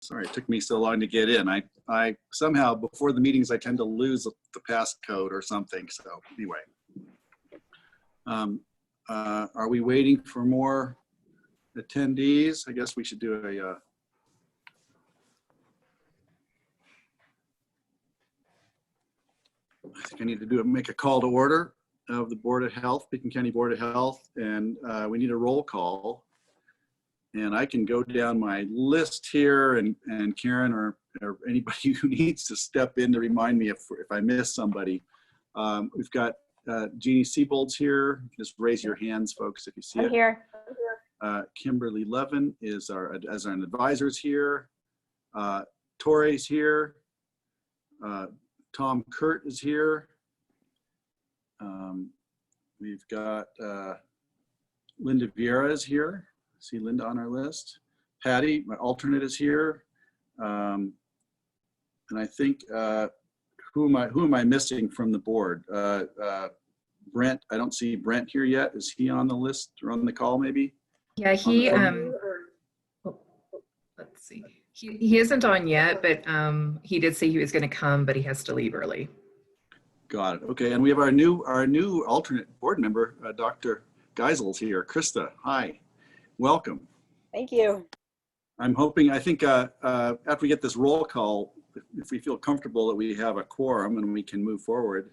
Sorry, it took me so long to get in. I somehow, before the meetings, I tend to lose the passcode or something. So anyway, are we waiting for more attendees? I guess we should do a, I think I need to make a call to order of the Board of Health, Beacon County Board of Health, and we need a roll call. And I can go down my list here, and Karen or anybody who needs to step in to remind me if I miss somebody. We've got Jeannie Siebold's here. Just raise your hands, folks, if you see it. I'm here. Kimberly Levin is as an advisor's here. Torre's here. Tom Kurt is here. We've got Linda Vieira is here. See Linda on our list. Patty, my alternate, is here. And I think, who am I missing from the board? Brent, I don't see Brent here yet. Is he on the list or on the call maybe? Yeah, he, let's see. He isn't on yet, but he did say he was going to come, but he has to leave early. Got it. Okay, and we have our new alternate board member, Dr. Giesel's here. Krista, hi. Welcome. Thank you. I'm hoping, I think after we get this roll call, if we feel comfortable that we have a quorum and we can move forward,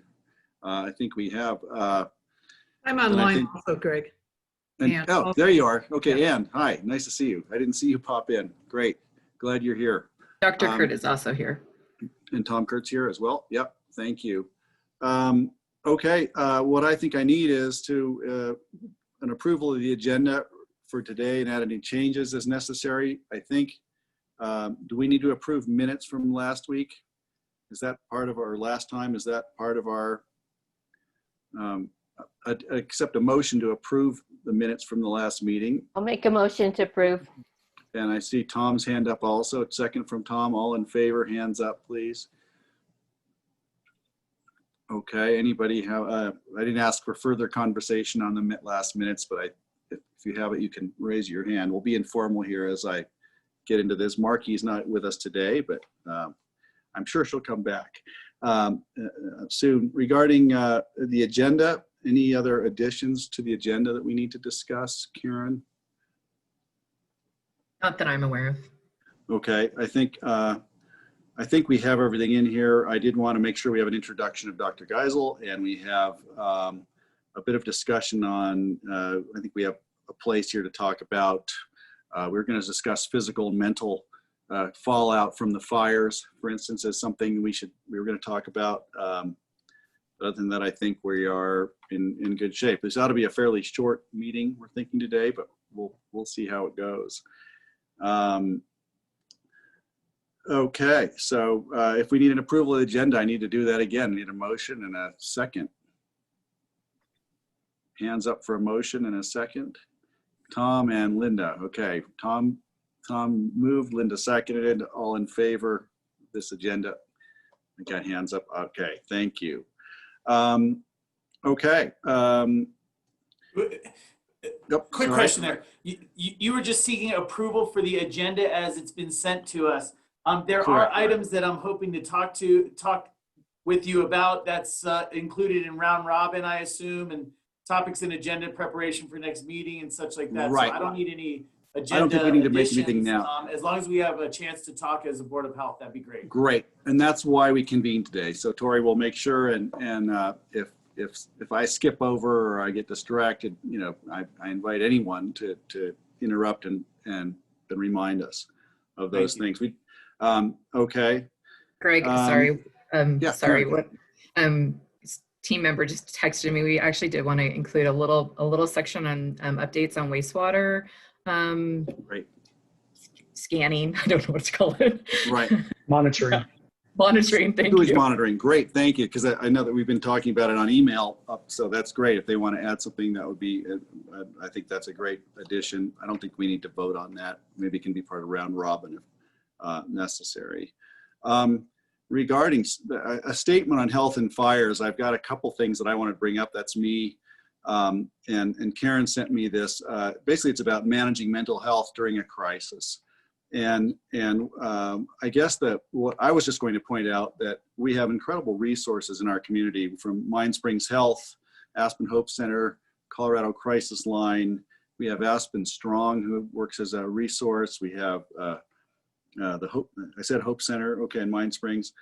I think we have. I'm online also, Greg. And, oh, there you are. Okay, yeah. Ann, hi, nice to see you. I didn't see you pop in. Great, glad you're here. Dr. Kurt is also here. And Tom Kurt's here as well. Yep, thank you. Okay, what I think I need is to an approval of the agenda for today and add any changes as necessary. I think, do we need to approve minutes from last week? Is that part of our last time? Is that part of our, accept a motion to approve the minutes from the last meeting? I'll make a motion to approve. And I see Tom's hand up also. Second from Tom. All in favor, hands up, please. Okay, anybody have, I didn't ask for further conversation on the last minutes, but if you have it, you can raise your hand. We'll be informal here as I get into this. Marky's not with us today, but I'm sure she'll come back soon. Regarding the agenda, any other additions to the agenda that we need to discuss, Karen? Not that I'm aware of. Okay, I think we have everything in here. I did want to make sure we have an introduction of Dr. Giesel, and we have a bit of discussion on, I think we have a place here to talk about, we're going to discuss physical and mental fallout from the fires, for instance, as something we were going to talk about. Other than that, I think we are in good shape. This ought to be a fairly short meeting, we're thinking today, but we'll see how it goes. Okay, so if we need an approval of the agenda, I need to do that again. I need a motion and a second. Hands up for a motion and a second. Tom and Linda. Okay, Tom moved, Linda seconded. All in favor of this agenda? I got hands up. Okay, thank you. Okay. Quick question there. You were just seeking approval for the agenda as it's been sent to us. There Correct. are items that I'm hoping to talk with you about. That's included in round robin, I assume, and topics and agenda preparation for next meeting and such like that. Right. So I don't need any agenda. I don't think we need to make anything now. As long as we have a chance to talk as a Board of Health, that'd be great. Great, and that's why we convened today. So Tori will make sure, and if I skip over or I get distracted, you know, I invite anyone to interrupt and remind us of those things. Okay. Greg, sorry. Yeah, sorry. Karen. What team member just texted me. We actually did want to include a little section on updates on wastewater. Great. Scanning. I don't know what to call it. Right. Monitoring. Monitoring. Thank Who's you. monitoring? Great, thank you. Because I know that we've been talking about it on email, so that's great. If they want to add something, that would be. I think that's a great addition. I don't think we need to vote on that. Maybe it can be part of round robin if necessary. Regarding a statement on health and fires, I've got a couple things that I want to bring up. That's me, and Karen sent me this. Basically, it's about managing mental health during a crisis. I guess that what I was just going to point out that we have incredible resources in our community, from Mind Springs Health, Aspen Hope Center, Colorado Crisis Line. We have Aspen Strong, who works as a resource. We have the Hope, I said Hope Center, okay, in Mind Springs.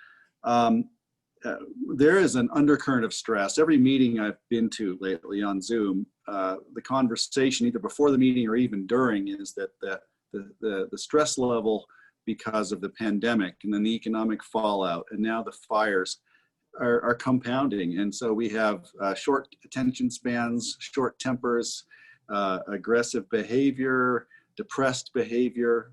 There is an undercurrent of stress. Every meeting I've been to lately on Zoom, the conversation either before the meeting or even during is that the stress level because of the pandemic and then the economic fallout and now the fires are compounding. And so we have short attention spans, short tempers, aggressive behavior, depressed behavior,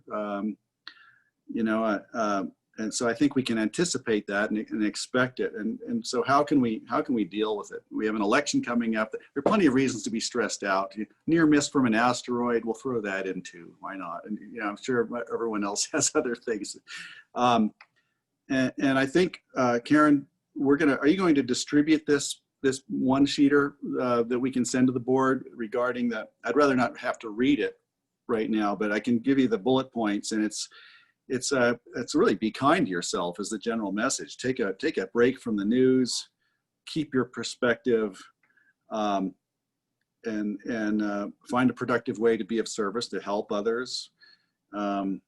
and so I think we can anticipate that and expect it. And so how can we deal with it? We have an election coming up. There are plenty of reasons to be stressed out. Near miss from an asteroid, we'll throw that in too. Why not? And I'm sure everyone else has other things. And I think, Karen, are you going to distribute this one-sheeter that we can send to the board regarding that? I'd rather not have to read it right now, but I can give you the bullet points, and it's really be kind to yourself is the general message. Take a break from the news, keep your perspective, and find a productive way to be of service, to help others, and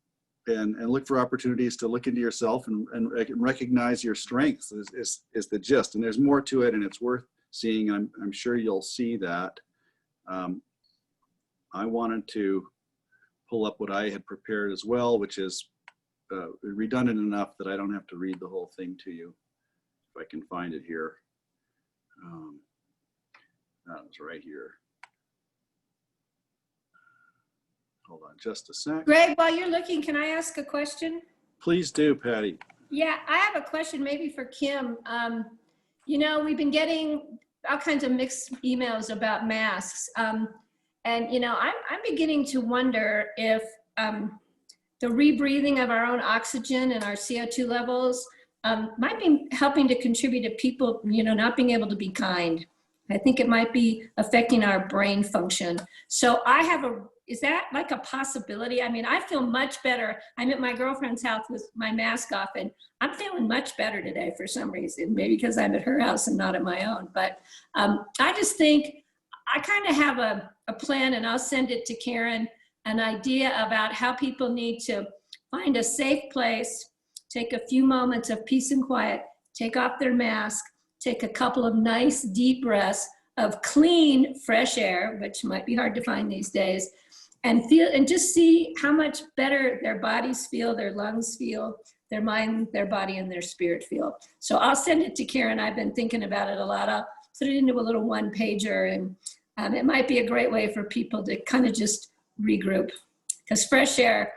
look for opportunities to look into yourself and recognize your strengths is the gist. And there's more to it, and it's worth seeing. I'm sure you'll see that. I wanted to pull up what I had prepared as well, which is redundant enough that I don't have to read the whole thing to you. If I can find it here. That was right here. Hold on just a sec. Greg, while you're looking, can I ask a question? Please do, Patty. Yeah, I have a question maybe for Kim. We've been getting all kinds of mixed emails about masks. And I'm beginning to wonder if the rebreathing of our own oxygen and our CO2 levels might be helping to contribute to people, not being able to be kind. I think it might be affecting our brain function. So is that like a possibility? I mean, I feel much better. I'm at my girlfriend's house with my mask off, and I'm feeling much better today for some reason, maybe because I'm at her house and not at my own. But I just think I kind of have a plan, and I'll send it to Karen, an idea about how people need to find a safe place, take a few moments of peace and quiet, take off their mask, take a couple of nice deep breaths of clean, fresh air, which might be hard to find these days, and just see how much better their bodies feel, their lungs feel, their mind, their body, and their spirit feel. So I'll send it to Karen. I've been thinking about it a lot. I'll put it into a little one-pager, and it might be a great way for people to kind of just regroup, because fresh air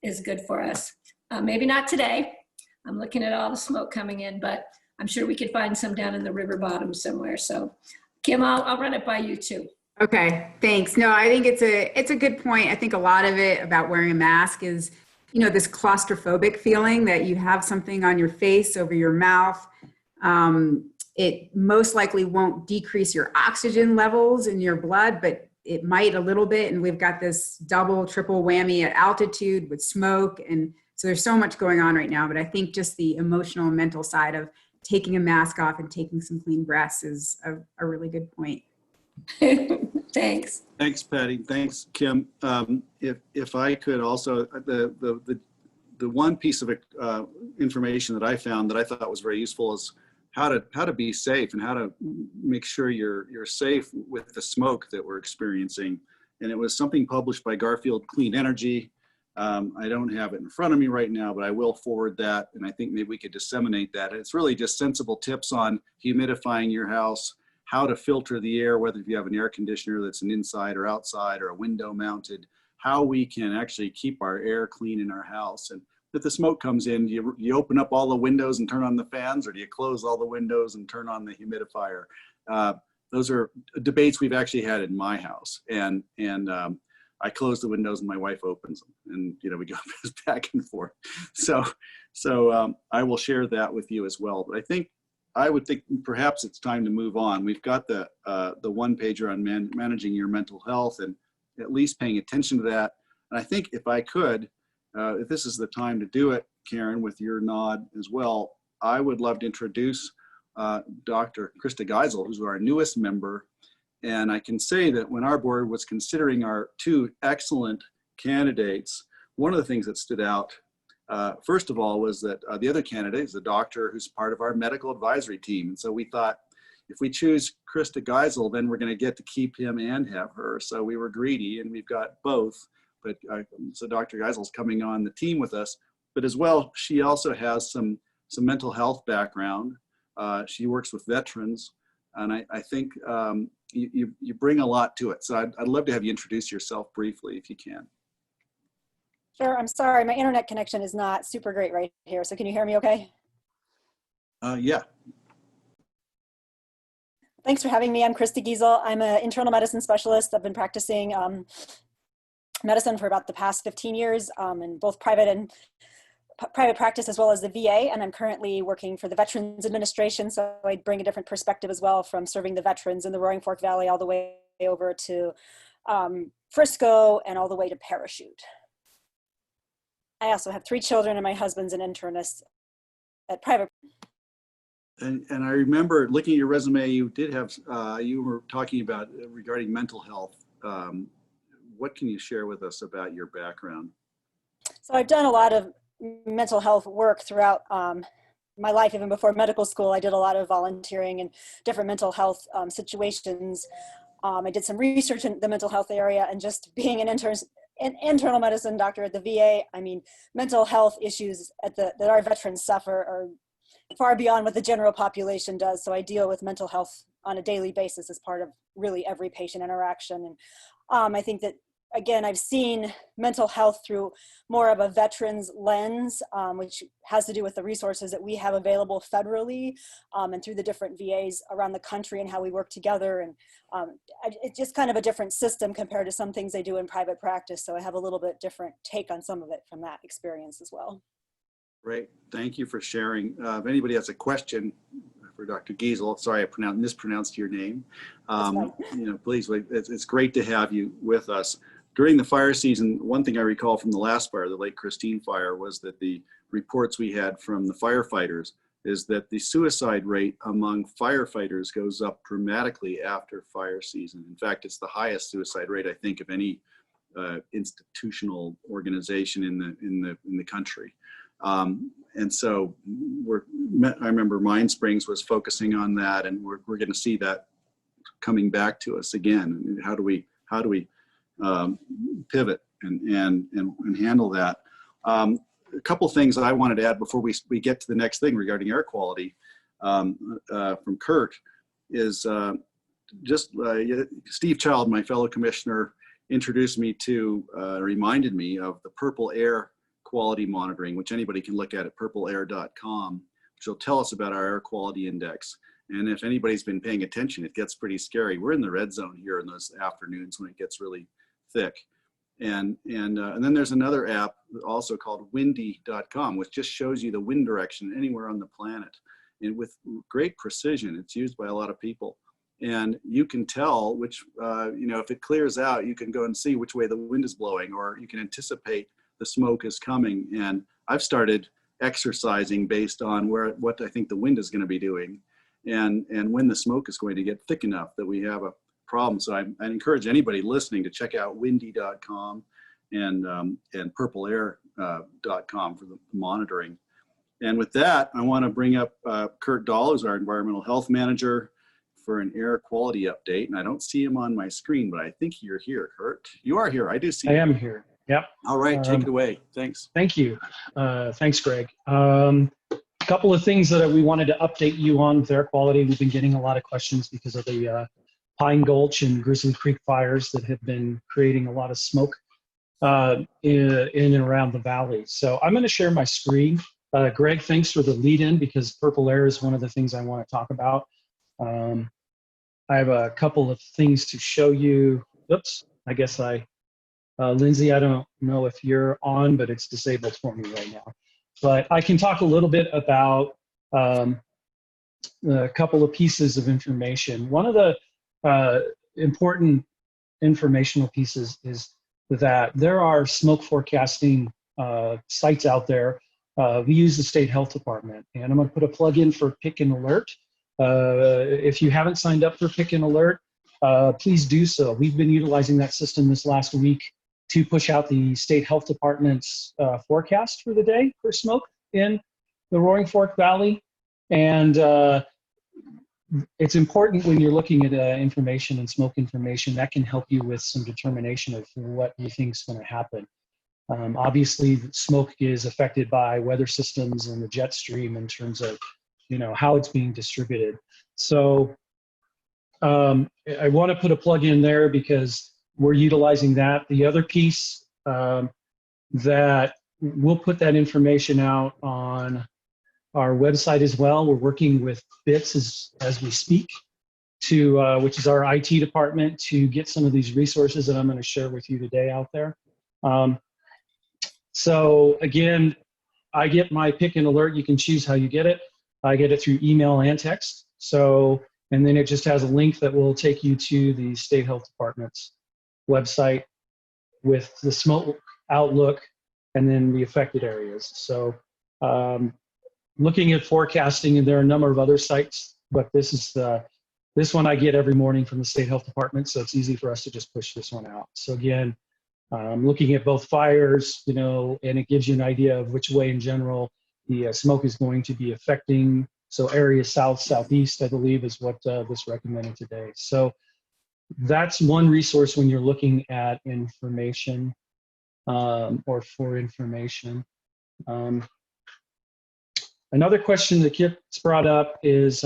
is good for us. Maybe not today. I'm looking at all the smoke coming in, but I'm sure we could find some down in the river bottom somewhere. So Kim, I'll run it by you too. Okay, thanks. No, I think it's a good point. I think a lot of it about wearing a mask is, this claustrophobic feeling that you have something on your face over your mouth. It most likely won't decrease your oxygen levels in your blood, but it might a little bit. And we've got this double, triple whammy at altitude with smoke. And so there's so much going on right now, but I think just the emotional and mental side of taking a mask off and taking some clean breaths is a really good point. Thanks. Thanks, Patty. Thanks, Kim. If I could also, the one piece of information that I found that I thought was very useful is how to be safe and how to make sure you're safe with the smoke that we're experiencing. And it was something published by Garfield Clean Energy. I don't have it in front of me right now, but I will forward that. And I think maybe we could disseminate that. It's really just sensible tips on humidifying your house, how to filter the air, whether if you have an air conditioner that's an inside or outside or a window mounted, how we can actually keep our air clean in our house. And if the smoke comes in, do you open up all the windows and turn on the fans, or do you close all the windows and turn on the humidifier? Those are debates we've actually had in my house. And I close the windows and my wife opens them, and we go back and forth. So I will share that with you as well. But I would think perhaps it's time to move on. We've got the one pager on managing your mental health and at least paying attention to that. And I think if I could, if this is the time to do it, Karen, with your nod as well, I would love to introduce Dr. Christy Giesel, who's our newest member. And I can say that when our board was considering our two excellent candidates, one of the things that stood out, first of all, was that the other candidate is a doctor who's part of our medical advisory team. And so we thought, if we choose Christy Giesel, then we're going to get to keep him and have her. So we were greedy, and we've got both. But so Dr. Geisel's coming on the team with us. But as well, she also has some mental health background. She works with veterans, and I think you bring a lot to it. So I'd love to have you introduce yourself briefly, if you can. Sure. I'm sorry. My internet connection is not super great right here. So can you hear me okay? Yeah. Thanks for having me. I'm Christy Giesel. I'm an internal medicine specialist. I've been practicing medicine for about the past 15 years in both private practice as well as the VA. And I'm currently working for the Veterans Administration. So I bring a different perspective as well, from serving the veterans in the Roaring Fork Valley all the way over to Frisco and all the way to Parachute. I also have 3 children, and my husband's an internist at private. And I remember looking at your resume, you did have, you were talking about regarding mental health. What can you share with us about your background? So I've done a lot of mental health work throughout my life. Even before medical school, I did a lot of volunteering in different mental health situations. I did some research in the mental health area, and just being an internal medicine doctor at the VA, I mean, mental health issues that our veterans suffer are far beyond what the general population does. So I deal with mental health on a daily basis as part of really every patient interaction. And I think that, again, I've seen mental health through more of a veterans lens, which has to do with the resources that we have available federally and through the different VAs around the country and how we work together. And it's just kind of a different system compared to some things they do in private practice. So I have a little bit different take on some of it from that experience as well. Great, thank you for sharing. If anybody has a question for Dr. Giesel, sorry I mispronounced your name. Please, it's great to have you with us. During the fire season, one thing I recall from the last fire, the Lake Christine fire, was that the reports we had from the firefighters is that the suicide rate among firefighters goes up dramatically after fire season. In fact, it's the highest suicide rate, I think, of any institutional organization in the country. And so I remember Mind Springs was focusing on that, and we're going to see that coming back to us again. How do we pivot and handle that? A couple things that I wanted to add before we get to the next thing regarding air quality from Kurt is Steve Child, my fellow commissioner, introduced me to, reminded me of the Purple Air Quality Monitoring, which anybody can look at purpleair.com, which will tell us about our air quality index. And if anybody's been paying attention, it gets pretty scary. We're in the red zone here in those afternoons when it gets really thick. And then there's another app also called windy.com, which just shows you the wind direction anywhere on the planet. And with great precision, it's used by a lot of people. And you can tell which, if it clears out, you can go and see which way the wind is blowing, or you can anticipate the smoke is coming. And I've started exercising based on what I think the wind is going to be doing, and when the smoke is going to get thick enough that we have a problem. So I encourage anybody listening to check out windy.com and purpleair.com for the monitoring. And with that, I want to bring up Kurt Dahl, who's our environmental health manager, for an air quality update. And I don't see him on my screen, but I think you're here, Kurt. You are here. I do see you. I am here. Yep. All right, take it away. Thanks. Thank you. Thanks, Greg. A couple of things that we wanted to update you on with air quality. We've been getting a lot of questions because of the Pine Gulch and Grizzly Creek fires that have been creating a lot of smoke in and around the valley. So I'm going to share my screen. Greg, thanks for the lead in, because Purple Air is one of the things I want to talk about. I have a couple of things to show you. Oops, I guess Lindsay, I don't know if you're on, but it's disabled for me right now. But I can talk a little bit about a couple of pieces of information. One of the important informational pieces is that there are smoke forecasting sites out there, we use the state health department. And I'm going to put a plug in for Pick and Alert. If you haven't signed up for Pick and Alert, please do so. We've been utilizing that system this last week to push out the state health department's forecast for the day for smoke in the Roaring Fork Valley. And it's important when you're looking at information and smoke information that can help you with some determination of what you think is going to happen. Obviously, smoke is affected by weather systems and the jet stream in terms of, you know, how it's being distributed. So I want to put a plug in there because we're utilizing that. The other piece that we'll put that information out on our website as well. We're working with BITS as we speak to, which is our IT department, to get some of these resources that I'm going to share with you today out there. So again, I get my Pick and Alert. You can choose how you get it. I get it through email and text. So, and then it just has a link that will take you to the state health department's website with the smoke outlook and then the affected areas. So looking at forecasting, and there are a number of other sites, but this is this one I get every morning from the state health department, so it's easy for us to just push this one out. So again, looking at both fires, you know, and it gives you an idea of which way in general the smoke is going to be affecting. So area south, southeast, I believe, is what this recommended today. So that's one resource when you're looking at information or for information. Another question that Kip's brought up is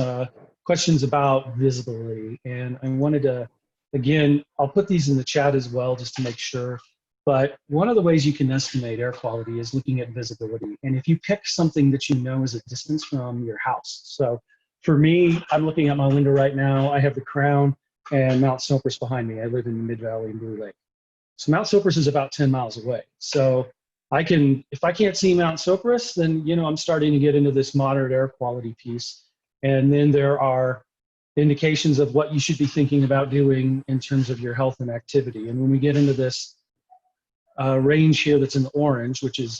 questions about visibility. And I wanted to, again, I'll put these in the chat as well just to make sure. But one of the ways you can estimate air quality is looking at visibility. And if you pick something that you know is a distance from your house. So for me, I'm looking at my window right now. I have the Crown and Mount Sopris behind me. I live in the Mid-Valley in Blue Lake. So Mount Sopris is about 10 miles away. So I can, if I can't see Mount Sopris, then, you know, I'm starting to get into this moderate air quality piece. And then there are indications of what you should be thinking about doing in terms of your health and activity. And when we get into this range here that's in the orange, which is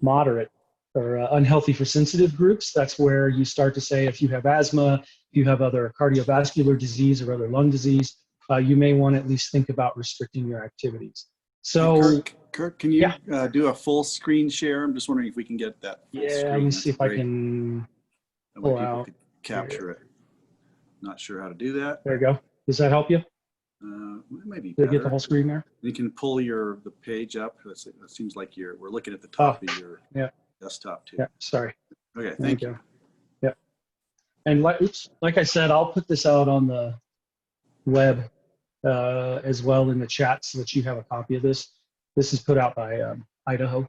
moderate or unhealthy for sensitive groups, that's where you start to say if you have asthma, if you have other cardiovascular disease or other lung disease, you may want to at least think about restricting your activities. So, Kirk, can you do a full screen share? I'm just wondering if we can get that full screen. Yeah, let me see if I can pull out. Could capture it. Not sure how to do that. There you go. Does that help you? It might be Did better. I get the whole screen there? You can pull the page up. It seems like we're looking at the top of your desktop too. Yeah, sorry. Okay, thank you. Yeah. And like I said, I'll put this out on the web as well in the chat so that you have a copy of this. This is put out by Idaho.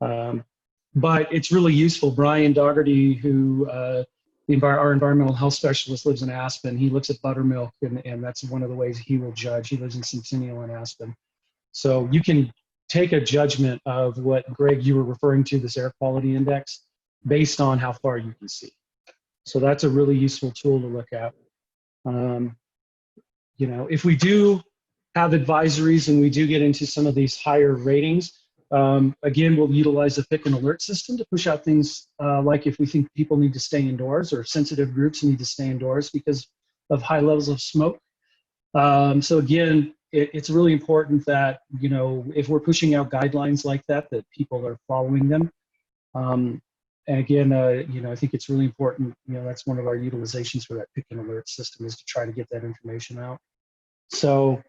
But it's really useful. Brian Dougherty, who our environmental health specialist, lives in Aspen. He looks at buttermilk, and that's one of the ways he will judge. He lives in Centennial and Aspen. So you can take a judgment of what, Greg, you were referring to, this air quality index, based on how far you can see. So that's a really useful tool to look at. You know, if we do have advisories and we do get into some of these higher ratings, again, we'll utilize the Pick and Alert system to push out things like if we think people need to stay indoors or sensitive groups need to stay indoors because of high levels of smoke. So again, it's really important that, you know, if we're pushing out guidelines like that, that people are following them. And again, you know, I think it's really important, you know, that's one of our utilizations for that Pick and Alert system is to try to get that information out. So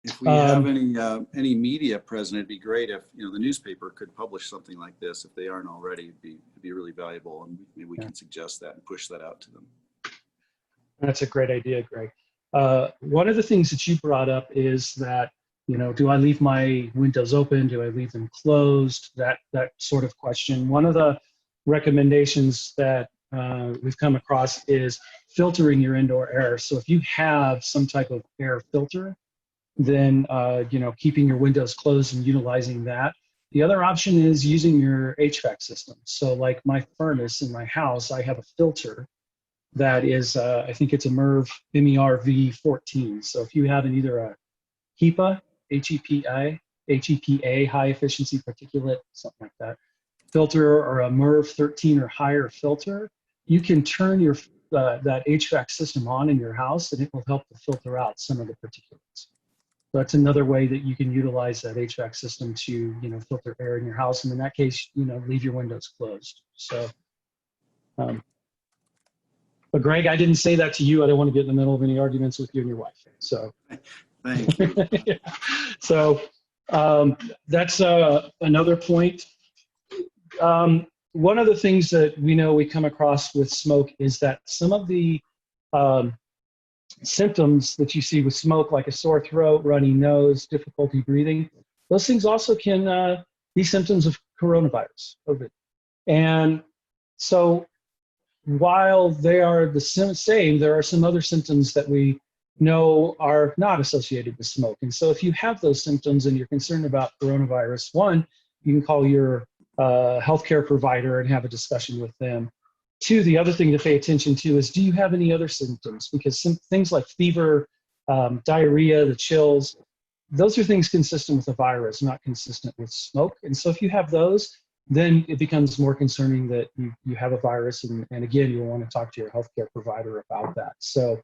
if we have any media present, it'd be great if, you know, the newspaper could publish something like this. If they aren't already, it'd be really valuable, and maybe we can suggest that and push that out to them. That's a great idea, Greg. One of the things that you brought up is that, you know, do I leave my windows open? Do I leave them closed? That sort of question. One of the recommendations that we've come across is filtering your indoor air. So if you have some type of air filter, then you know, keeping your windows closed and utilizing that. The other option is using your HVAC system. So like my furnace in my house, I have a filter that is, I think it's a MERV 14. So if you have either a HEPA, HEPA, HEPA, high efficiency particulate, something like that, filter, or a MERV 13 or higher filter, you can turn your that HVAC system on in your house, and it will help to filter out some of the particulates. That's another way that you can utilize that HVAC system to, filter air in your house. And in that case, leave your windows closed. So, but Greg, I didn't say that to you. I don't want to get in the middle of any arguments with you and your wife. So, Thank you. So that's another point. One of the things that we know we come across with smoke is that some of the symptoms that you see with smoke, like a sore throat, runny nose, difficulty breathing, those things also can be symptoms of coronavirus, COVID. And so while they are the same, there are some other symptoms that we know are not associated with smoke. And so if you have those symptoms and you're concerned about coronavirus, one, you can call your healthcare provider and have a discussion with them. Two, the other thing to pay attention to is, do you have any other symptoms? Because some things like fever, diarrhea, the chills, those are things consistent with a virus, not consistent with smoke. And so if you have those, then it becomes more concerning that you have a virus. And again, you'll want to talk to your healthcare provider about that. So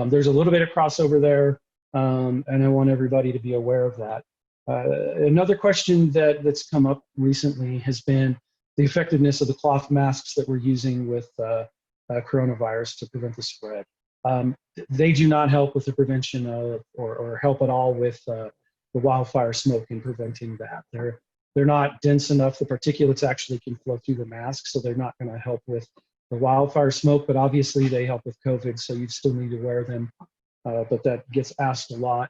there's a little bit of crossover there, and I want everybody to be aware of that. Another question that's come up recently has been the effectiveness of the cloth masks that we're using with coronavirus to prevent the spread. They do not help with the prevention of, or help at all with the wildfire smoke in preventing that. They're not dense enough. The particulates actually can flow through the mask, so they're not going to help with the wildfire smoke, but obviously they help with COVID, so you still need to wear them. But that gets asked a lot.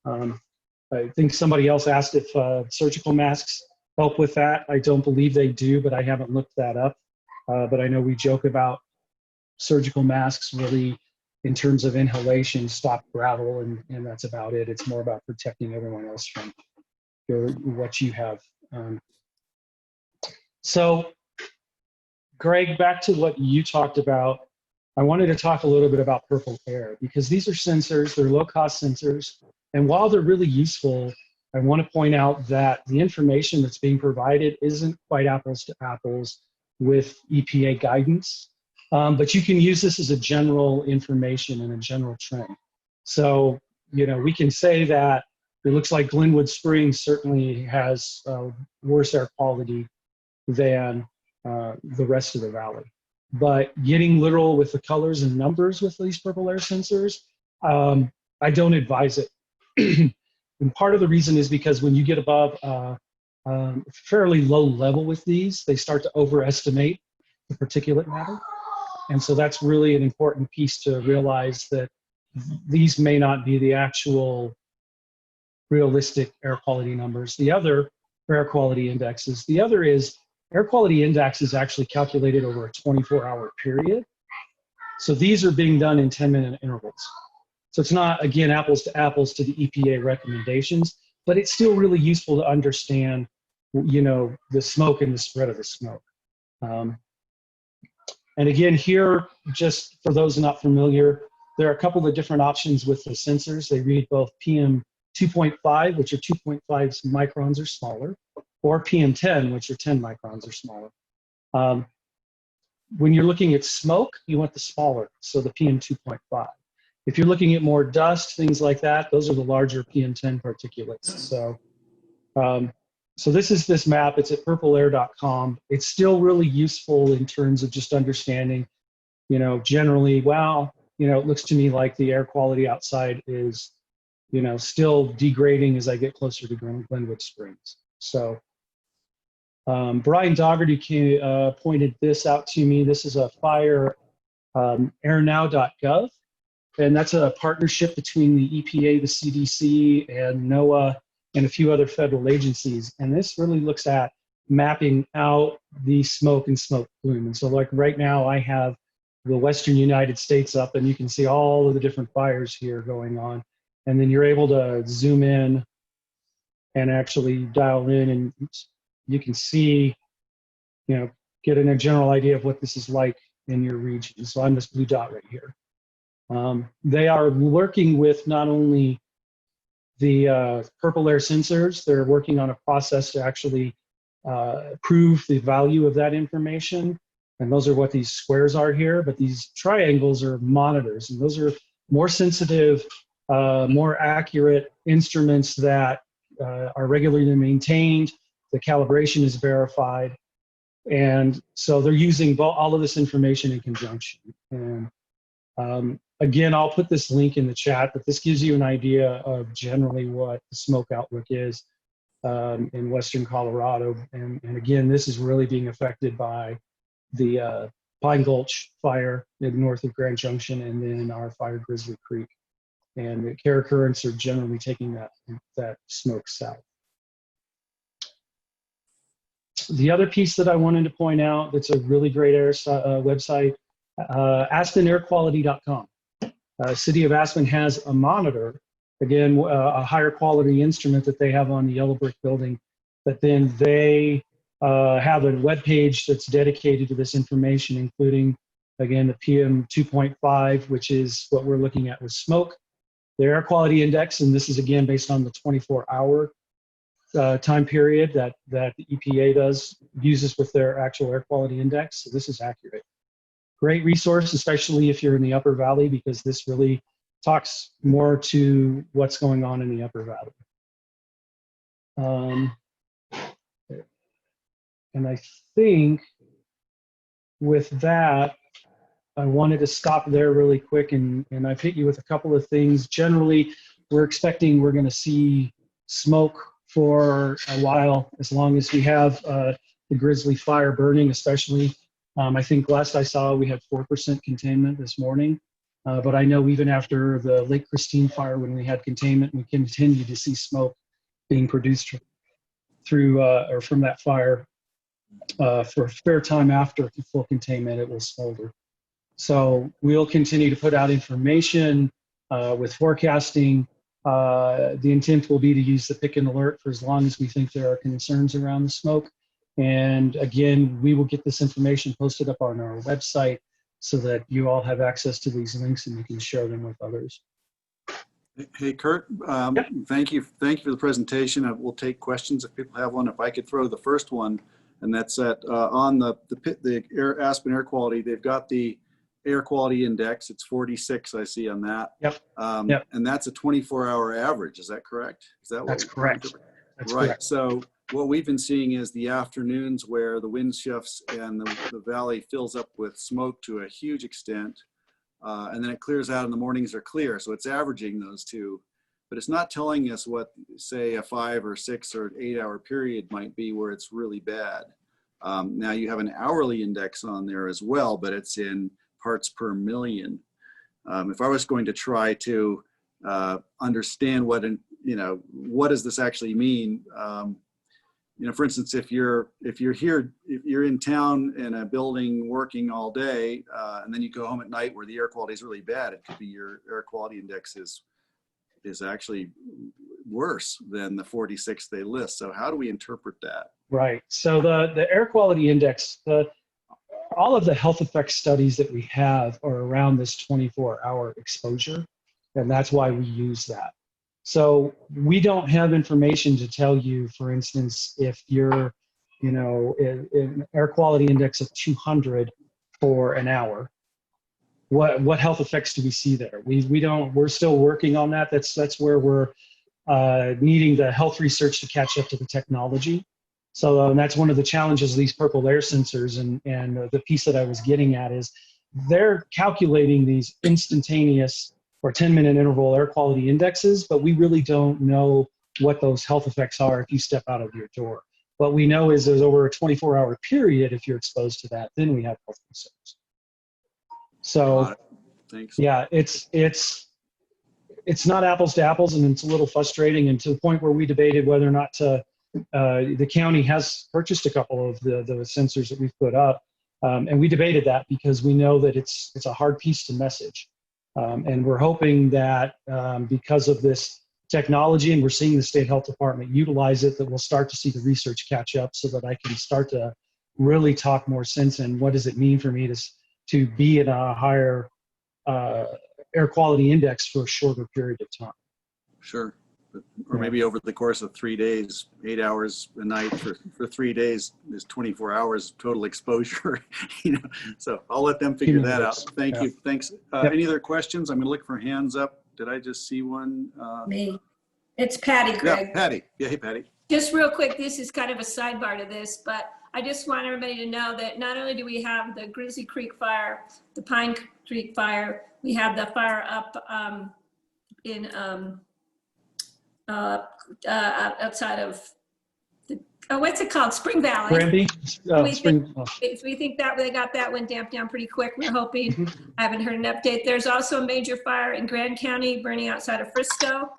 I think somebody else asked if surgical masks help with that. I don't believe they do, but I haven't looked that up. But I know we joke about surgical masks really in terms of inhalation, stop gravel, and that's about it. It's more about protecting everyone else from what you have. So, Greg, back to what you talked about, I wanted to talk a little bit about purple air, because these are sensors, they're low-cost sensors, and while they're really useful, I want to point out that the information that's being provided isn't quite apples to apples with EPA guidance, but you can use this as a general information and a general trend. So, we can say that it looks like Glenwood Springs certainly has worse air quality than the rest of the valley. But getting literal with the colors and numbers with these purple air sensors, I don't advise it. And part of the reason is because when you get above fairly low level with these, they start to overestimate the particulate matter. And so that's really an important piece to realize, that these may not be the actual realistic air quality numbers. The other air quality indexes. The other is air quality index is actually calculated over a 24-hour period. So these are being done in 10-minute intervals. So it's not, again, apples to apples to the EPA recommendations, but it's still really useful to understand, the smoke and the spread of the smoke. And again, here, just for those not familiar, there are a couple of different options with the sensors. They read both PM 2.5, which are 2.5 microns or smaller, or PM10, which are 10 microns or smaller. When you're looking at smoke, you want the smaller, so the PM 2.5. If you're looking at more dust, things like that, those are the larger PM10 particulates. So, so this is this map. It's at purpleair.com. It's still really useful in terms of just understanding, generally, wow, it looks to me like the air quality outside is, still degrading as I get closer to Glenwood Springs. So Brian Dougherty pointed this out to me. This is a fire airnow.gov. And that's a partnership between the EPA, the CDC, and NOAA, and a few other federal agencies. And this really looks at mapping out the smoke and smoke plume. And so like right now I have the Western United States up, and you can see all of the different fires here going on. And then you're able to zoom in and actually dial in, and you can see, getting a general idea of what this is like in your region. So I'm this blue dot right here. They are working with not only the purple air sensors. They're working on a process to actually prove the value of that information. And those are what these squares are here. But these triangles are monitors, and those are more sensitive, more accurate instruments that are regularly maintained. The calibration is verified. And so they're using all of this information in conjunction. And again, I'll put this link in the chat, but this gives you an idea of generally what the smoke outlook is in Western Colorado. And again, this is really being affected by the Pine Gulch fire north of Grand Junction, and then our fire Grizzly Creek. And the air currents are generally taking that smoke south. The other piece that I wanted to point out that's a really great air website, AspenAirQuality.com. City of Aspen has a monitor, again, a higher quality instrument that they have on the yellow brick building, but then they have a web page that's dedicated to this information, including, again, the PM 2.5, which is what we're looking at with smoke, the air quality index, and this is again based on the 24-hour time period that the EPA uses with their actual air quality index. So this is accurate. Great resource, especially if you're in the Upper Valley, because this really talks more to what's going on in the Upper Valley. And I think with that, I wanted to stop there really quick, and I've hit you with a couple of things. Generally, we're expecting we're going to see smoke for a while, as long as we have the Grizzly fire burning, especially. I think last I saw, we had 4% containment this morning. But I know even after the Lake Christine fire, when we had containment, we continue to see smoke being produced through or from that fire for a fair time after full containment. It will smolder. So we'll continue to put out information with forecasting. The intent will be to use the pick and alert for as long as we think there are concerns around the smoke. And again, we will get this information posted up on our website so that you all have access to these links and you can share them with others. Hey, Kurt, Yep. thank you for the presentation. We'll take questions if people have one. If I could throw the first one, and that's that on the Aspen Air Quality, they've got the air quality index. It's 46, I see on that. Yep. Yep. And that's a 24-hour average. Is that correct? Is that That's correct. That's right. correct. So what we've been seeing is the afternoons where the wind shifts and the valley fills up with smoke to a huge extent. And then it clears out and the mornings are clear. So it's averaging those two, but it's not telling us what, say, a 5 or 6 or 8 hour period might be where it's really bad. Now you have an hourly index on there as well, but it's in parts per million. If I was going to try to understand what does this actually mean? For instance, if you're in town in a building working all day, and then you go home at night where the air quality is really bad, it could be your air quality index is actually worse than the 46 they list. So how do we interpret that? Right. So the air quality index, all of the health effects studies that we have are around this 24-hour exposure, and that's why we use that. So we don't have information to tell you, for instance, if you're, an air quality index of 200 for an hour, what health effects do we see there? We're still working on that. That's where we're needing the health research to catch up to the technology. So that's one of the challenges of these purple air sensors, and the piece that I was getting at is they're calculating these instantaneous or 10-minute interval air quality indexes, but we really don't know what those health effects are if you step out of your door. What we know is there's over a 24-hour period, if you're exposed to that, then we have health concerns. So, thanks. Yeah, it's not apples to apples, and it's a little frustrating, and to the point where we debated whether or not to, the county has purchased a couple of the sensors that we've put up, and we debated that because we know that it's a hard piece to message. And we're hoping that because of this technology, and we're seeing the state health department utilize it, that we'll start to see the research catch up so that I can start to really talk more sense in what does it mean for me to be in a higher air quality index for a shorter period of time. Sure. or maybe over the course of 3 days, 8 hours a night for 3 days is 24 hours total exposure. You know, so I'll let them figure that out. Thank you. Thanks. Any other questions? I'm going to look for hands up. Did I just see one? Me. It's Patty, Greg. Yeah, Patty. Yeah, hey, Patty. Just real quick, this is kind of a sidebar to this, but I just want everybody to know that not only do we have the Grizzly Creek fire, the Pine Creek fire, we have the fire up in outside of what's it called? Spring Valley. Granby? We think that they got that one damped down pretty quick. We're hoping. I haven't heard an update. There's also a major fire in Grand County burning outside of Frisco.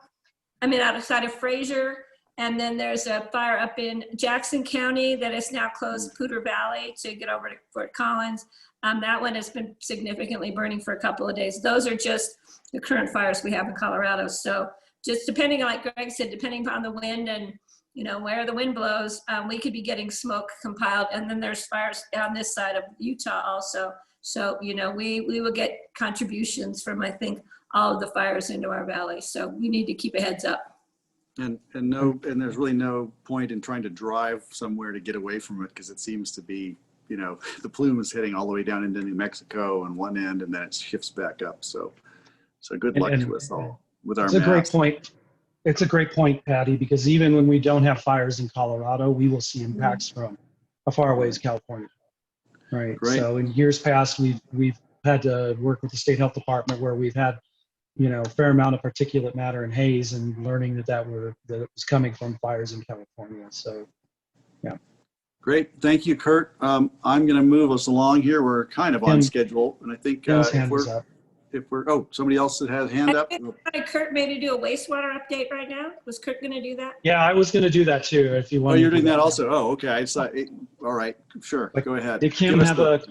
I mean, outside of Fraser. And then there's a fire up in Jackson County that has now closed Poudre Valley to get over to Fort Collins. That one has been significantly burning for a couple of days. Those are just the current fires we have in Colorado. So just depending, like Greg said, depending upon the wind and, you know, where the wind blows, we could be getting smoke compiled. And then there's fires on this side of Utah also. So, you know, we will get contributions from, I think, all of the fires into our valley. So we need to keep a heads up. And there's really no point in trying to drive somewhere to get away from it, because it seems to be, you know, the plume is heading all the way down into New Mexico on one end, and then it shifts back up. So good luck to us all with our masks. It's a great point. It's a great point, Patty, because even when we don't have fires in Colorado, we will see impacts from as far away as California. Right. Great. So in years past, we've had to work with the state health department where we've had, you know, a fair amount of particulate matter and haze, and learning that it was coming from fires in California. So, yeah. Great. Thank you, Kurt. I'm going to move us along here. We're kind of on schedule, and I think somebody else that has a hand up. Kurt made to do a wastewater update right now. Was Kurt going to do that? Yeah, I was going to do that too. If you want. Oh, you're doing that also. Oh, okay. I saw it. All right. Sure. Go ahead. Did Kim have a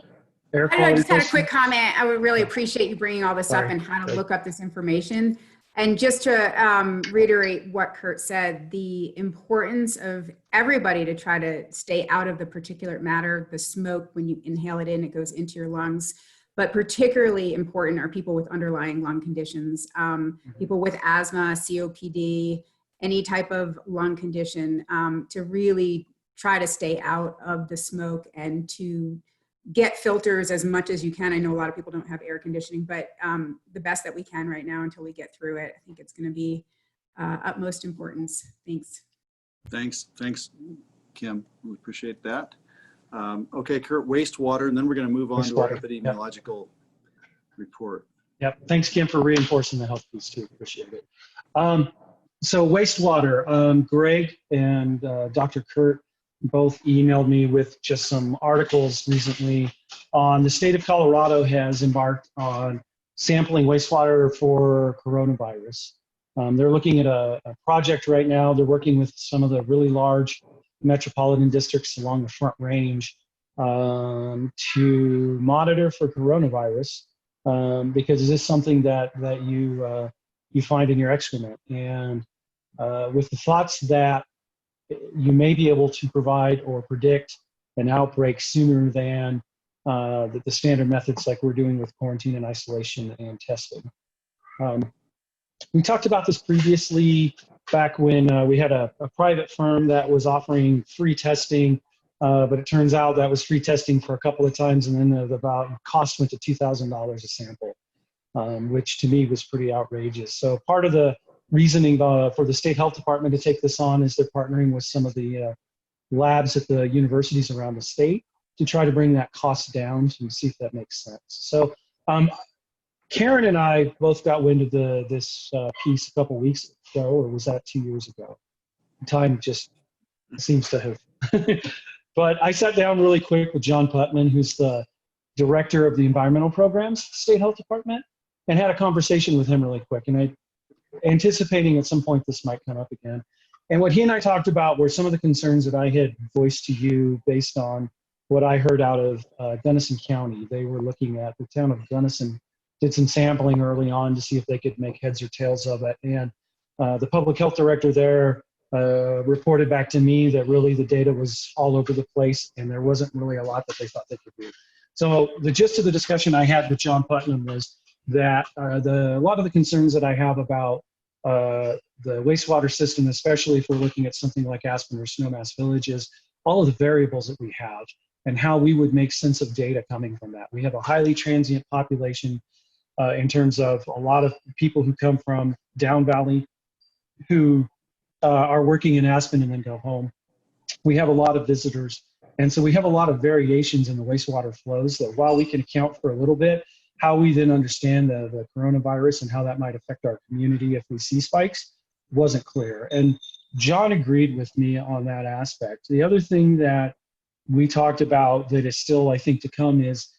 air quality I just had a question? quick comment. I would really appreciate you bringing all this up and how to look up this information. And just to reiterate what Kurt said, the importance of everybody to try to stay out of the particulate matter, the smoke, when you inhale it in, it goes into your lungs. But particularly important are people with underlying lung conditions, people with asthma, COPD, any type of lung condition, to really try to stay out of the smoke and to get filters as much as you can. I know a lot of people don't have air conditioning, but the best that we can right now until we get through it. I think it's going to be utmost importance. Thanks. Thanks, Kim. We appreciate that. Okay, Kurt, wastewater, and then we're going to move on to our epidemiological report. Yep. Thanks, Kim, for reinforcing the health piece too. Appreciate it. So wastewater, Greg and Dr. Kurt both emailed me with just some articles recently on the state of Colorado has embarked on sampling wastewater for coronavirus. They're looking at a project right now. They're working with some of the really large metropolitan districts along the Front Range to monitor for coronavirus because it is something that you find in your excrement. And with the thoughts that you may be able to provide or predict an outbreak sooner than the standard methods like we're doing with quarantine and isolation and testing. We talked about this previously back when we had a private firm that was offering free testing, but it turns out that was free testing for a couple of times, and then the cost went to $2,000 a sample, which to me was pretty outrageous. So part of the reasoning for the state health department to take this on is they're partnering with some of the labs at the universities around the state to try to bring that cost down to see if that makes sense. So Karen and I both got wind of this piece a couple weeks ago, or was that 2 years ago? Time just seems to have. But I sat down really quick with John Putman, who's the director of the environmental programs, state health department, and had a conversation with him really quick. And I anticipating at some point this might come up again. And what he and I talked about were some of the concerns that I had voiced to you based on what I heard out of Gunnison County. They were looking at the town of Gunnison, did some sampling early on to see if they could make heads or tails of it. And the public health director there reported back to me that really the data was all over the place and there wasn't really a lot that they thought they could do. So the gist of the discussion I had with John Putnam was that a lot of the concerns that I have about the wastewater system, especially if we're looking at something like Aspen or Snowmass Village, is all of the variables that we have and how we would make sense of data coming from that. We have a highly transient population in terms of a lot of people who come from down valley who are working in Aspen and then go home. We have a lot of visitors. And so we have a lot of variations in the wastewater flows that while we can account for a little bit, how we then understand the coronavirus and how that might affect our community if we see spikes wasn't clear. And John agreed with me on that aspect. The other thing that we talked about that is still, I think, to come is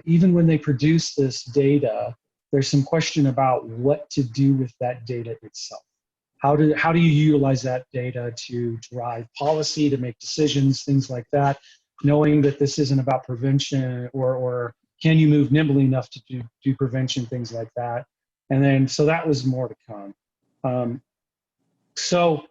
even when they produce this data, there's some question about what to do with that data itself. How do you utilize that data to drive policy, to make decisions, things like that, knowing that this isn't about prevention or can you move nimbly enough to do prevention, things like that. And then, so that was more to come. So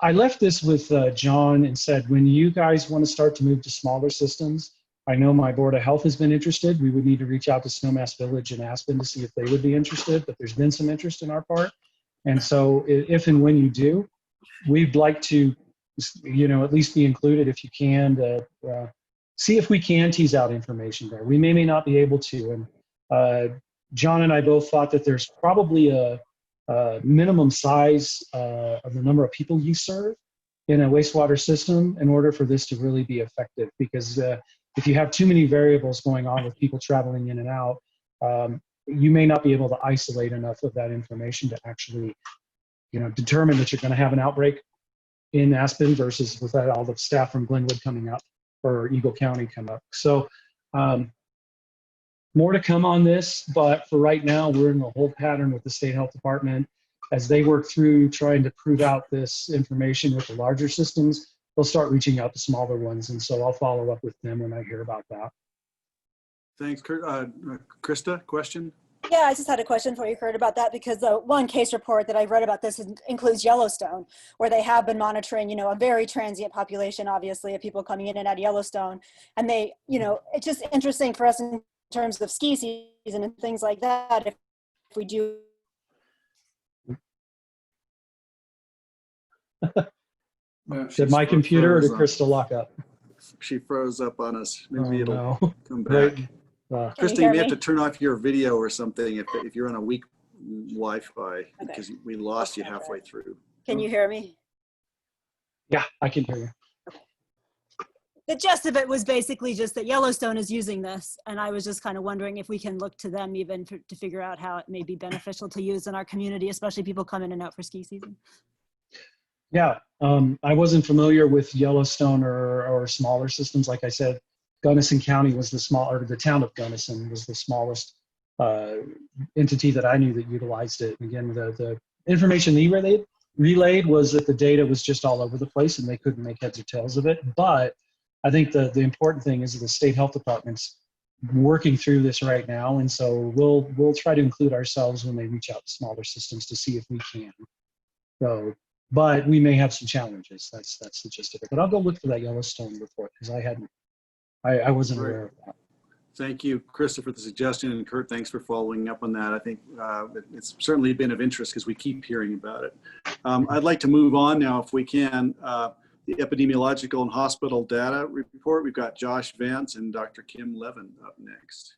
I left this with John and said, when you guys want to start to move to smaller systems, I know my Board of Health has been interested. We would need to reach out to Snowmass Village and Aspen to see if they would be interested, but there's been some interest in our part. And so if and when you do, we'd like to, at least be included if you can, see if we can tease out information there. We may not be able to. And John and I both thought that there's probably a minimum size of the number of people you serve in a wastewater system in order for this to really be effective. Because if you have too many variables going on with people traveling in and out, you may not be able to isolate enough of that information to actually, determine that you're going to have an outbreak in Aspen versus without all the staff from Glenwood coming up or Eagle County come up. So more to come on this, but for right now, we're in the hold pattern with the State Health Department. As they work through trying to prove out this information with the larger systems, they'll start reaching out to smaller ones. And so I'll follow up with them when I hear about that. Thanks, Kurt. Krista, question? Yeah, I just had a question for you, Kurt, about that, because the one case report that I read about this includes Yellowstone, where they have been monitoring, a very transient population, obviously, of people coming in and out of Yellowstone. And they, it's just interesting for us in terms of ski season and things like that, if we do. Did my computer or did Krista lock up? She froze up on us. Maybe it'll come back. Right. Krista, you may have to turn off your video or something if you're on a weak Wi-Fi, because we lost you halfway through. Can you hear me? Yeah, I can hear you. The gist of it was basically just that Yellowstone is using this, and I was just kind of wondering if we can look to them even to figure out how it may be beneficial to use in our community, especially people come in and out for ski season. Yeah, I wasn't familiar with Yellowstone or smaller systems. Like I said, Gunnison County was the town of Gunnison was the smallest entity that I knew that utilized it. And again, the information they relayed was that the data was just all over the place and they couldn't make heads or tails of it. But I think the important thing is that the state health department's working through this right now. And so we'll try to include ourselves when they reach out to smaller systems to see if we can. So, but we may have some challenges. That's the gist of it. But I'll go look for that Yellowstone report because I wasn't aware of that. Thank you, Krista, for the suggestion, and Kurt, thanks for following up on that. I think it's certainly been of interest because we keep hearing about it. I'd like to move on now, if we can. The epidemiological and hospital data report. We've got Josh Vance and Dr. Kim Levin up next.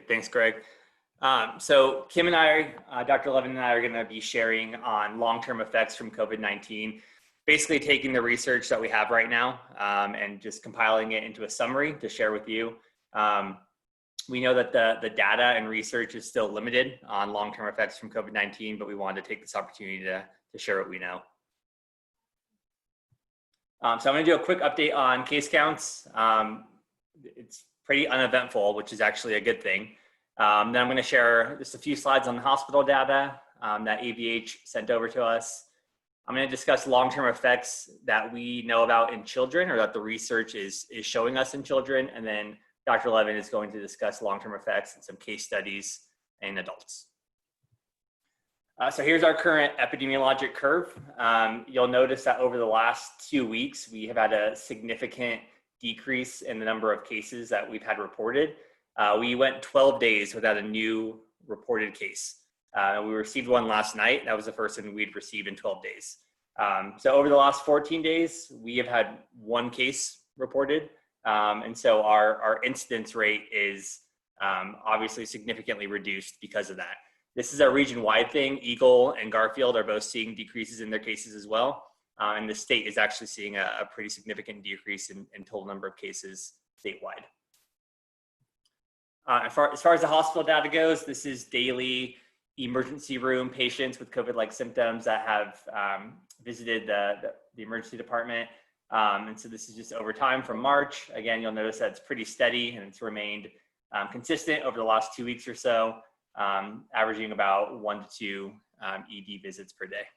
Thanks, Greg. So Kim and I, Dr. Levin and I are going to be sharing on long-term effects from COVID-19, basically taking the research that we have right now and just compiling it into a summary to share with you. We know that the data and research is still limited on long-term effects from COVID-19, but we wanted to take this opportunity to share what we know. So I'm going to do a quick update on case counts. It's pretty uneventful, which is actually a good thing. Then I'm going to share just a few slides on the hospital data that ABH sent over to us. I'm going to discuss long-term effects that we know about in children, or that the research is showing us in children. And then Dr. Levin is going to discuss long-term effects and some case studies in adults. So here's our current epidemiologic curve. You'll notice that over the last 2 weeks, we have had a significant decrease in the number of cases that we've had reported. We went 12 days without a new reported case. We received one last night. That was the first one we'd received in 12 days. So over the last 14 days, we have had one case reported. And so our incidence rate is obviously significantly reduced because of that. This is a region-wide thing. Eagle and Garfield are both seeing decreases in their cases as well. And the state is actually seeing a pretty significant decrease in total number of cases statewide. As far as the hospital data goes, this is daily emergency room patients with COVID-like symptoms that have visited the emergency department. And so this is just over time from March. Again, you'll notice that it's pretty steady and it's remained consistent over the last 2 weeks or so, averaging about 1 to 2 ED visits per day.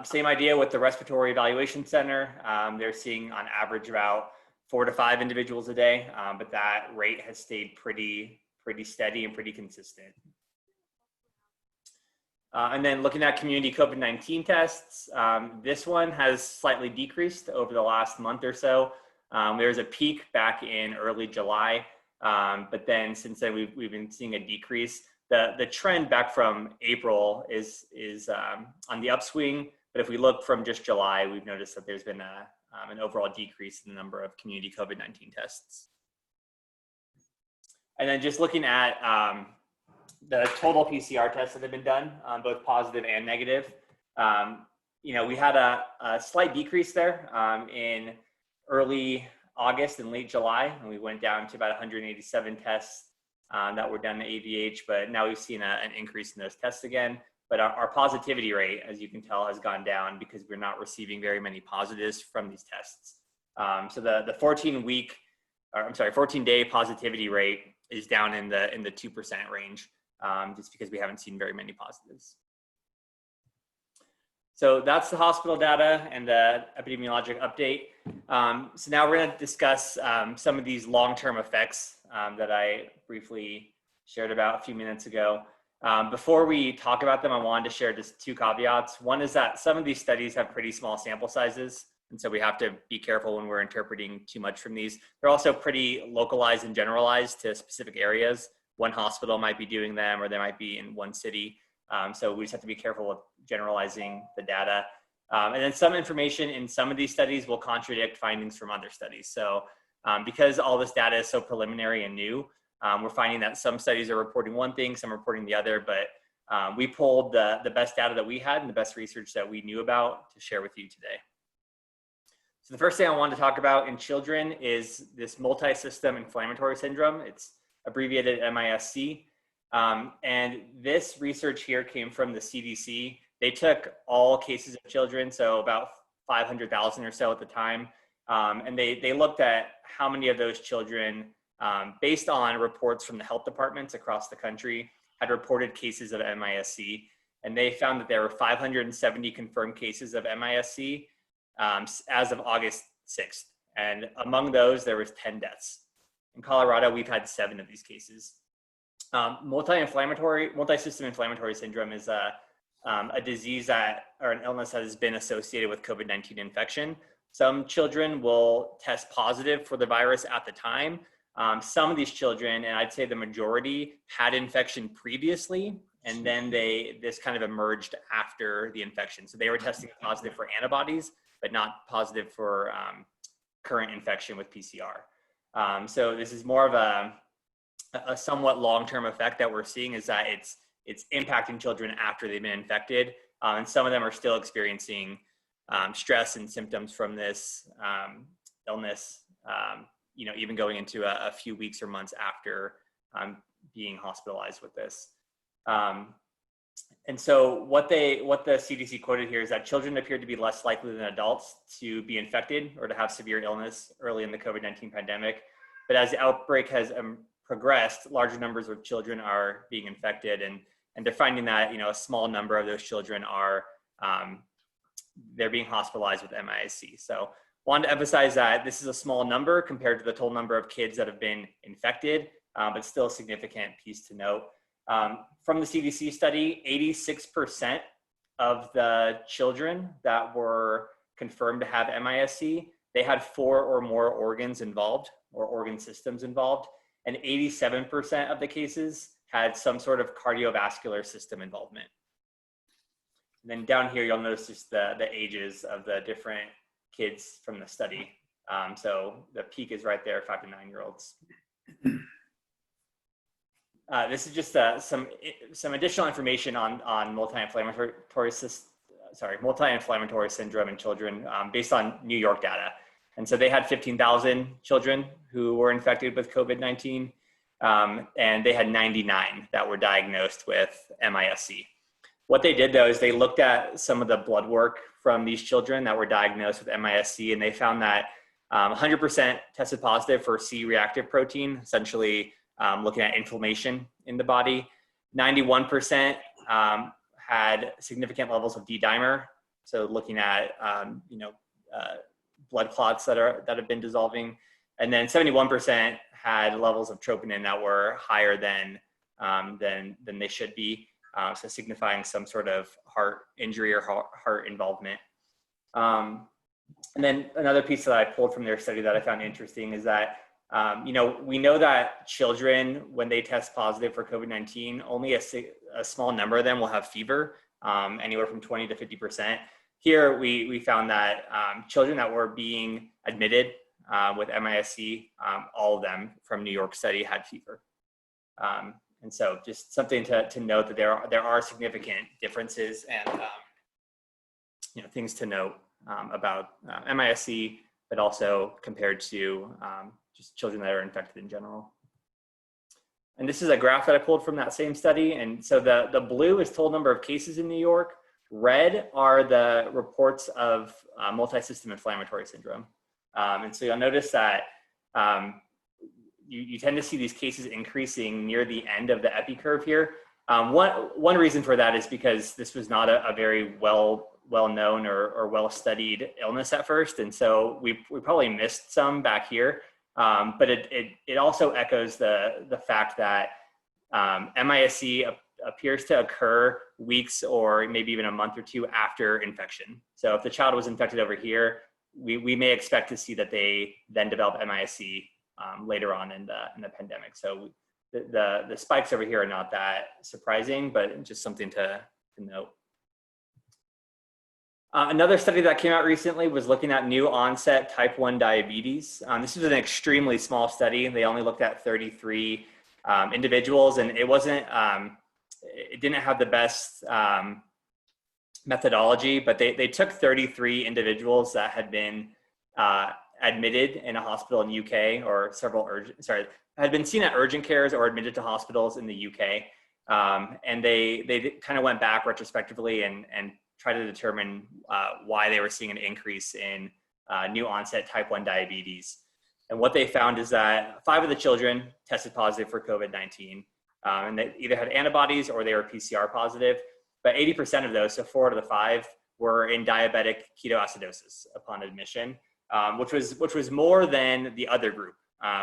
Same idea with the Respiratory Evaluation Center. They're seeing on average about 4 to 5 individuals a day, but that rate has stayed pretty steady and pretty consistent. And then looking at community COVID-19 tests, this one has slightly decreased over the last month or so. There's a peak back in early July, but then since then we've been seeing a decrease. The trend back from April is on the upswing, but if we look from just July, we've noticed that there's been an overall decrease in the number of community COVID-19 tests. And then just looking at the total PCR tests that have been done, both positive and negative, we had a slight decrease there in early August and late July, and we went down to about 187 tests that were done at AVH, but now we've seen an increase in those tests again. But our positivity rate, as you can tell, has gone down because we're not receiving very many positives from these tests. So the 14-day positivity rate is down in the 2% range, just because we haven't seen very many positives. So that's the hospital data and the epidemiologic update. So now we're going to discuss some of these long-term effects that I briefly shared about a few minutes ago. Before we talk about them, I wanted to share just 2 caveats. One is that some of these studies have pretty small sample sizes, and so we have to be careful when we're interpreting too much from these. They're also pretty localized and generalized to specific areas. One hospital might be doing them, or they might be in one city. So we just have to be careful with generalizing the data. And then some information in some of these studies will contradict findings from other studies. So because all this data is so preliminary and new, we're finding that some studies are reporting one thing, some are reporting the other, but we pulled the best data that we had and the best research that we knew about to share with you today. So the first thing I wanted to talk about in children is this multi-system inflammatory syndrome. It's abbreviated MISC. And this research here came from the CDC. They took all cases of children, so about 500,000 or so at the time. And they looked at how many of those children, based on reports from the health departments across the country, had reported cases of MISC. And they found that there were 570 confirmed cases of MISC as of August 6th. And among those, there was 10 deaths. In Colorado, we've had 7 of these cases. Multi-system inflammatory syndrome is a disease or an illness that has been associated with COVID-19 infection. Some children will test positive for the virus at the time. Some of these children, and I'd say the majority, had infection previously, and then this kind of emerged after the infection. So they were testing positive for antibodies, but not positive for current infection with PCR. So this is more of a somewhat long-term effect that we're seeing, is that it's impacting children after they've been infected. And some of them are still experiencing stress and symptoms from this illness, even going into a few weeks or months after being hospitalized with this. And so what the CDC quoted here is that children appear to be less likely than adults to be infected or to have severe illness early in the COVID-19 pandemic. But as the outbreak has progressed, larger numbers of children are being infected, and they're finding that a small number of those children are they're being hospitalized with MISC. So wanted to emphasize that this is a small number compared to the total number of kids that have been infected, but still a significant piece to note. From the CDC study, 86% of the children that were confirmed to have MISC they had 4 or more organs involved or organ systems involved, and 87% of the cases had some sort of cardiovascular system involvement. And then down here, you'll notice just the ages of the different kids from the study. So the peak is right there, 5 to 9-year-olds. This is just some additional information on multi-inflammatory syndrome in children based on New York data. And so they had 15,000 children who were infected with COVID-19, and they had 99 that were diagnosed with MIS-C. What they did though is they looked at some of the blood work from these children that were diagnosed with MIS-C, and they found that 100% tested positive for C-reactive protein, essentially looking at inflammation in the body. 91% had significant levels of D-dimer, so looking at blood clots that have been dissolving, and then 71% had levels of troponin that were higher than they should be, so signifying some sort of heart injury or heart involvement. And then another piece that I pulled from their study that I found interesting is that we know that children, when they test positive for COVID-19, only a small number of them will have fever, anywhere from 20 to 50%. Here, we found that children that were being admitted with MIS-C, all of them from New York study had fever. And so just something to note that there are significant differences and things to note about MIS-C, but also compared to just children that are infected in general. And this is a graph that I pulled from that same study. And so the blue is total number of cases in New York. Red are the reports of multi-system inflammatory syndrome. And so you'll notice that you tend to see these cases increasing near the end of the epi curve here. One reason for that is because this was not a very well-known or well-studied illness at first. And so we probably missed some back here. But it also echoes the fact that MIS-C appears to occur weeks or maybe even a month or two after infection. So if the child was infected over here, we may expect to see that they then develop MIS-C later on in the pandemic. So the spikes over here are not that surprising, but just something to note. Another study that came out recently was looking at new onset type 1 diabetes. This was an extremely small study. They only looked at 33 individuals, and it didn't have the best methodology, but they took 33 individuals that had been admitted in a hospital in the UK or had been seen at urgent cares or admitted to hospitals in the UK. And they kind of went back retrospectively and try to determine why they were seeing an increase in new onset type 1 diabetes. And what they found is that 5 of the children tested positive for COVID-19, and they either had antibodies or they were PCR positive, but 80% of those, so 4 out of the 5, were in diabetic ketoacidosis upon admission, which was more than the other group,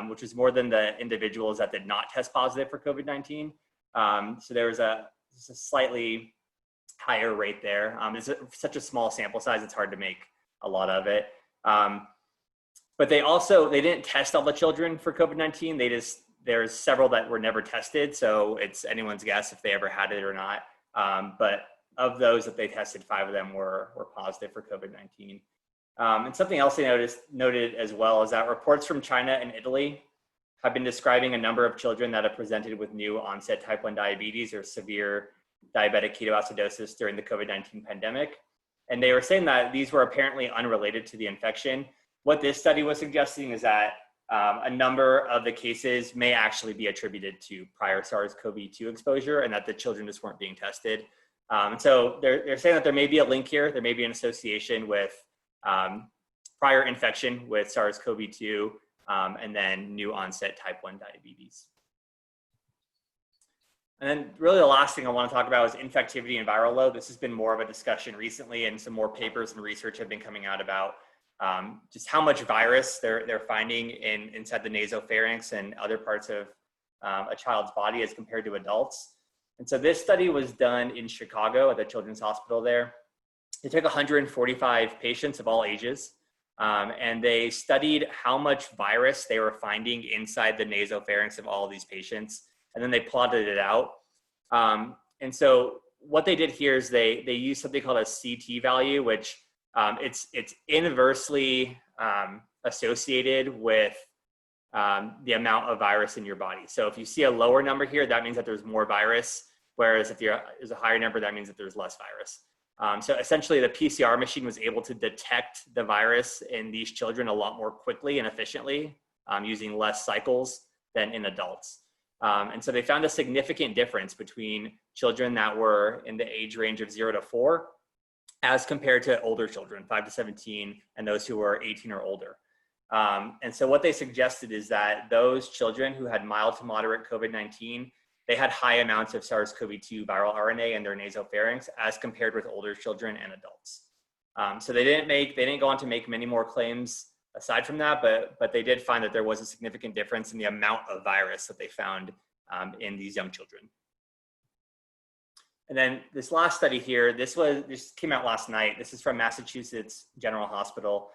which was more than the individuals that did not test positive for COVID-19. So there was a slightly higher rate there. It's such a small sample size, it's hard to make a lot of it. But they didn't test all the children for COVID-19. There's several that were never tested, so it's anyone's guess if they ever had it or not. But of those that they tested, 5 of them were positive for COVID-19. And something else they noted as well is that reports from China and Italy have been describing a number of children that have presented with new onset type 1 diabetes or severe diabetic ketoacidosis during the COVID-19 pandemic. And they were saying that these were apparently unrelated to the infection. What this study was suggesting is that a number of the cases may actually be attributed to prior SARS-CoV-2 exposure and that the children just weren't being tested. And so they're saying that there may be a link here. There may be an association with prior infection with SARS-CoV-2 and then new onset type 1 diabetes. And then really the last thing I want to talk about is infectivity and viral load. This has been more of a discussion recently, and some more papers and research have been coming out about just how much virus they're finding inside the nasopharynx and other parts of a child's body as compared to adults. And so this study was done in Chicago at the Children's Hospital there. They took 145 patients of all ages, And they studied how much virus they were finding inside the nasopharynx of all of these patients. And then they plotted it out. And so what they did here is they used something called a CT value, which it's inversely associated with the amount of virus in your body. So if you see a lower number here, that means that there's more virus. Whereas if there's a higher number, that means that there's less virus. So essentially the PCR machine was able to detect the virus in these children a lot more quickly and efficiently using less cycles than in adults. And so they found a significant difference between children that were in the age range of 0 to 4 as compared to older children, 5 to 17, and those who were 18 or older. And so what they suggested is that those children who had mild to moderate COVID-19, they had high amounts of SARS-CoV-2 viral RNA in their nasopharynx as compared with older children and adults. So they didn't go on to make many more claims aside from that, but they did find that there was a significant difference in the amount of virus that they found in these young children. And then this last study here, this came out last night. This is from Massachusetts General Hospital.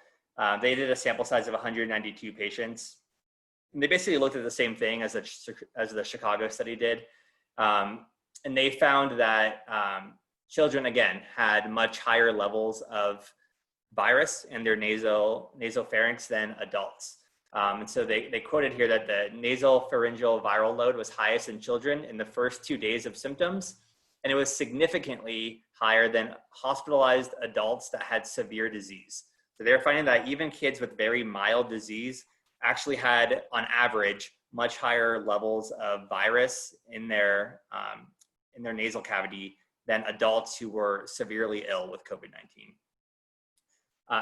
They did a sample size of 192 patients. And they basically looked at the same thing as the Chicago study did. And they found that children, again, had much higher levels of virus in their nasopharynx than adults. And so they quoted here that the nasal pharyngeal viral load was highest in children in the first 2 days of symptoms. And it was significantly higher than hospitalized adults that had severe disease. So they're finding that even kids with very mild disease actually had, on average, much higher levels of virus in their nasal cavity than adults who were severely ill with COVID-19.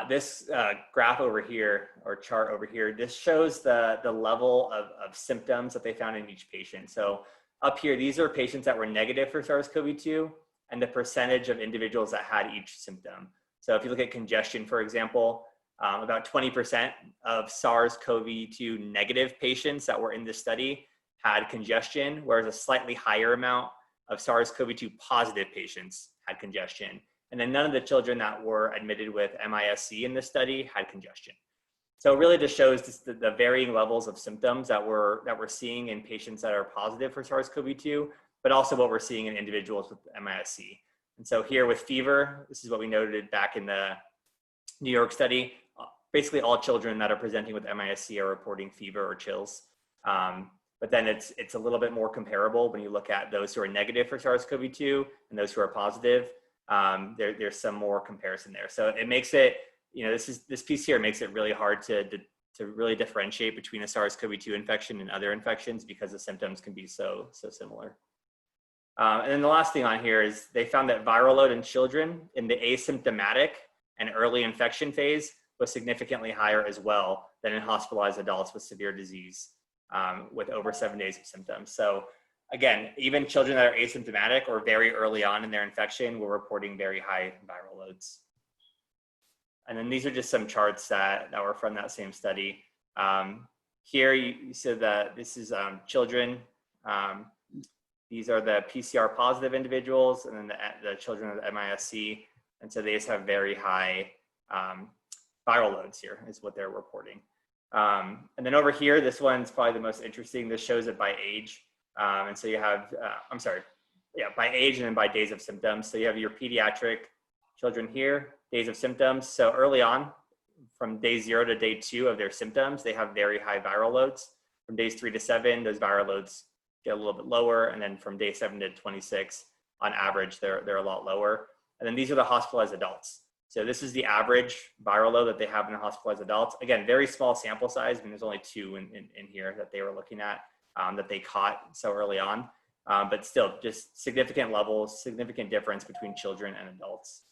This graph over here, or chart over here, this shows the level of symptoms that they found in each patient. So up here, these are patients that were negative for SARS-CoV-2 and the percentage of individuals that had each symptom. So if you look at congestion, for example, about 20% of SARS-CoV-2 negative patients that were in this study had congestion, whereas a slightly higher amount of SARS-CoV-2 positive patients had congestion. And then none of the children that were admitted with MISC in this study had congestion. So it really just shows the varying levels of symptoms that we're seeing in patients that are positive for SARS-CoV-2, but also what we're seeing in individuals with MISC. And so here with fever, this is what we noted back in the New York study. Basically all children that are presenting with MISC are reporting fever or chills. But then it's a little bit more comparable when you look at those who are negative for SARS-CoV-2 and those who are positive. There's some more comparison there. So it makes it, this piece here makes it really hard to really differentiate between a SARS-CoV-2 infection and other infections because the symptoms can be so similar. And then the last thing on here is they found that viral load in children in the asymptomatic and early infection phase was significantly higher as well than in hospitalized adults with severe disease with over 7 days of symptoms. So again, even children that are asymptomatic or very early on in their infection were reporting very high viral loads. And then these are just some charts that were from that same study. Here you see that this is children. These are the PCR positive individuals and then the children of the MISC. And so they just have very high viral loads here is what they're reporting. And then over here, this one's probably the most interesting. This shows it by age. And so you have, by age and then by days of symptoms. So you have your pediatric children here, days of symptoms. So early on, from day 0 to day 2 of their symptoms, they have very high viral loads. From days 3 to 7, those viral loads get a little bit lower. And then from day 7 to 26, on average, they're a lot lower. And then these are the hospitalized adults. So this is the average viral load that they have in the hospitalized adults. Again, very small sample size. I mean, there's only 2 in here that they were looking at that they caught so early on. But still, just significant levels, significant difference between children and adults.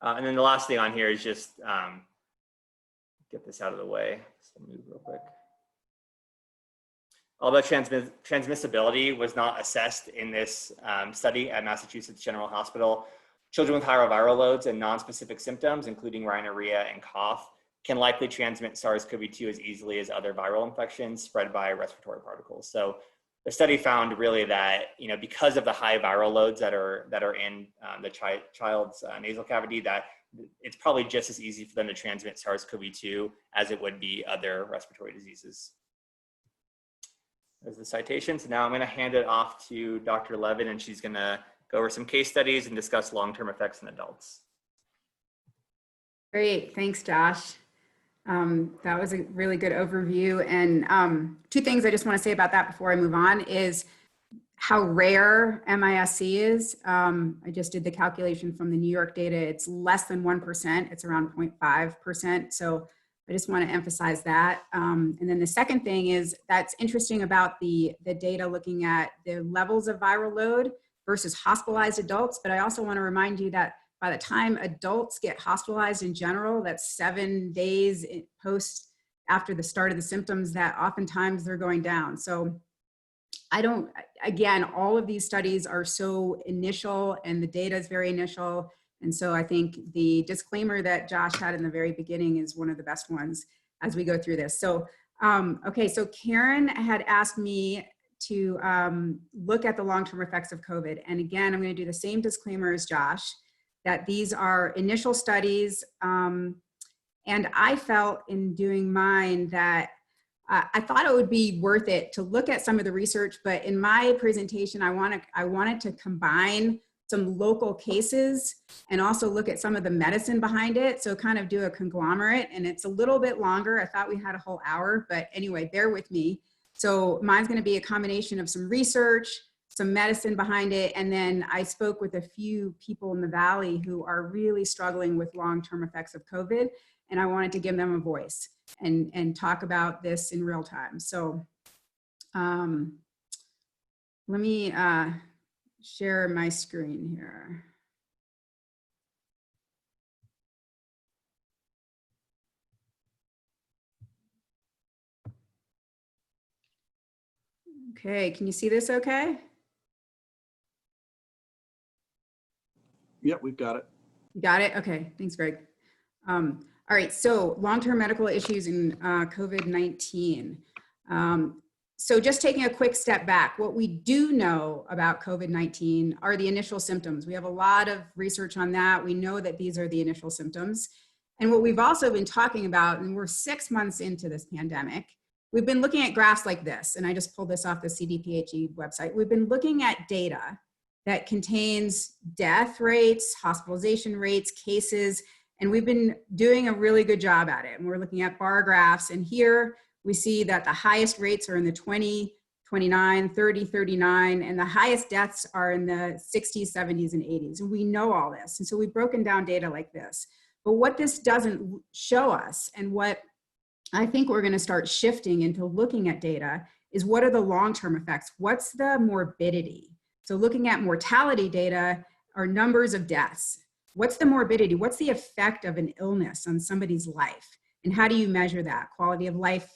And then the last thing on here is just get this out of the way. So move real quick. Although transmissibility was not assessed in this study at Massachusetts General Hospital, children with higher viral loads and non-specific symptoms, including rhinorrhea and cough, can likely transmit SARS-CoV-2 as easily as other viral infections spread by respiratory particles. So the study found really that, because of the high viral loads that are in the child's nasal cavity, that it's probably just as easy for them to transmit SARS-CoV-2 as it would be other respiratory diseases. There's the citation. So now I'm going to hand it off to Dr. Levin, and she's going to go over some case studies and discuss long-term effects in adults. Great, thanks, Josh. That was a really good overview. And two things I just want to say about that before I move on is how rare MIS-C is. I just did the calculation from the New York data. It's less than 1%. It's around 0.5%. So I just want to emphasize that. And then the second thing is that's interesting about the data looking at the levels of viral load versus hospitalized adults. But I also want to remind you that by the time adults get hospitalized in general, that's 7 days post after the start of the symptoms, that oftentimes they're going down. So again, all of these studies are so initial and the data is very initial. And so I think the disclaimer that Josh had in the very beginning is one of the best ones as we go through this. So, okay, so Karen had asked me to look at the long-term effects of COVID. And again, I'm going to do the same disclaimer as Josh, that these are initial studies. And I felt in doing mine that I thought it would be worth it to look at some of the research, but in my presentation, I wanted to combine some local cases and also look at some of the medicine behind it. So kind of do a conglomerate, and it's a little bit longer. I thought we had a whole hour, but anyway, bear with me. So mine's gonna be a combination of some research, some medicine behind it, and then I spoke with a few people in the Valley who are really struggling with long-term effects of COVID, and I wanted to give them a voice and talk about this in real time. So let me share my screen here. Okay, can you see this okay? Yep, we've got it. You got it? Okay, thanks, Greg. All right, so long-term medical issues in COVID-19. So just taking a quick step back, what we do know about COVID-19 are the initial symptoms. We have a lot of research on that. We know that these are the initial symptoms. And what we've also been talking about, and we're 6 months into this pandemic, we've been looking at graphs like this, and I just pulled this off the CDPHE website. We've been looking at data that contains death rates, hospitalization rates, cases, and we've been doing a really good job at it. And we're looking at bar graphs, and here we see that the highest rates are in the 20, 29, 30, 39, and the highest deaths are in the 60s, 70s, and 80s. And we know all this. And so we've broken down data like this. But what this doesn't show us, and what I think we're going to start shifting into looking at data, is what are the long-term effects? What's the morbidity? So looking at mortality data are numbers of deaths. What's the morbidity? What's the effect of an illness on somebody's life? And how do you measure that? Quality of life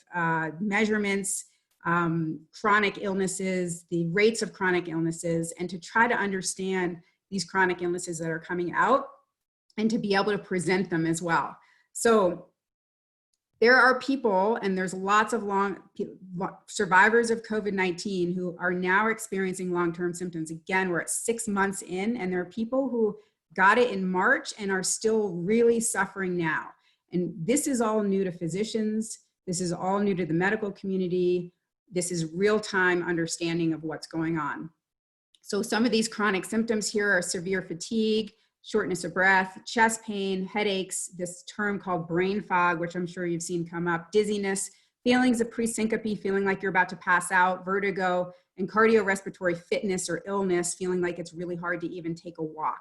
measurements, chronic illnesses, the rates of chronic illnesses, and to try to understand these chronic illnesses that are coming out and to be able to present them as well. So there are people, and there's lots of survivors of COVID-19 who are now experiencing long-term symptoms. Again, we're at 6 months in, and there are people who got it in March and are still really suffering now. And this is all new to physicians. This is all new to the medical community. This is real-time understanding of what's going on. So some of these chronic symptoms here are severe fatigue, shortness of breath, chest pain, headaches, this term called brain fog, which I'm sure you've seen come up, dizziness, feelings of presyncope, feeling like you're about to pass out, vertigo, and cardiorespiratory fitness or illness, feeling like it's really hard to even take a walk.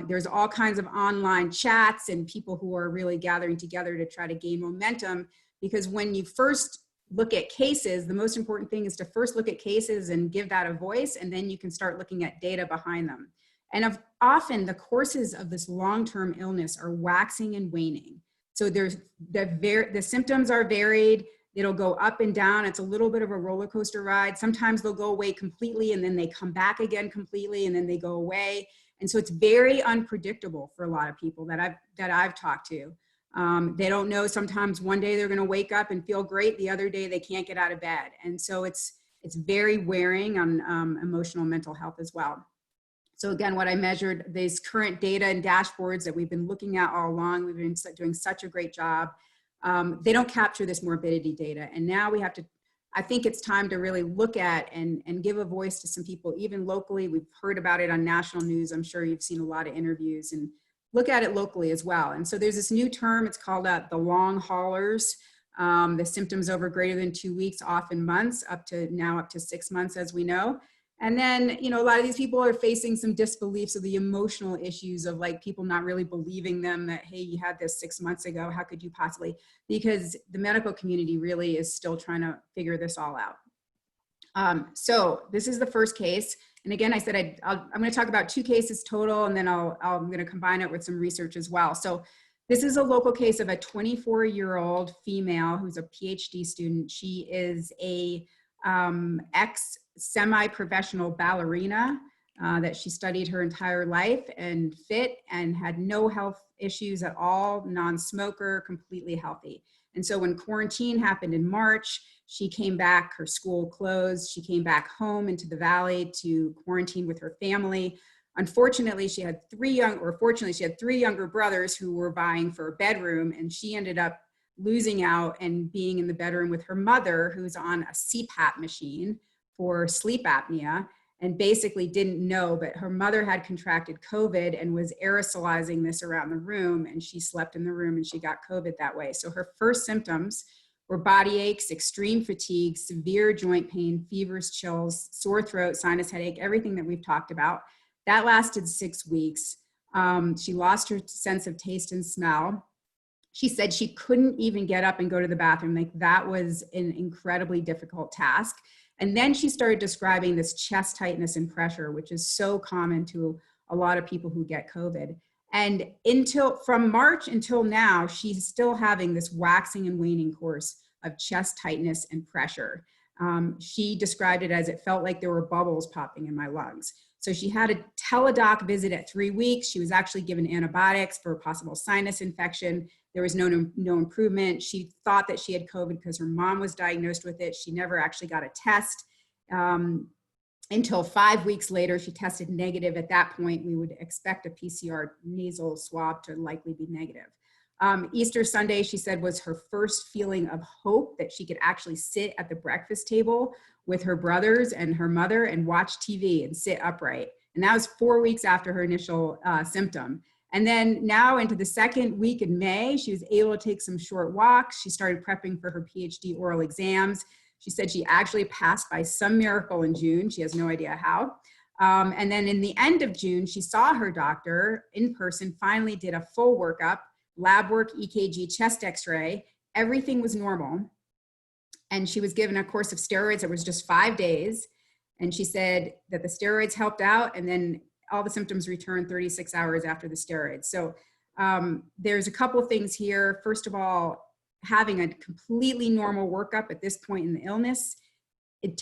There's all kinds of online chats and people who are really gathering together to try to gain momentum, because when you first look at cases, the most important thing is to first look at cases and give that a voice, and then you can start looking at data behind them. And often the courses of this long-term illness are waxing and waning. So there's the symptoms are varied. It'll go up and down. It's a little bit of a roller coaster ride. Sometimes they'll go away completely and then they come back again completely and then they go away. And so it's very unpredictable for a lot of people that I've talked to. They don't know, sometimes one day they're gonna wake up and feel great, the other day they can't get out of bed. And so it's very wearing on emotional and mental health as well. So again, what I measured, these current data and dashboards that we've been looking at all along, we've been doing such a great job. They don't capture this morbidity data. And now we have to, I think it's time to really look at and give a voice to some people, even locally. We've heard about it on national news. I'm sure you've seen a lot of interviews, and look at it locally as well. And so there's this new term, it's called the long haulers. The symptoms over greater than 2 weeks, often months, up to 6 months, as we know. And then, you know, a lot of these people are facing some disbeliefs of the emotional issues of like people not really believing them that, hey, you had this 6 months ago, how could you possibly? Because the medical community really is still trying to figure this all out. So this is the first case. And again, I said I'm going to talk about 2 cases total, and then I'm going to combine it with some research as well. So this is a local case of a 24-year-old female who's a PhD student. She is a ex-semi-professional ballerina that she studied her entire life and fit and had no health issues at all, non-smoker, completely healthy. And so when quarantine happened in March, she came back, her school closed, she came back home into the Valley to quarantine with her family. Unfortunately, she had 3 younger brothers who were vying for a bedroom, and she ended up losing out and being in the bedroom with her mother, who's on a CPAP machine for sleep apnea, and basically didn't know, but her mother had contracted COVID and was aerosolizing this around the room, and she slept in the room and she got COVID that way. So her first symptoms were body aches, extreme fatigue, severe joint pain, fevers, chills, sore throat, sinus headache, everything that we've talked about. That lasted 6 weeks. She lost her sense of taste and smell. She said she couldn't even get up and go to the bathroom. Like, that was an incredibly difficult task. And then she started describing this chest tightness and pressure, which is so common to a lot of people who get COVID. And from March until now, she's still having this waxing and waning course of chest tightness and pressure. She described it as, it felt like there were bubbles popping in my lungs. So she had a teledoc visit at 3 weeks. She was actually given antibiotics for a possible sinus infection. There was no improvement. She thought that she had COVID because her mom was diagnosed with it. She never actually got a test until 5 weeks later. She tested negative. At that point, we would expect a PCR nasal swab to likely be negative. Easter Sunday, she said, was her first feeling of hope that she could actually sit at the breakfast table with her brothers and her mother and watch TV and sit upright. And that was 4 weeks after her initial symptom. And then now into the second week in May, she was able to take some short walks. She started prepping for her PhD oral exams. She said she actually passed by some miracle in June. She has no idea how. And then in the end of June, she saw her doctor in person, finally did a full workup, lab work, EKG, chest x-ray. Everything was normal. And she was given a course of steroids that was just 5 days. And she said that the steroids helped out, and then all the symptoms returned 36 hours after the steroids. So there's a couple of things here. First of all, having a completely normal workup at this point in the illness, it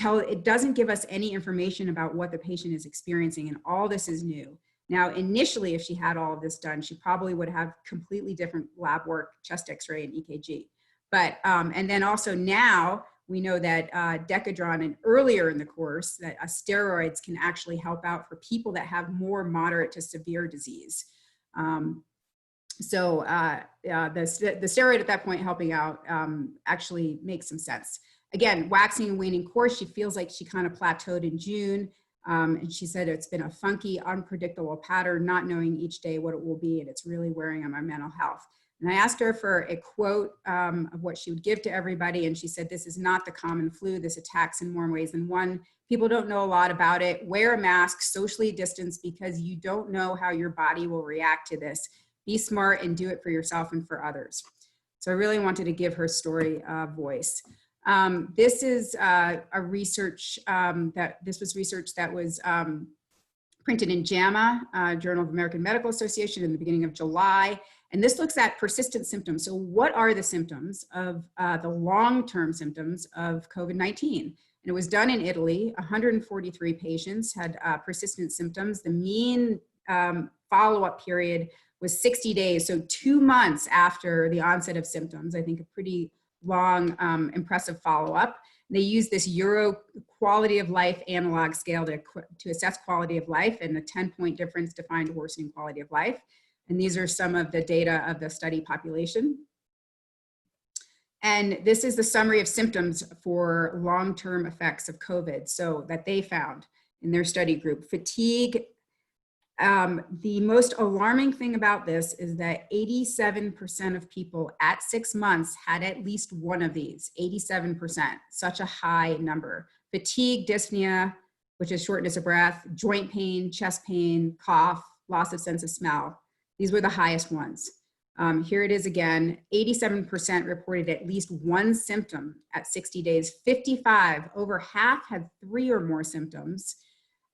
doesn't give us any information about what the patient is experiencing, and all this is new. Now, initially, if she had all of this done, she probably would have completely different lab work, chest x-ray and EKG. But, and then also now we know that Decadron, and earlier in the course, that steroids can actually help out for people that have more moderate to severe disease. So the steroid at that point helping out actually makes some sense. Again, waxing and waning course, she feels like she kind of plateaued in June. And she said it's been a funky, unpredictable pattern, not knowing each day what it will be, and it's really wearing on my mental health. And I asked her for a quote of what she would give to everybody, and she said, "This is not the common flu. This attacks in more ways than one. People don't know a lot about it. Wear a mask, socially distance, because you don't know how your body will react to this. Be smart and do it for yourself and for others." So I really wanted to give her story voice. This is a research that was printed in JAMA, Journal of American Medical Association, in the beginning of July. And this looks at persistent symptoms. So what are the symptoms of the long-term symptoms of COVID-19? And it was done in Italy. 143 patients had persistent symptoms. The mean follow-up period was 60 days. So 2 months after the onset of symptoms. I think a pretty long, impressive follow-up. They use this Euro quality of life analog scale to assess quality of life, and a 10-point difference defined worsening quality of life. And these are some of the data of the study population. And this is the summary of symptoms for long-term effects of COVID, so that they found in their study group. Fatigue. The most alarming thing about this is that 87% of people at 6 months had at least one of these, 87%, such a high number. Fatigue, dyspnea, which is shortness of breath, joint pain, chest pain, cough, loss of sense of smell. These were the highest ones. Here it is again, 87% reported at least one symptom at 60 days. 55, over half had 3 or more symptoms,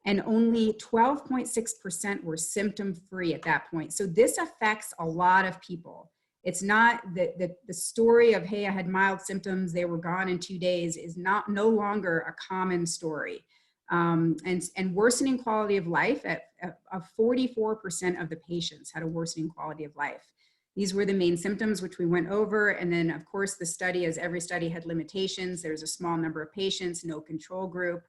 and only 12.6% were symptom-free at that point. So this affects a lot of people. It's not the story of, hey, I had mild symptoms, they were gone in 2 days, is no longer a common story. And worsening quality of life, at 44% of the patients had a worsening quality of life. These were the main symptoms, which we went over. And then of course the study, as every study, had limitations. There's a small number of patients, no control group.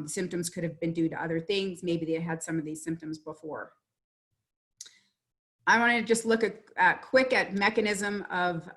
Symptoms could have been due to other things. Maybe they had some of these symptoms before. I wanted to just look quick at mechanism of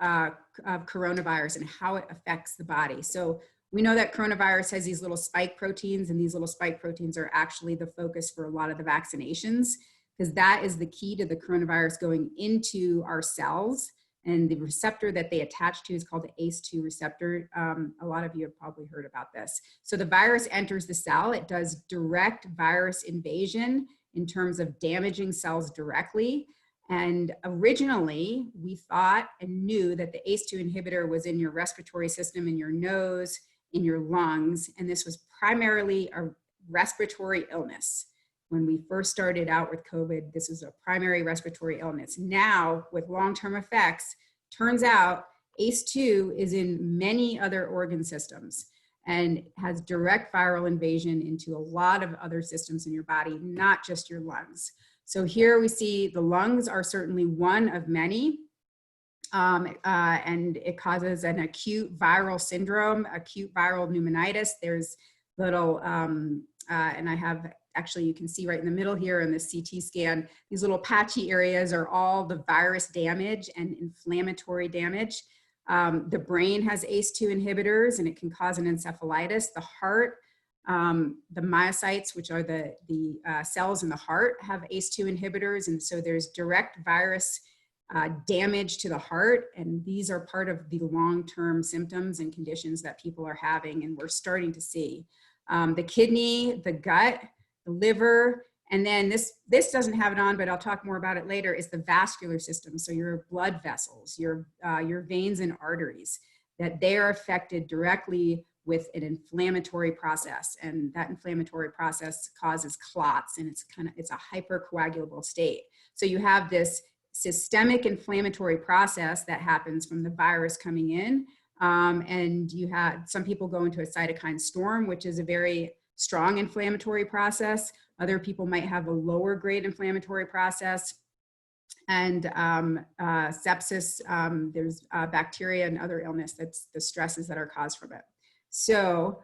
coronavirus and how it affects the body. So we know that coronavirus has these little spike proteins, and these little spike proteins are actually the focus for a lot of the vaccinations, because that is the key to the coronavirus going into our cells. And the receptor that they attach to is called the Ace2 receptor. A lot of you have probably heard about this. So the virus enters the cell. It does direct virus invasion in terms of damaging cells directly. And originally, we thought and knew that the Ace2 inhibitor was in your respiratory system, in your nose, in your lungs. And this was primarily a respiratory illness. When we first started out with COVID, this is a primary respiratory illness. Now, with long-term effects, turns out ACE2 is in many other organ systems and has direct viral invasion into a lot of other systems in your body, not just your lungs. So here we see the lungs are certainly one of many, and it causes an acute viral syndrome, acute viral pneumonitis. There's little, and I have, actually, you can see right in the middle here in the CT scan, these little patchy areas are all the virus damage and inflammatory damage. The brain has ACE2 inhibitors, and it can cause an encephalitis. The heart, the myocytes, which are the cells in the heart, have ACE2 inhibitors, and so there's direct virus damage to the heart, and these are part of the long-term symptoms and conditions that people are having, and we're starting to see. The kidney, the gut, the liver, and then this doesn't have it on, but I'll talk more about it later, is the vascular system. So your blood vessels, your veins and arteries, that they are affected directly with an inflammatory process. And that inflammatory process causes clots, and it's a hypercoagulable state. So you have this systemic inflammatory process that happens from the virus coming in. And you had some people go into a cytokine storm, which is a very strong inflammatory process. Other people might have a lower grade inflammatory process. And sepsis, there's bacteria and other illness, that's the stresses that are caused from it. So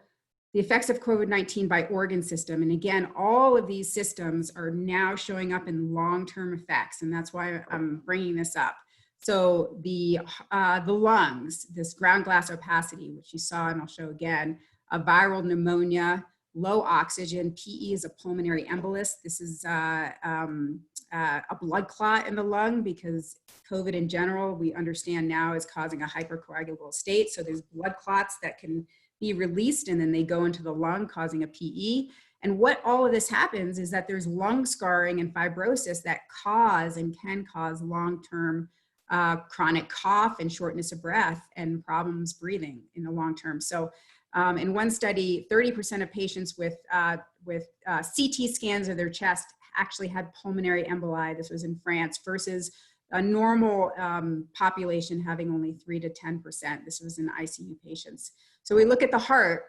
the effects of COVID-19 by organ system, and again, all of these systems are now showing up in long-term effects, and that's why I'm bringing this up. So the lungs, this ground glass opacity, which you saw, and I'll show again, a viral pneumonia, low oxygen, PE is a pulmonary embolus. This is a blood clot in the lung, because COVID in general, we understand now, is causing a hypercoagulable state. So there's blood clots that can be released, and then they go into the lung, causing a PE. And what all of this happens is that there's lung scarring and fibrosis that cause and can cause long-term chronic cough and shortness of breath and problems breathing in the long term. So in one study, 30% of patients with CT scans of their chest actually had pulmonary emboli. This was in France, versus a normal population having only 3 to 10%. This was in ICU patients. So we look at the heart.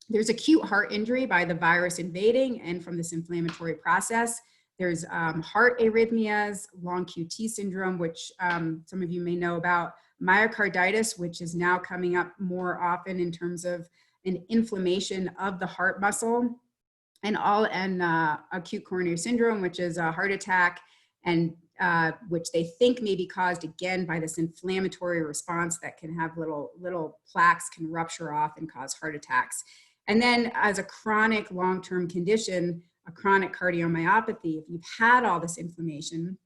There's acute heart injury by the virus invading and from this inflammatory process. There's heart arrhythmias, long QT syndrome, which some of you may know about, myocarditis, which is now coming up more often in terms of an inflammation of the heart muscle, and acute coronary syndrome, which is a heart attack, and which they think may be caused again by this inflammatory response that can have little plaques can rupture off and cause heart attacks. And then as a chronic long-term condition, a chronic cardiomyopathy, if you've had all this inflammation,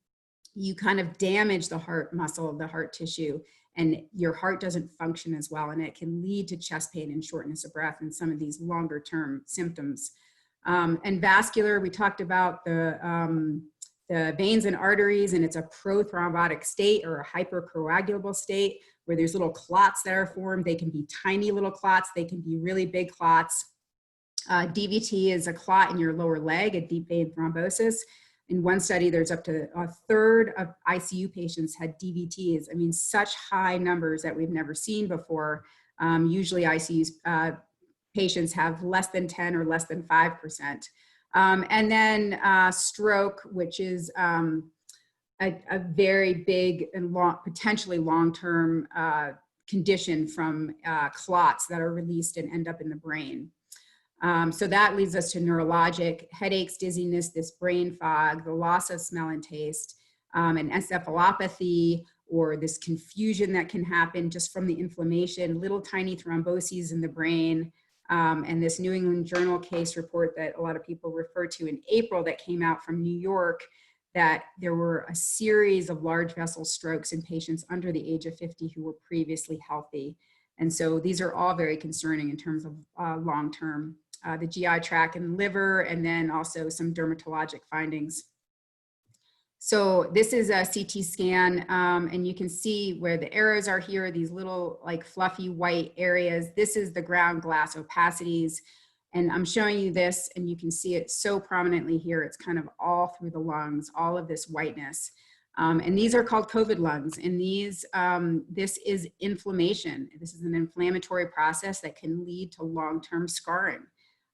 you kind of damage the heart muscle, the heart tissue, and your heart doesn't function as well. And it can lead to chest pain and shortness of breath and some of these longer term symptoms. And vascular, we talked about the veins and arteries, and it's a prothrombotic state or a hypercoagulable state where there's little clots that are formed. They can be tiny little clots. They can be really big clots. DVT is a clot in your lower leg, a deep vein thrombosis. In one study, there's up to a third of ICU patients had DVTs. I mean, such high numbers that we've never seen before. Usually ICU patients have less than 10 or less than 5%. And then stroke, which is a very big and potentially long-term condition from clots that are released and end up in the brain. So that leads us to neurologic: headaches, dizziness, this brain fog, the loss of smell and taste, and encephalopathy, or this confusion that can happen just from the inflammation, little tiny thromboses in the brain. And this New England Journal case report that a lot of people refer to in April that came out from New York, that there were a series of large vessel strokes in patients under the age of 50 who were previously healthy. And so these are all very concerning in terms of long-term, the GI tract and liver, and then also some dermatologic findings. So this is a CT scan, and you can see where the arrows are here, these little like fluffy white areas. This is the ground glass opacities. And I'm showing you this, and you can see it so prominently here. It's kind of all through the lungs, all of this whiteness. And these are called COVID lungs. And this is inflammation. This is an inflammatory process that can lead to long-term scarring.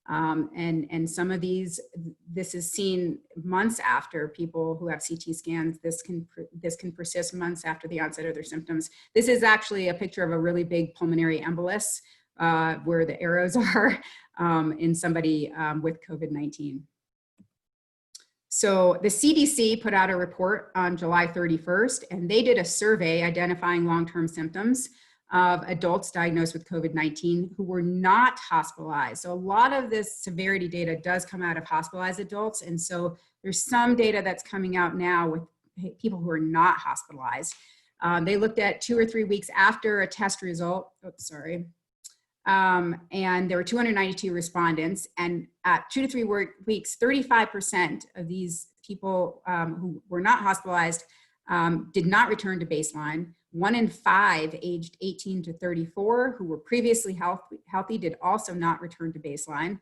And some of this is seen months after people who have CT scans. This can persist months after the onset of their symptoms. This is actually a picture of a really big pulmonary embolus where the arrows are in somebody with COVID-19. So the CDC put out a report on July 31st, and they did a survey identifying long-term symptoms of adults diagnosed with COVID-19 who were not hospitalized. So a lot of this severity data does come out of hospitalized adults. And so there's some data that's coming out now with people who are not hospitalized. They looked at 2 or 3 weeks after a test result. Oops, sorry. And there were 292 respondents, and at 2 to 3 weeks, 35% of these people who were not hospitalized did not return to baseline. 1 in 5 aged 18 to 34 who were previously healthy did also not return to baseline.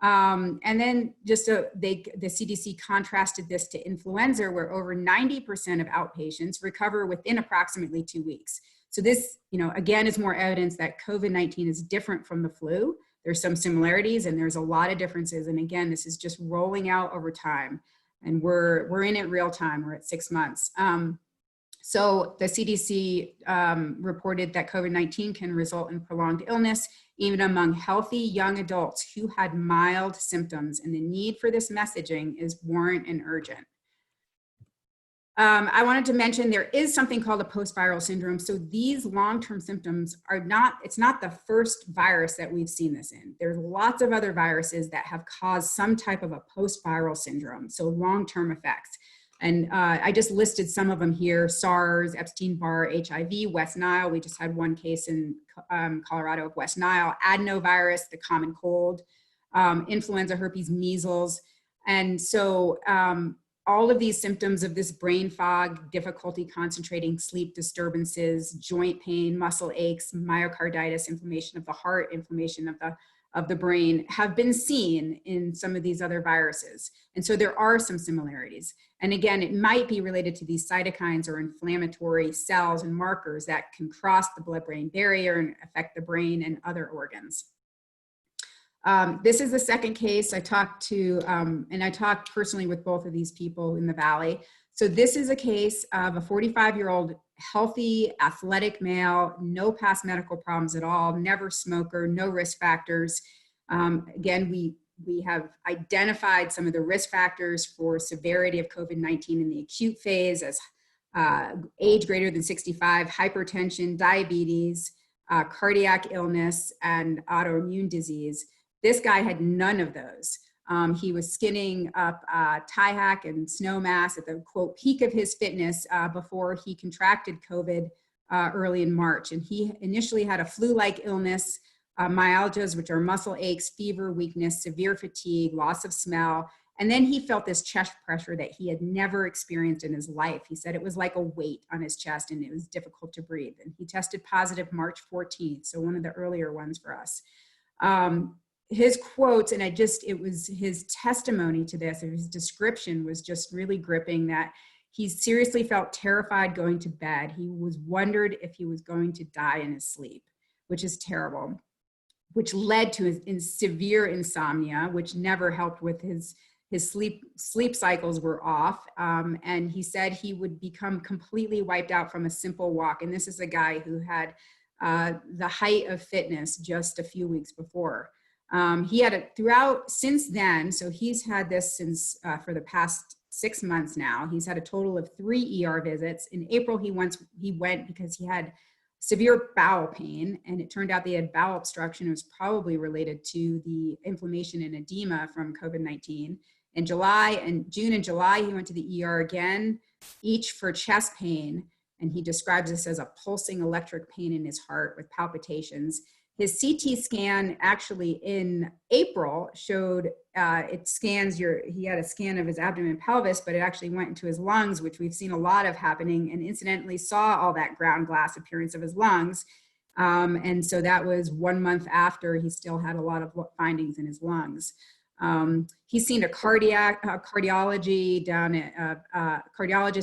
And then the CDC contrasted this to influenza, where over 90% of outpatients recover within approximately 2 weeks. So this, again, is more evidence that COVID-19 is different from the flu. There's some similarities and there's a lot of differences. And again, this is just rolling out over time, and we're in it real time. We're at 6 months. So the CDC reported that COVID-19 can result in prolonged illness, even among healthy young adults who had mild symptoms, and the need for this messaging is warrant and urgent. I wanted to mention there is something called a post-viral syndrome. So these long-term symptoms it's not the first virus that we've seen this in. There's lots of other viruses that have caused some type of a post-viral syndrome, so long-term effects. And I just listed some of them here: SARS, Epstein-Barr, HIV, West Nile. We just had one case in Colorado of West Nile, adenovirus, the common cold, influenza, herpes, measles. And so all of these symptoms of this brain fog, difficulty concentrating, sleep disturbances, joint pain, muscle aches, myocarditis, inflammation of the heart, inflammation of the brain, have been seen in some of these other viruses. And so there are some similarities. And again, it might be related to these cytokines or inflammatory cells and markers that can cross the blood-brain barrier and affect the brain and other organs. This is the second case I talked to, and I talked personally with both of these people in the Valley. So this is a case of a 45-year-old healthy, athletic male, no past medical problems at all, never smoker, no risk factors. Again, we have identified some of the risk factors for severity of COVID-19 in the acute phase as age greater than 65, hypertension, diabetes, cardiac illness, and autoimmune disease. This guy had none of those. He was skinning up tie hack and snow mass at the quote peak of his fitness before he contracted COVID early in March. And he initially had a flu-like illness, myalgias, which are muscle aches, fever, weakness, severe fatigue, loss of smell. And then he felt this chest pressure that he had never experienced in his life. He said it was like a weight on his chest and it was difficult to breathe. And he tested positive March 14th, so one of the earlier ones for us. His quotes, and it was his testimony to this, or his description was just really gripping, that he seriously felt terrified going to bed. He was wondered if he was going to die in his sleep, which is terrible, which led to his severe insomnia, which never helped with his sleep cycles were off. And he said he would become completely wiped out from a simple walk. And this is a guy who had the height of fitness just a few weeks before. He had it throughout since then. So he's had this since for the past 6 months now. He's had a total of 3 ER visits. In April, he went because he had severe bowel pain, and it turned out they had bowel obstruction. It was probably related to the inflammation and edema from COVID-19. In June and July, he went to the ER again, each for chest pain. And he describes this as a pulsing electric pain in his heart with palpitations. His CT scan actually in April showed he had a scan of his abdomen and pelvis, but it actually went into his lungs, which we've seen a lot of happening, and incidentally saw all that ground glass appearance of his lungs. And so that was 1 month after he still had a lot of findings in his lungs. He's seen a cardiologist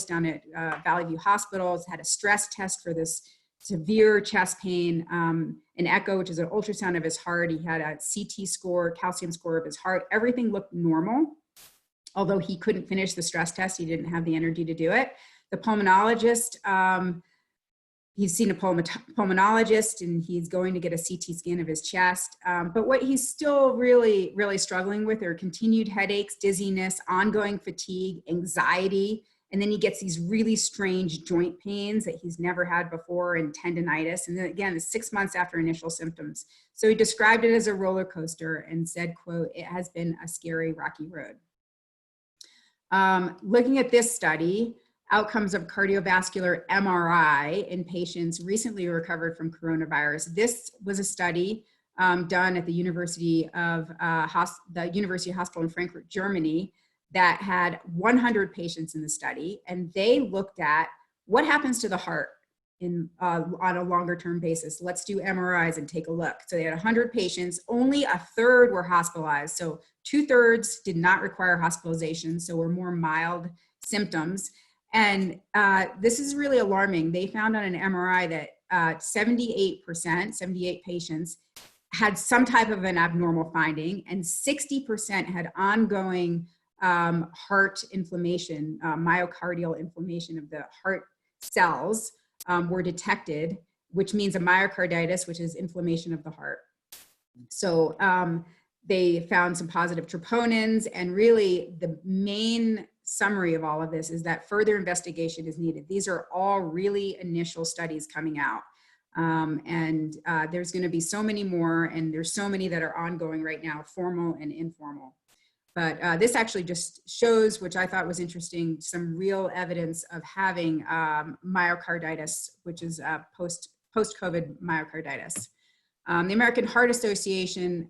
down at Valley View Hospital. He's had a stress test for this severe chest pain, an echo, which is an ultrasound of his heart. He had a CT score, calcium score of his heart. Everything looked normal. Although he couldn't finish the stress test, he didn't have the energy to do it. The pulmonologist, he's seen a pulmonologist, and he's going to get a CT scan of his chest. But what he's still really, really struggling with are continued headaches, dizziness, ongoing fatigue, anxiety. And then he gets these really strange joint pains that he's never had before, and tendinitis. And then again, it's 6 months after initial symptoms. So he described it as a roller coaster and said, quote, "It has been a scary, rocky road." Looking at this study, outcomes of cardiovascular MRI in patients recently recovered from coronavirus. This was a study done at the University Hospital in Frankfurt, Germany, that had 100 patients in the study, and they looked at what happens to the heart on a longer term basis. Let's do MRIs and take a look. So they had 100 patients, only a third were hospitalized. So 2/3 did not require hospitalization, so were more mild symptoms. And this is really alarming. They found on an MRI that 78 patients had some type of an abnormal finding, and 60% had ongoing heart inflammation, myocardial inflammation of the heart cells were detected, which means a myocarditis, which is inflammation of the heart. So they found some positive troponins, and really the main summary of all of this is that further investigation is needed. These are all really initial studies coming out. And there's going to be so many more, and there's so many that are ongoing right now, formal and informal. But this actually just shows, which I thought was interesting, some real evidence of having myocarditis, which is post-COVID myocarditis. The American Heart Association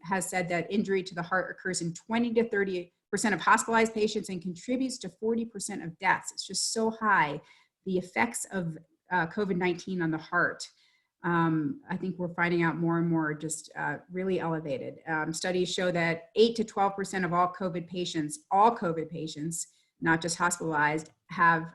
has said that injury to the heart occurs in 20 to 30% of hospitalized patients and contributes to 40% of deaths. It's just so high, the effects of COVID-19 on the heart. I think we're finding out more and more, just really elevated. Studies show that 8 to 12% of all COVID patients, not just hospitalized, have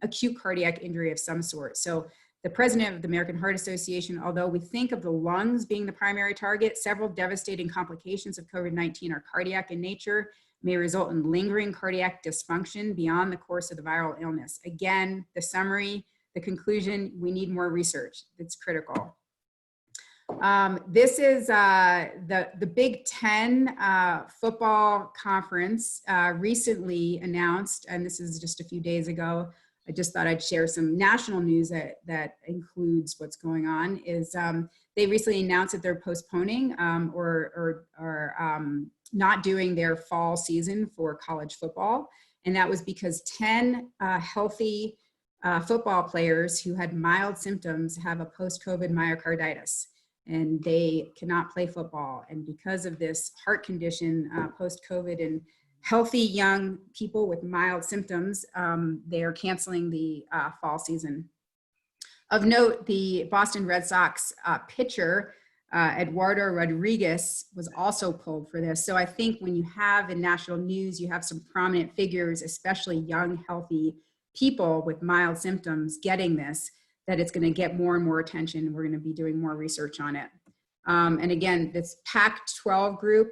acute cardiac injury of some sort. So The president of the American Heart Association, although we think of the lungs being the primary target, several devastating complications of COVID-19 are cardiac in nature, may result in lingering cardiac dysfunction beyond the course of the viral illness. Again, the summary, the conclusion, we need more research. It's critical. This is the Big Ten football conference recently announced, and this is just a few days ago. I just thought I'd share some national news that includes what's going on. Is they recently announced that they're postponing or not doing their fall season for college football, and that was because 10 healthy football players who had mild symptoms have a post-COVID myocarditis, and they cannot play football. And because of this heart condition, post-COVID, and healthy young people with mild symptoms, they are canceling the fall season. Of note, the Boston Red Sox pitcher, Eduardo Rodriguez, was also pulled for this. So I think when you have in national news, you have some prominent figures, especially young, healthy people with mild symptoms getting this, that it's going to get more and more attention. We're going to be doing more research on it. And again, this Pac-12 group,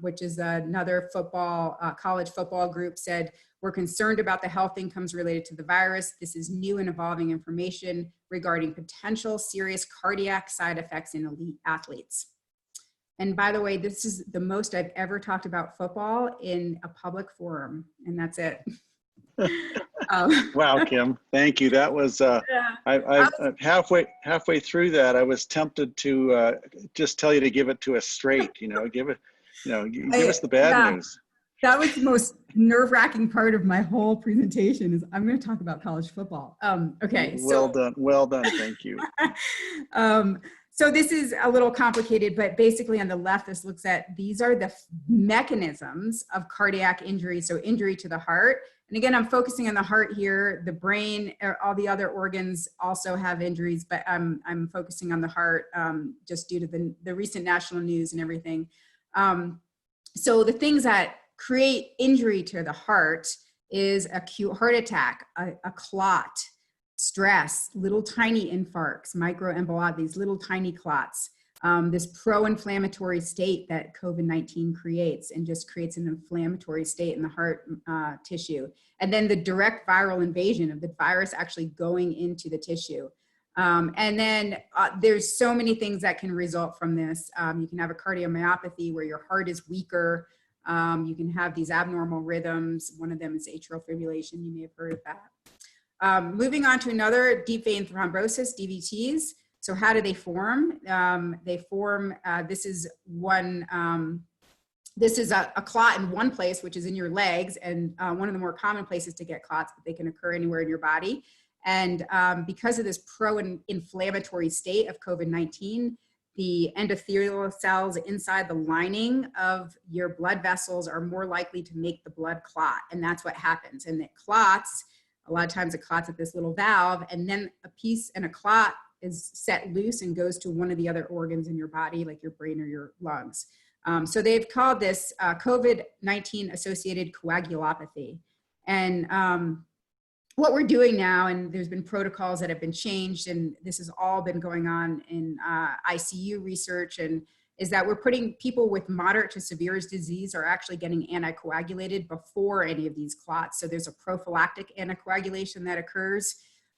which is another football, college football group, said, we're concerned about the health incomes related to the virus. This is new and evolving information regarding potential serious cardiac side effects in elite athletes. And by the way, this is the most I've ever talked about football in a public forum, and that's it. Wow, Kim, thank you. That was halfway through that, I was tempted to just tell you to give it to us straight. Give us the bad news. That was the most nerve-wracking part of my whole presentation. Is I'm going to talk about college football. Okay. Well done. Thank you. So this is a little complicated, but basically on the left, this looks at, these are the mechanisms of cardiac injury. So injury to the heart. And again, I'm focusing on the heart here. The brain, all the other organs also have injuries, but I'm focusing on the heart just due to the recent national news and everything. So the things that create injury to the heart is acute heart attack, a clot, stress, little tiny infarcts, microembolia, these little tiny clots, this pro-inflammatory state that COVID-19 creates, and just creates an inflammatory state in the heart tissue. And then the direct viral invasion of the virus actually going into the tissue. And then there's so many things that can result from this. You can have a cardiomyopathy where your heart is weaker. You can have these abnormal rhythms. One of them is atrial fibrillation. You may have heard of that. Moving on to another, deep vein thrombosis, DVTs. So how do they form? They form, this is a clot in one place, which is in your legs, and one of the more common places to get clots, but they can occur anywhere in your body. And because of this pro-inflammatory state of COVID-19, the endothelial cells inside the lining of your blood vessels are more likely to make the blood clot. And that's what happens. And it clots, a lot of times it clots at this little valve, and then a piece and a clot is set loose and goes to one of the other organs in your body, like your brain or your lungs. So they've called this COVID-19 associated coagulopathy. And what we're doing now, and there's been protocols that have been changed, and this has all been going on in ICU research, and is that we're putting people with moderate to severe disease are actually getting anticoagulated before any of these clots. So there's a prophylactic anticoagulation that occurs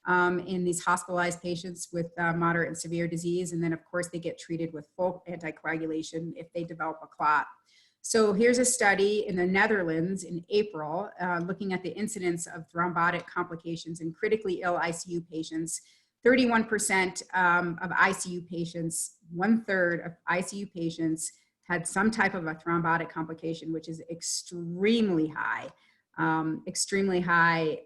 in these hospitalized patients with moderate and severe disease. And then of course they get treated with full anticoagulation if they develop a clot. So here's a study in the Netherlands in April, looking at the incidence of thrombotic complications in critically ill ICU patients. 31% of ICU patients, 1/3 of ICU patients had some type of a thrombotic complication, which is extremely high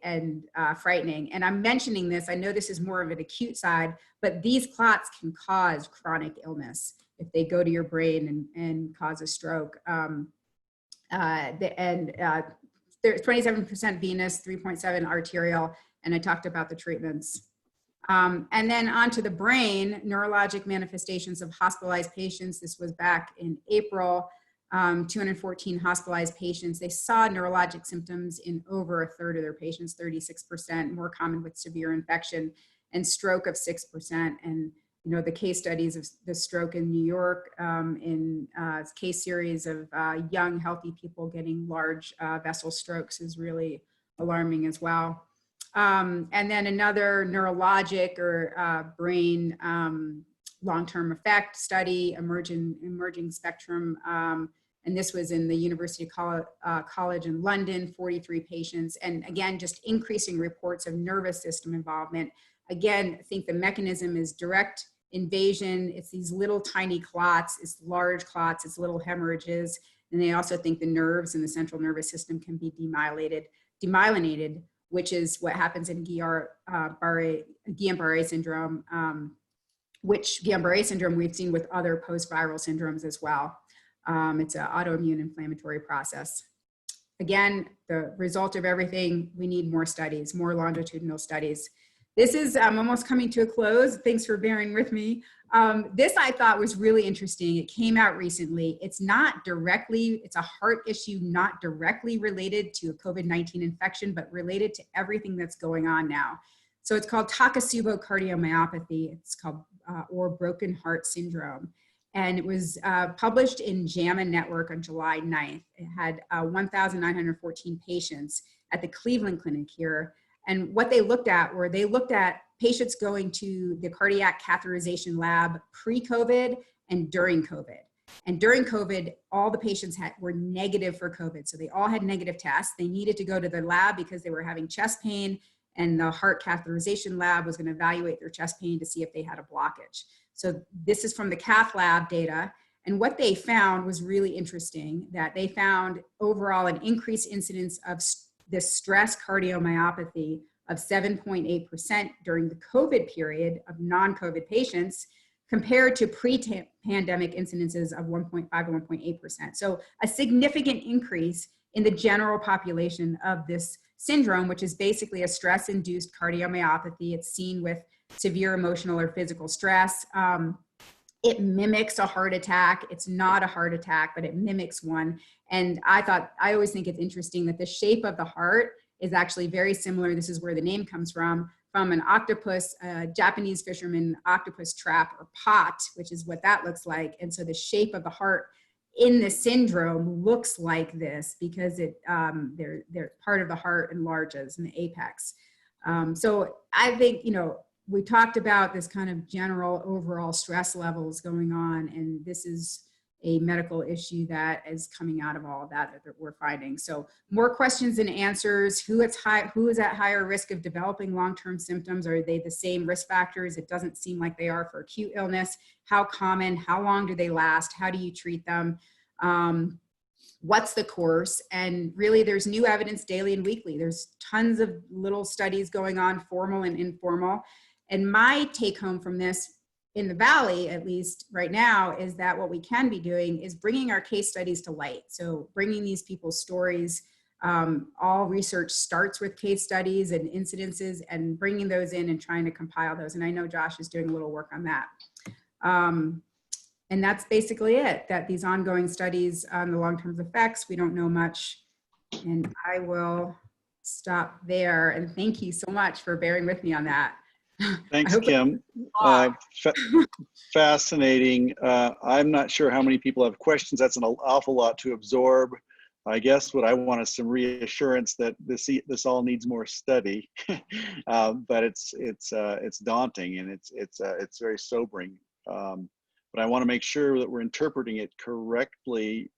and frightening. And I'm mentioning this, I know this is more of an acute side, but these clots can cause chronic illness if they go to your brain and cause a stroke. There's 27% venous, 3.7 arterial, and I talked about the treatments. And then onto the brain, neurologic manifestations of hospitalized patients. This was back in April, 214 hospitalized patients. They saw neurologic symptoms in over 1/3 of their patients, 36%, more common with severe infection. and stroke of 6%. And the case studies of the stroke in New York, in case series of young, healthy people getting large vessel strokes is really alarming as well. And then another neurologic or brain long-term effect study, emerging spectrum. And this was in the University College in London, 43 patients. And again, just increasing reports of nervous system involvement. Again, I think the mechanism is direct invasion. It's these little tiny clots, it's large clots, it's little hemorrhages. And they also think the nerves in the central nervous system can be demyelinated, which is what happens in Guillain-Barré syndrome, which Guillain-Barré syndrome we've seen with other post-viral syndromes as well. It's an autoimmune inflammatory process. Again, the result of everything, we need more studies, more longitudinal studies. This is almost coming to a close. Thanks for bearing with me. This I thought was really interesting. It came out recently. It's a heart issue not directly related to a COVID-19 infection, but related to everything that's going on now. So it's called Takotsubo cardiomyopathy. It's called, or broken heart syndrome. And it was published in JAMA Network on July 9th. It had 1,914 patients at the Cleveland Clinic here. And what they looked at patients going to the cardiac catheterization lab pre-COVID and during COVID. And during COVID, all the patients were negative for COVID. So they all had negative tests. They needed to go to the lab because they were having chest pain, and the heart catheterization lab was going to evaluate their chest pain to see if they had a blockage. So this is from the cath lab data. And what they found was really interesting, that they found overall an increased incidence of this stress cardiomyopathy of 7.8% during the COVID period of non-COVID patients compared to pre-pandemic incidences of 1.5 to 1.8%. So a significant increase in the general population of this syndrome, which is basically a stress-induced cardiomyopathy. It's seen with severe emotional or physical stress. It mimics a heart attack. It's not a heart attack, but it mimics one. And I always think it's interesting that the shape of the heart is actually very similar. This is where the name comes from an octopus, Japanese fisherman octopus trap or pot, which is what that looks like. And so the shape of the heart in the syndrome looks like this because they're part of the heart enlarges in the apex. So I think, we talked about this kind of general overall stress levels going on, and this is a medical issue that is coming out of all of that we're finding. So more questions than answers. Who is at higher risk of developing long-term symptoms? Are they the same risk factors? It doesn't seem like they are for acute illness. How common? How long do they last? How do you treat them? What's the course? And really there's new evidence daily and weekly. There's tons of little studies going on, formal and informal. And my take home from this in the Valley, at least right now, is that what we can be doing is bringing our case studies to light. So bringing these people's stories, all research starts with case studies and incidences, and bringing those in and trying to compile those. And I know Josh is doing a little work on that. And that's basically it, that these ongoing studies on the long-term effects, we don't know much. And I will stop there. And thank you so much for bearing with me on that. Thanks, Kim. Fascinating. I'm not sure how many people have questions. That's an awful lot to absorb. I guess what I want is some reassurance that this all needs more study, but it's daunting and it's very sobering. But I want to make sure that we're interpreting it correctly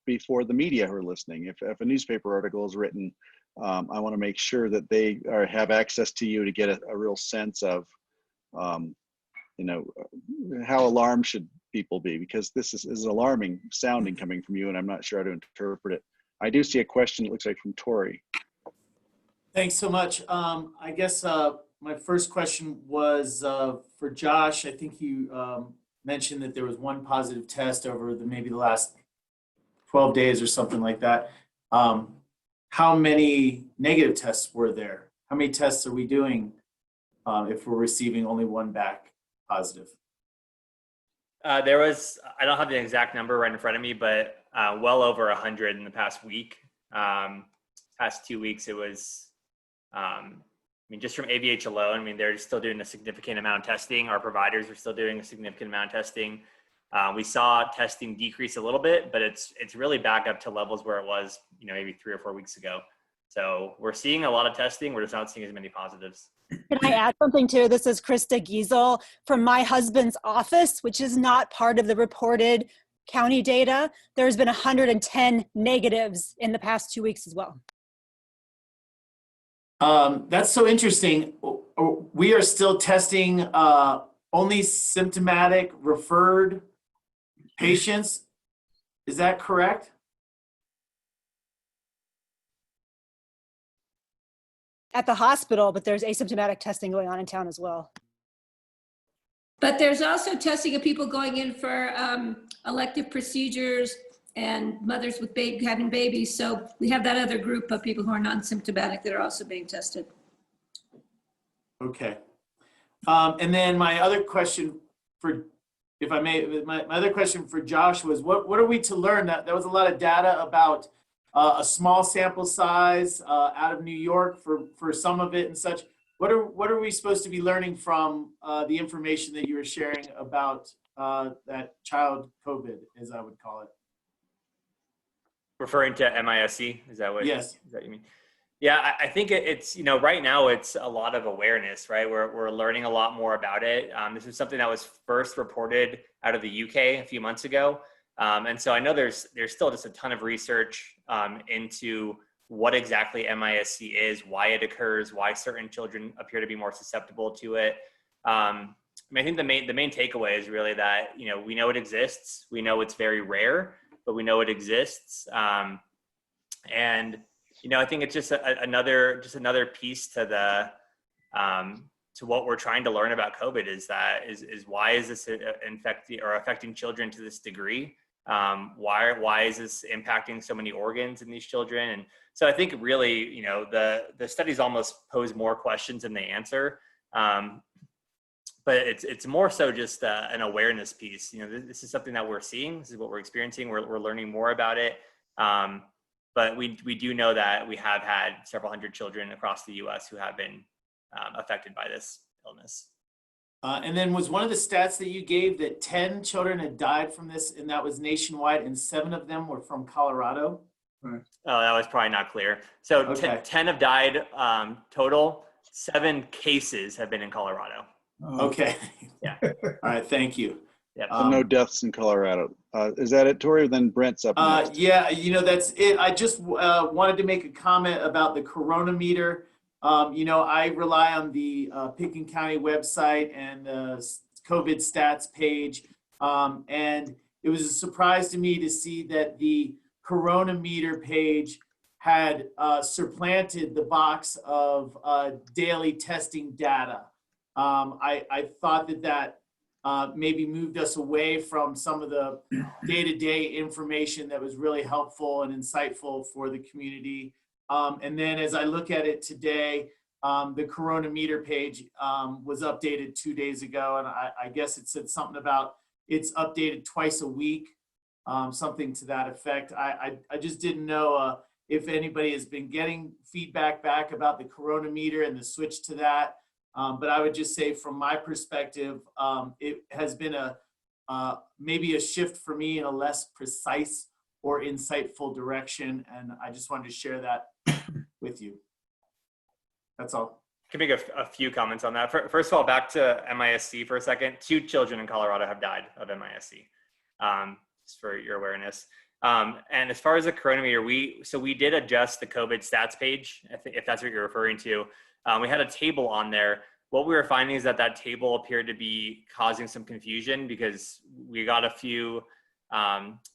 before the media who are listening. If a newspaper article is written, I want to make sure that they have access to you to get a real sense of, how alarmed should people be, because this is alarming sounding coming from you, and I'm not sure how to interpret it. I do see a question, it looks like from Tori. Thanks so much. I guess my first question was for Josh. I think you mentioned that there was one positive test over maybe the last 12 days or something like that. How many negative tests were there? How many tests are we doing if we're receiving only one back positive? There was, I don't have the exact number right in front of me, but well over 100 in the past week. Past 2 weeks, it was mean, just from ABH alone, I mean, they're still doing a significant amount of testing. Our providers are still doing a significant amount of testing. We saw testing decrease a little bit, but it's really back up to levels where it was, maybe 3 or 4 weeks ago. So we're seeing a lot of testing. We're just not seeing as many positives. Can I add something too? This is Christy Giesel from my husband's office, which is not part of the reported county data. There's been 110 negatives in the past 2 weeks as well. That's so interesting. We are still testing only symptomatic referred patients. Is that correct? At the hospital, but there's asymptomatic testing going on in town as well. But there's also testing of people going in for elective procedures and mothers with having babies. So we have that other group of people who are non-symptomatic that are also being tested. Okay. And then my other question for, if I may, my other question for Josh was, what are we to learn? That there was a lot of data about a small sample size out of New York for some of it and such. What are we supposed to be learning from the information that you were sharing about that child COVID, as I would call it? Referring to MISC, is that what? Yes. Is that you mean? Yeah, I think it's right now it's a lot of awareness, right? We're learning a lot more about it. This is something that was first reported out of the UK a few months ago. And so I know there's still just a ton of research into what exactly MISC is, why it occurs, why certain children appear to be more susceptible to it. I think the main takeaway is really that, we know it exists. We know it's very rare, but we know it exists. And, I think it's just another piece to the, to what we're trying to learn about COVID is why is this affecting children to this degree? Why is this impacting so many organs in these children? And so I think really, the studies almost pose more questions than they answer. But it's more so just an awareness piece. This is something that we're seeing. This is what we're experiencing. We're learning more about it. But we do know that we have had several hundred children across the U.S. who have been affected by this illness. And then was one of the stats that you gave that 10 children had died from this, and that was nationwide, and 7 of them were from Colorado? Right. Oh, that was probably not clear. So okay. 10 have died total. 7 cases have been in Colorado. Okay. Yeah. All right. Thank you. Yep. So no deaths in Colorado. Is that it, Tori? Then Brent's up next. Yeah, that's it. I just wanted to make a comment about the coronameter. I rely on the Pickens County website and the COVID stats page. And it was a surprise to me to see that the coronameter page had supplanted the box of daily testing data. I thought that maybe moved us away from some of the day-to-day information that was really helpful and insightful for the community. And then as I look at it today, the coronameter page was updated 2 days ago, and I guess it said something about it's updated twice a week, something to that effect. I just didn't know if anybody has been getting feedback back about the coronameter and the switch to that. But I would just say from my perspective, it has been maybe a shift for me in a less precise or insightful direction. And I just wanted to share that with you. That's all. Can make a few comments on that. First of all, back to MISC for a second. 2 children in Colorado have died of MISC, just for your awareness. And as far as the coronameter, we did adjust the COVID stats page, if that's what you're referring to. We had a table on there. What we were finding is that table appeared to be causing some confusion because we got a few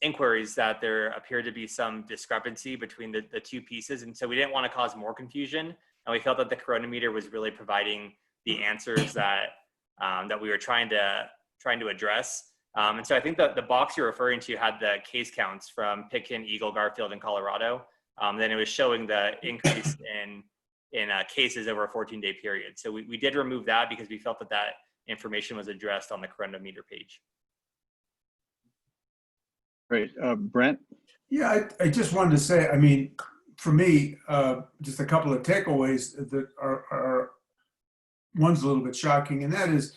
inquiries that there appeared to be some discrepancy between the 2 pieces. And so we didn't want to cause more confusion. And we felt that the coronameter was really providing the answers that we were trying to address. And so I think the box you're referring to had the case counts from Pickens, Eagle, Garfield, and Colorado. Then it was showing the increase in cases over a 14-day period. So we did remove that because we felt that information was addressed on the coronameter page. Great. Brent? Yeah, I just wanted to say, for me, just a couple of takeaways that are one's a little bit shocking, and that is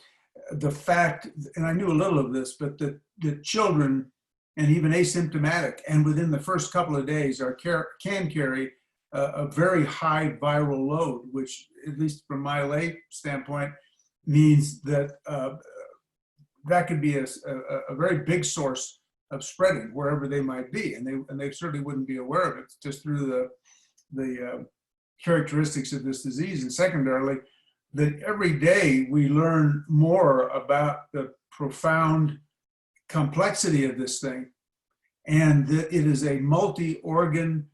the fact, and I knew a little of this, but the children, and even asymptomatic, and within the first couple of days can carry a very high viral load, which, at least from my lay standpoint, means that that could be a very big source of spreading wherever they might be, and they certainly wouldn't be aware of it just through the characteristics of this disease. And secondarily, that every day we learn more about the profound complexity of this thing, and that it is a multi-organ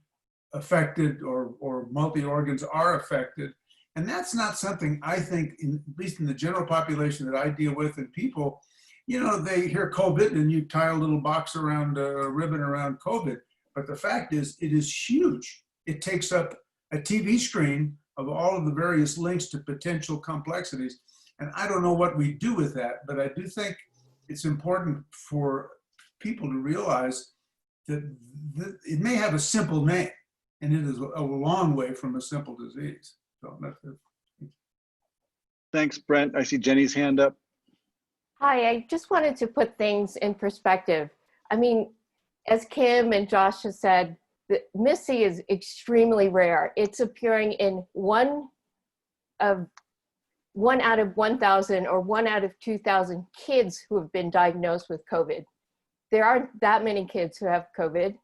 affected, or multi-organs are affected. And that's not something I think, at least in the general population that I deal with, and people, you know, they hear COVID and you tie a little box around a ribbon around COVID. But the fact is, it is huge. It takes up a TV screen of all of the various links to potential complexities. And I don't know what we do with that, but I do think it's important for people to realize that it may have a simple name, and it is a long way from a simple disease. So that's it. Thanks, Brent. I see Jenny's hand up. Hi, I just wanted to put things in perspective. I mean, as Kim and Josh have said, the MIS-C is extremely rare. It's appearing in one out of 1,000 or 1 out of 2,000 kids who have been diagnosed with COVID. There aren't that many kids who have COVID.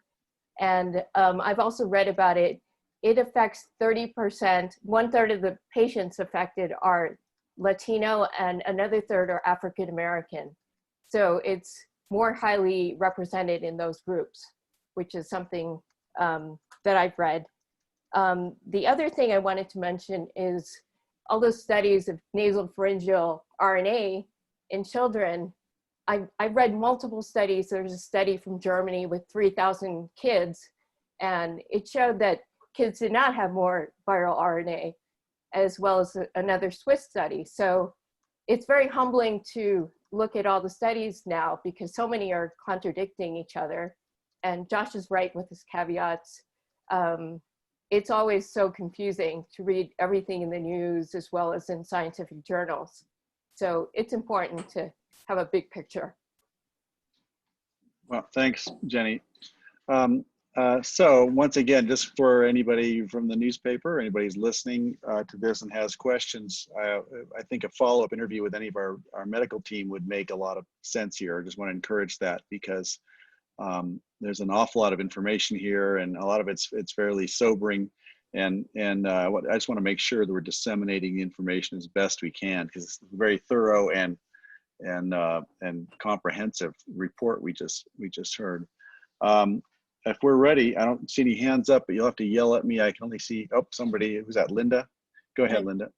And I've also read about it. It affects 30%. 1/3 of the patients affected are Latino, and another third are African American. So it's more highly represented in those groups, which is something that I've read. The other thing I wanted to mention is all those studies of nasal pharyngeal RNA in children. I read multiple studies. There's a study from Germany with 3,000 kids, and it showed that kids did not have more viral RNA, as well as another Swiss study. So it's very humbling to look at all the studies now, because so many are contradicting each other. And Josh is right with his caveats. It's always so confusing to read everything in the news as well as in scientific journals. So it's important to have a big picture. Well, thanks, Jenny. So once again, just for anybody from the newspaper, anybody who's listening to this and has questions, I think a follow-up interview with any of our medical team would make a lot of sense here. I just want to encourage that, because there's an awful lot of information here, and a lot of it's fairly sobering. And I just want to make sure that we're disseminating the information as best we can, because it's a very thorough and comprehensive report we just heard. If we're ready, I don't see any hands up, but you'll have to yell at me. I can only see, oh, somebody, who's that, Linda? Go ahead, Linda.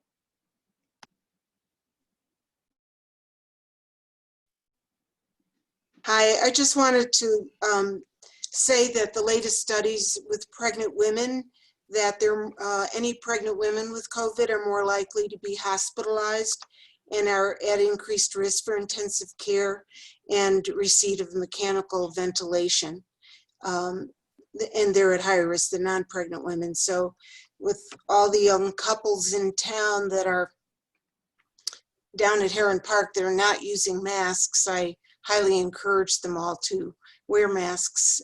Hi, I just wanted to say that the latest studies with pregnant women, that any pregnant women with COVID are more likely to be hospitalized and are at increased risk for intensive care and receipt of mechanical ventilation. And they're at higher risk than non-pregnant women. So with all the young couples in town that are down at Heron Park that are not using masks, I highly encourage them all to wear masks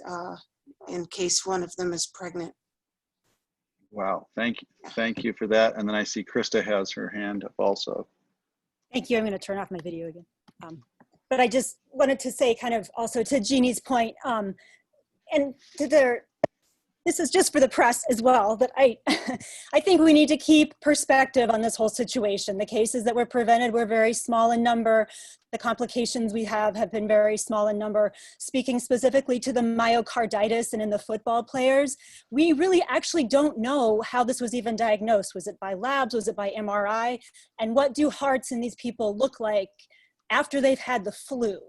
in case one of them is pregnant. Wow, thank you for that. And then I see Krista has her hand up also. Thank you. I'm going to turn off my video again. But I just wanted to say, kind of also to Jeannie's point, and to this is just for the press as well, that I think we need to keep perspective on this whole situation. The cases that were prevented were very small in number. The complications we have been very small in number. Speaking specifically to the myocarditis and in the football players, we really actually don't know how this was even diagnosed. Was it by labs? Was it by MRI? And what do hearts in these people look like after they've had the flu?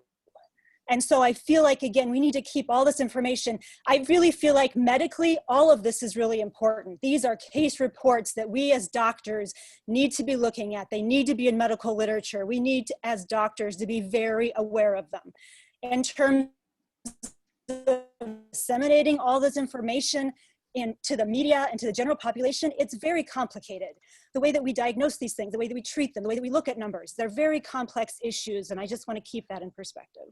And so I feel like, again, we need to keep all this information. I really feel like medically, all of this is really important. These are case reports that we as doctors need to be looking at. They need to be in medical literature. We need to, as doctors, to be very aware of them. In terms of disseminating all this information, to the media and to the general population, it's very complicated. The way that we diagnose these things, the way that we treat them, the way that we look at numbers, they're very complex issues, and I just want to keep that in perspective.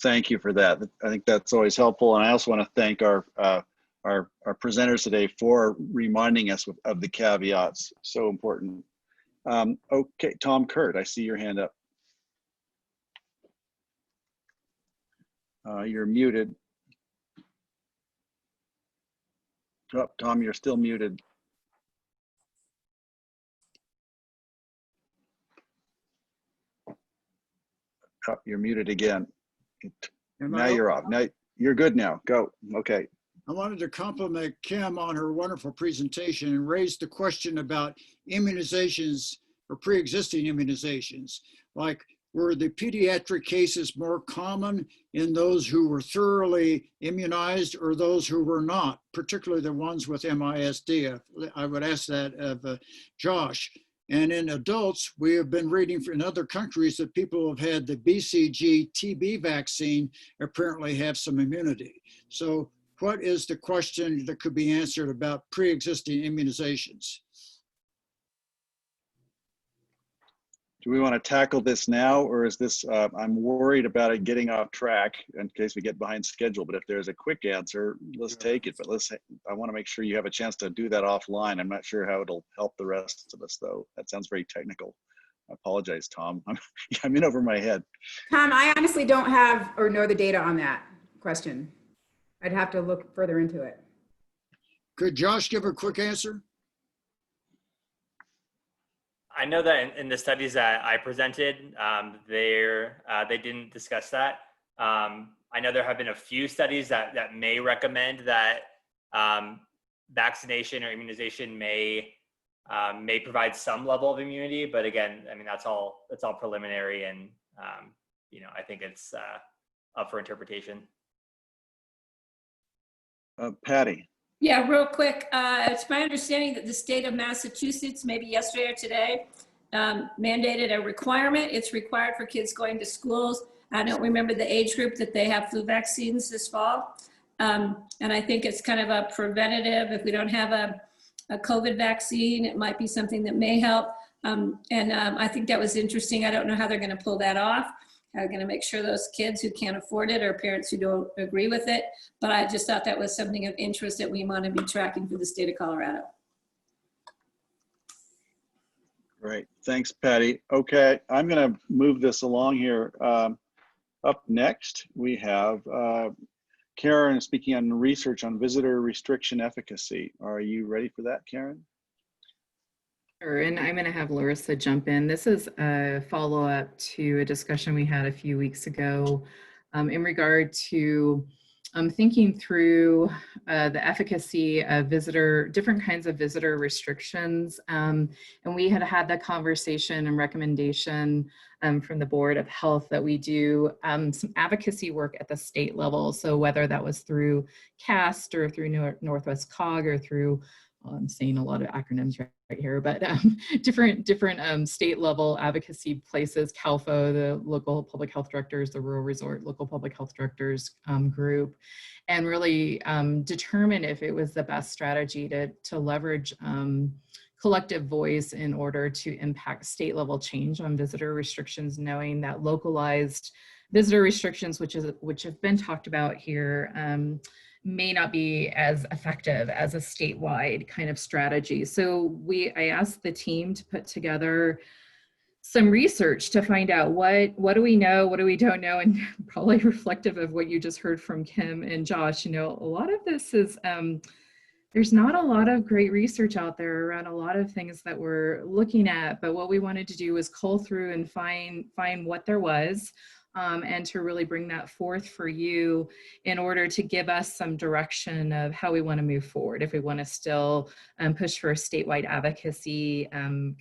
Thank you for that. I think that's always helpful, and I also want to thank our presenters today for reminding us of the caveats. So important. Okay, Tom Kurt, I see your hand up. You're muted. Oh, Tom, you're still muted. Oh, you're muted again. Now you're off. Now you're good now. Go. Okay. I wanted to compliment Kim on her wonderful presentation and raise the question about immunizations or pre-existing immunizations. Like, were the pediatric cases more common in those who were thoroughly immunized or those who were not, particularly the ones with MISD? I would ask that of Josh. And in adults, we have been reading in other countries that people who have had the BCG TB vaccine apparently have some immunity. So what is the question that could be answered about pre-existing immunizations? Do we want to tackle this now, or is this, I'm worried about it getting off track in case we get behind schedule, but if there's a quick answer, let's take it. But I want to make sure you have a chance to do that offline. I'm not sure how it'll help the rest of us though. That sounds very technical. I apologize, Tom. I'm in over my head. Tom, I honestly don't have or know the data on that question. I'd have to look further into it. Could Josh give a quick answer? I know that in the studies that I presented, they didn't discuss that. I know there have been a few studies that may recommend that vaccination or immunization may provide some level of immunity, but again, I mean that's all preliminary, and you know, I think it's up for interpretation. Patty. Yeah, real quick. It's my understanding that the state of Massachusetts, maybe yesterday or today, mandated a requirement. It's required for kids going to schools. I don't remember the age group that they have flu vaccines this fall. And I think it's kind of a preventative. If we don't have a COVID vaccine, it might be something that may help. I think that was interesting. I don't know how they're going to pull that off. Are going to make sure those kids who can't afford it or parents who don't agree with it. But I just thought that was something of interest that we want to be tracking for the state of Colorado. Great, thanks, Patty. Okay, I'm going to move this along here. Up next, we have Karen speaking on research on visitor restriction efficacy. Are you ready for that, Karen? Sure, and I'm going to have Larissa jump in. This is a follow-up to a discussion we had a few weeks ago in regard to thinking through the efficacy of different kinds of visitor restrictions. And we had that conversation and recommendation from the Board of Health that we do some advocacy work at the state level. So whether that was through CAST or through Northwest COG or through, I'm saying a lot of acronyms right here, but different state level advocacy places, CALFO, the local public health directors, the rural resort local public health directors group, and really determine if it was the best strategy to leverage collective voice in order to impact state level change on visitor restrictions, knowing that localized visitor restrictions, which have been talked about here, may not be as effective as a statewide kind of strategy. So I asked the team to put together some research to find out what do we know, what do we don't know, and probably reflective of what you just heard from Kim and Josh. You know, a lot of this is, there's not a lot of great research out there around a lot of things that we're looking at, but what we wanted to do was cull through and find what there was, and to really bring that forth for you in order to give us some direction of how we want to move forward. If we want to still push for a statewide advocacy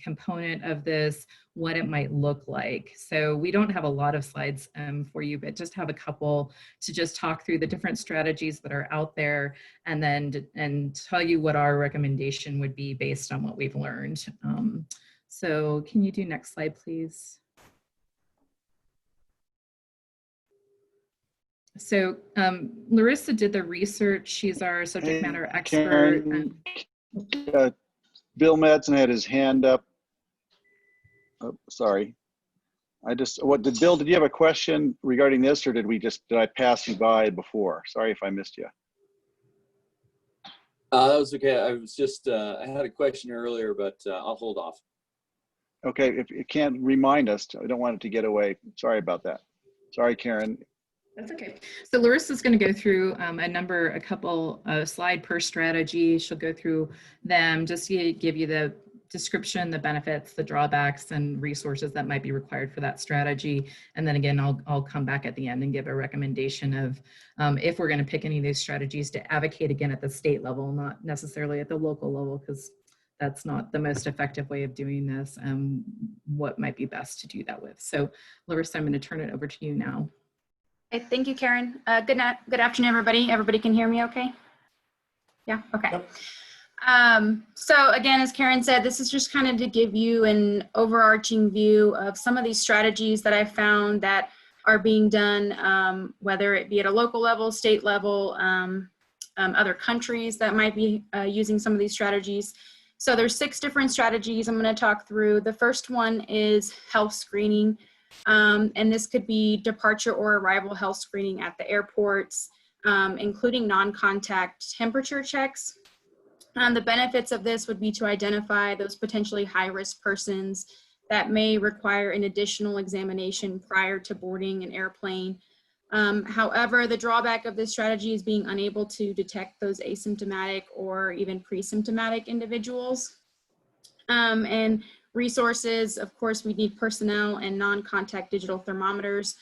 component of this, what it might look like. So we don't have a lot of slides for you, but just have a couple to just talk through the different strategies that are out there, and then tell you what our recommendation would be based on what we've learned. So can you do next slide, please? So Larissa did the research. She's our subject matter expert. Karen, Bill Madsen had his hand up. Oh, sorry. Bill, did you have a question regarding this, or did I pass you by before? Sorry if I missed you. That was okay. I was just, I had a question earlier, but I'll hold off. Okay, if you can't remind us, I don't want it to get away. Sorry about that. Sorry, Karen. That's okay. So Larissa's going to go through a couple slide per strategy. She'll go through them just to give you the description, the benefits, the drawbacks, and resources that might be required for that strategy. And then again, I'll come back at the end and give a recommendation of if we're going to pick any of these strategies to advocate again at the state level, not necessarily at the local level, because that's not the most effective way of doing this, what might be best to do that with. So Larissa, I'm going to turn it over to you now. Okay, thank you, Karen. Good afternoon, everybody. Everybody can hear me okay? Yeah, okay. Yep. So again, as Karen said, this is just kind of to give you an overarching view of some of these strategies that I found that are being done, whether it be at a local level, state level, other countries that might be using some of these strategies. So there's 6 different strategies I'm going to talk through. The first one is health screening. And this could be departure or arrival health screening at the airports, including non-contact temperature checks. The benefits of this would be to identify those potentially high-risk persons that may require an additional examination prior to boarding an airplane. However, the drawback of this strategy is being unable to detect those asymptomatic or even pre-symptomatic individuals. And resources, of course, we need personnel and non-contact digital thermometers.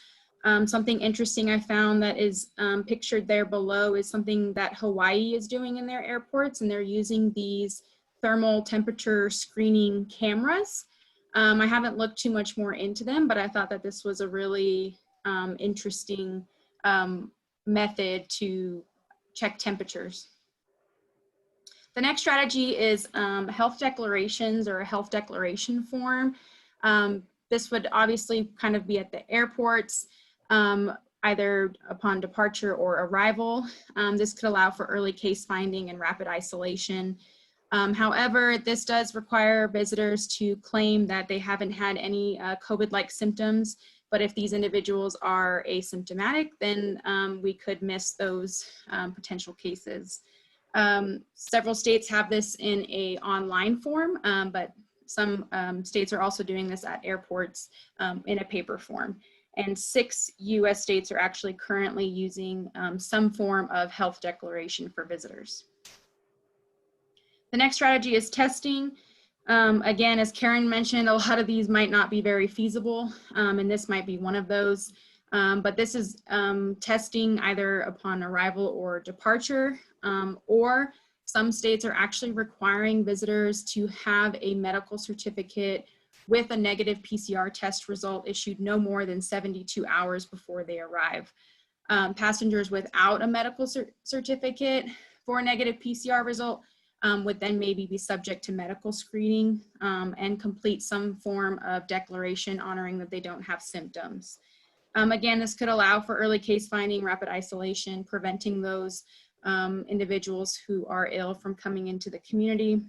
Something interesting I found that is pictured there below is something that Hawaii is doing in their airports, and they're using these thermal temperature screening cameras. I haven't looked too much more into them, but I thought that this was a really interesting method to check temperatures. The next strategy is health declarations or a health declaration form. This would obviously kind of be at the airports, either upon departure or arrival. This could allow for early case finding and rapid isolation. However, this does require visitors to claim that they haven't had any COVID-like symptoms, but if these individuals are asymptomatic, then we could miss those potential cases. Several states have this in an online form, but some states are also doing this at airports in a paper form. And 6 US states are actually currently using some form of health declaration for visitors. The next strategy is testing. Again, as Karen mentioned, a lot of these might not be very feasible, and this might be one of those. But this is testing either upon arrival or departure, or some states are actually requiring visitors to have a medical certificate with a negative PCR test result issued no more than 72 hours before they arrive. Passengers without a medical certificate for a negative PCR result would then maybe be subject to medical screening and complete some form of declaration honoring that they don't have symptoms. Again, this could allow for early case finding, rapid isolation, preventing those individuals who are ill from coming into the community.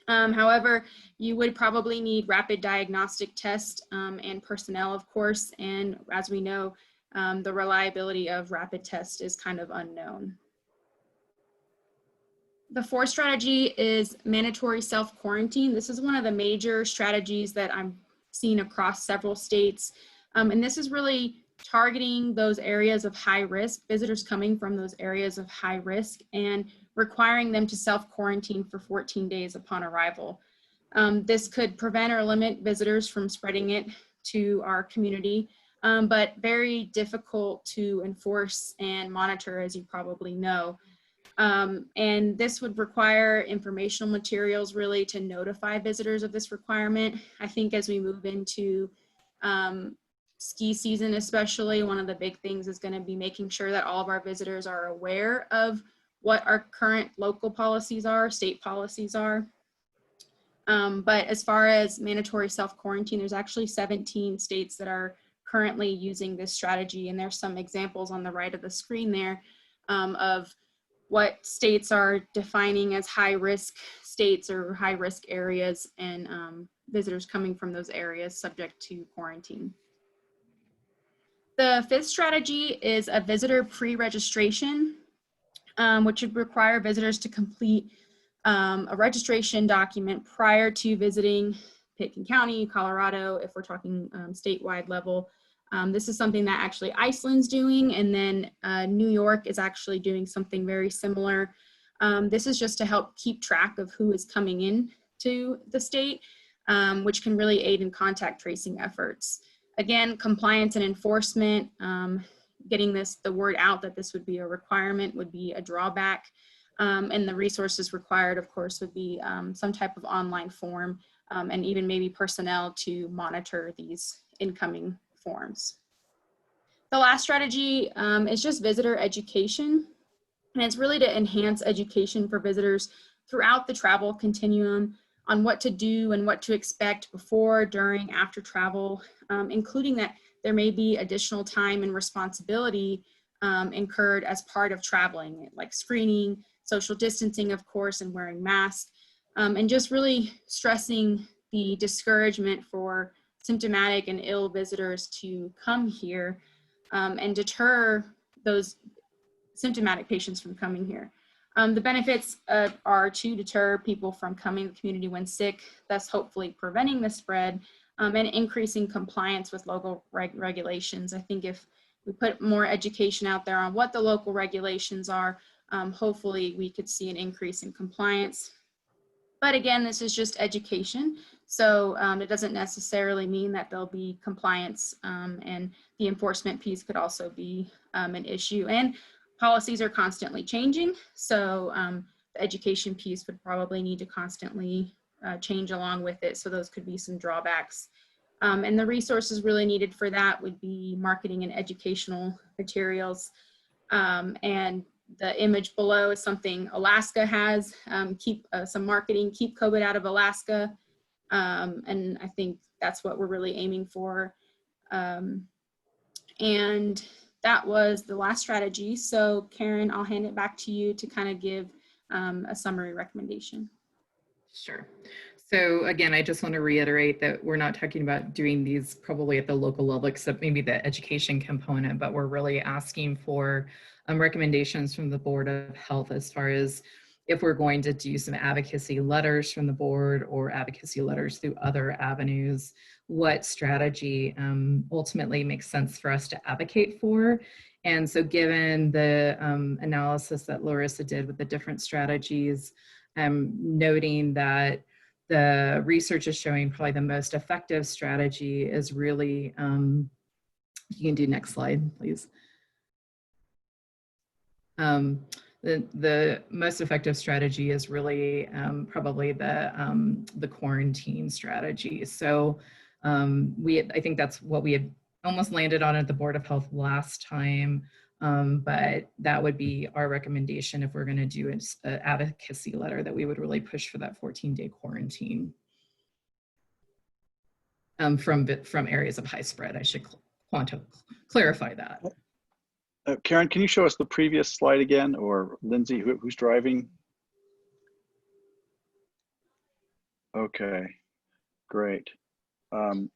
However, you would probably need rapid diagnostic tests and personnel, of course, and as we know, the reliability of rapid tests is kind of unknown. The 4th strategy is mandatory self-quarantine. This is one of the major strategies that I'm seeing across several states. And this is really targeting those areas of high risk, visitors coming from those areas of high risk, and requiring them to self-quarantine for 14 days upon arrival. This could prevent or limit visitors from spreading it to our community, but very difficult to enforce and monitor, as you probably know. And this would require informational materials really to notify visitors of this requirement. I think as we move into ski season especially, one of the big things is going to be making sure that all of our visitors are aware of what our current local policies are, state policies are. But as far as mandatory self-quarantine, there's actually 17 states that are currently using this strategy. And there's some examples on the right of the screen there of what states are defining as high risk states or high risk areas, and visitors coming from those areas subject to quarantine. The fifth strategy is a visitor pre-registration, which would require visitors to complete a registration document prior to visiting Pitkin County, Colorado, if we're talking statewide level. This is something that actually Iceland's doing, and then New York is actually doing something very similar. This is just to help keep track of who is coming in to the state, which can really aid in contact tracing efforts. Again, compliance and enforcement, getting the word out that this would be a requirement would be a drawback. And the resources required, of course, would be some type of online form and even maybe personnel to monitor these incoming forms. The last strategy is just visitor education. And it's really to enhance education for visitors throughout the travel continuum on what to do and what to expect before, during, after travel, including that there may be additional time and responsibility incurred as part of traveling, like screening, social distancing, of course, and wearing masks, and just really stressing the discouragement for symptomatic and ill visitors to come here and deter those symptomatic patients from coming here. The benefits are to deter people from coming to the community when sick, thus hopefully preventing the spread and increasing compliance with local regulations. I think if we put more education out there on what the local regulations are, hopefully we could see an increase in compliance. But again, this is just education. So it doesn't necessarily mean that there'll be compliance, and the enforcement piece could also be an issue. And policies are constantly changing. So the education piece would probably need to constantly change along with it. So those could be some drawbacks. And the resources really needed for that would be marketing and educational materials. And the image below is something Alaska has, keep some marketing, keep COVID out of Alaska. And I think that's what we're really aiming for. And that was the last strategy. So Karen, I'll hand it back to you to kind of give a summary recommendation. Sure. So again, I just want to reiterate that we're not talking about doing these probably at the local level, except maybe the education component, but we're really asking for recommendations from the Board of Health as far as if we're going to do some advocacy letters from the board or advocacy letters through other avenues, what strategy ultimately makes sense for us to advocate for. And so given the analysis that Larissa did with the different strategies, noting that the research is showing probably the most effective strategy is really, you can do next slide, please. The most effective strategy is really probably the quarantine strategy. So I think that's what we had almost landed on at the Board of Health last time, but that would be our recommendation if we're going to do an advocacy letter, that we would really push for that 14-day quarantine from areas of high spread. I should want to clarify that. Karen, can you show us the previous slide again, or Lindsay, who's driving? Okay, great. All